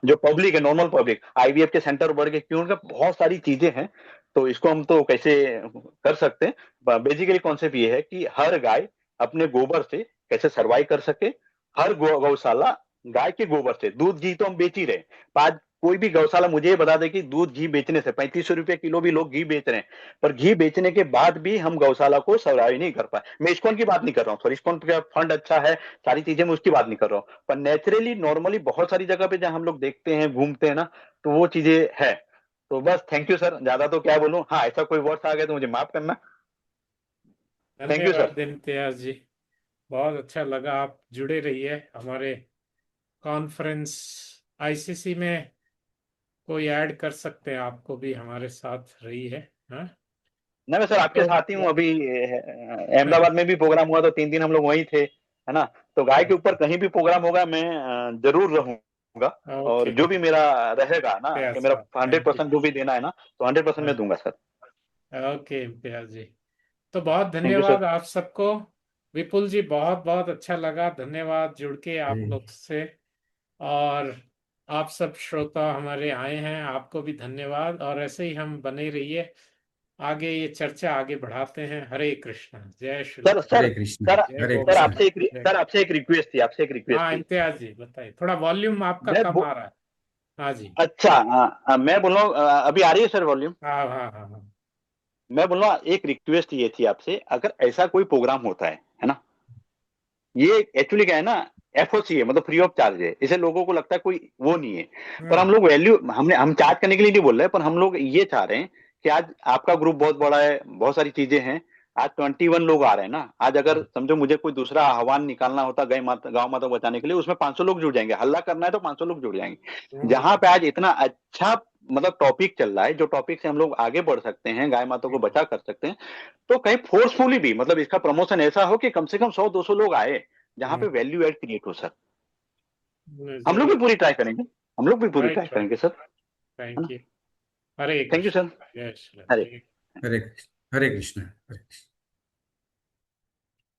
जो पब्लिक है, नॉर्मल पब्लिक, आईवीएफ के सेंटर बढ़ गए, क्यों, उनका बहुत सारी चीजें हैं। तो इसको हम तो कैसे कर सकते हैं। बेसिकली कॉन्सेप्ट ये है कि हर गाय अपने गोबर से कैसे सर्वाइव कर सके। हर गौशाला गाय के गोबर से, दूध घी तो हम बेच ही रहे, आज कोई भी गौशाला मुझे ये बता दे कि दूध घी बेचने से 35 रुपए किलो भी लोग घी बेच रहे हैं, पर घी बेचने के बाद भी हम गौशाला को सर्वाइव नहीं कर पाए। मैं इस्कॉन की बात नहीं कर रहा हूँ, सॉरी, इस्कॉन का फंड अच्छा है, सारी चीजें, मैं उसकी बात नहीं कर रहा हूँ, पर नेचुरली नॉर्मली बहुत सारी जगह पे जहां हम लोग देखते हैं, घूमते हैं ना, तो वो चीजें है। तो बस थैंक यू सर, ज्यादा तो क्या बोलूं। हाँ, ऐसा कोई वर्ड्स आ गया तो मुझे माफ करना। थैंक यू धन्यवाद सर। इम्तियाज जी, बहुत अच्छा लगा। आप जुड़े रहिए हमारे कॉन्फ्रेंस। आईसीसी में कोई ऐड कर सकते हैं, आपको भी हमारे साथ रही है। हाँ, नहीं, मैं सर आपके तो साथ ही हूँ। अभी अहमदाबाद में भी प्रोग्राम हुआ तो 3 दिन हम लोग वहीं थे, है ना। तो गाय के ऊपर कहीं भी प्रोग्राम होगा मैं जरूर रहूंगा, और ओके जो भी मेरा रहेगा ना कि इम्तियाज मेरा साहब, थैंक 100% जो भी देना है ना, तो 100% मैं दूंगा सर। यू। ओके इम्तियाज जी, तो बहुत थैंक यू सर। धन्यवाद आप सबको। विपुल जी बहुत बहुत अच्छा लगा, धन्यवाद जुड़ के आप जी लोग से। और आप सब श्रोता हमारे आए हैं, आपको भी धन्यवाद, और ऐसे ही हम बने रहिए, आगे ये चर्चा आगे बढ़ाते हैं। हरे कृष्णा, जय श्री सर कृष्ण, सर हरे कृष्ण सर जय हरे सर गोविंद, कृष्ण। आपसे एक जय। सर आपसे एक रिक्वेस्ट थी, आपसे एक रिक्वेस्ट हाँ थी। इम्तियाज जी बताइए, थोड़ा वॉल्यूम आपका मैं कम बो- आ रहा है। हाँ जी, अच्छा, मैं बोल रहा हूँ, अभी आ रही है सर वॉल्यूम? हाँ हाँ हाँ हाँ। मैं बोल रहा हूँ, एक रिक्वेस्ट ये थी आपसे, अगर ऐसा कोई प्रोग्राम होता है ना, ये एक्चुअली क्या है ना, एफओसी है, मतलब फ्री ऑफ चार्ज है, इसे लोगों को लगता है कोई वो नहीं है, पर हम लोग वैल्यू, हम चार्ज करने के लिए नहीं बोल रहे, पर हम लोग ये चाह रहे हैं कि आज आपका ग्रुप बहुत बड़ा है, बहुत सारी चीजें हैं, आज 21 लोग आ रहे हैं ना, आज अगर समझो मुझे कोई दूसरा आह्वान निकालना होता गांव माता को बचाने के लिए, उसमें 500 लोग जुड़ जाएंगे, हल्ला करना है तो 500 लोग जुड़ जाएंगे। जहां पे आज इतना अच्छा मतलब टॉपिक चल रहा है, जो टॉपिक से हम लोग आगे बढ़ सकते हैं, गाय माता को बचा कर सकते हैं, तो कहीं फोर्सफुली भी मतलब इसका प्रमोशन ऐसा हो कि कम से कम 100-200 लोग आए, जहां पे वैल्यू एड क्रिएट हो सर। हम लोग भी जरूर, पूरी ट्राई करेंगे, हम लोग भी पूरी ट्राई राइट राइट, करेंगे sir. Thank you. Hare thank you Krishna, sir. जय श्री हरे राम। हरे कृष्ण हरे कृष्ण हरे कृष्ण।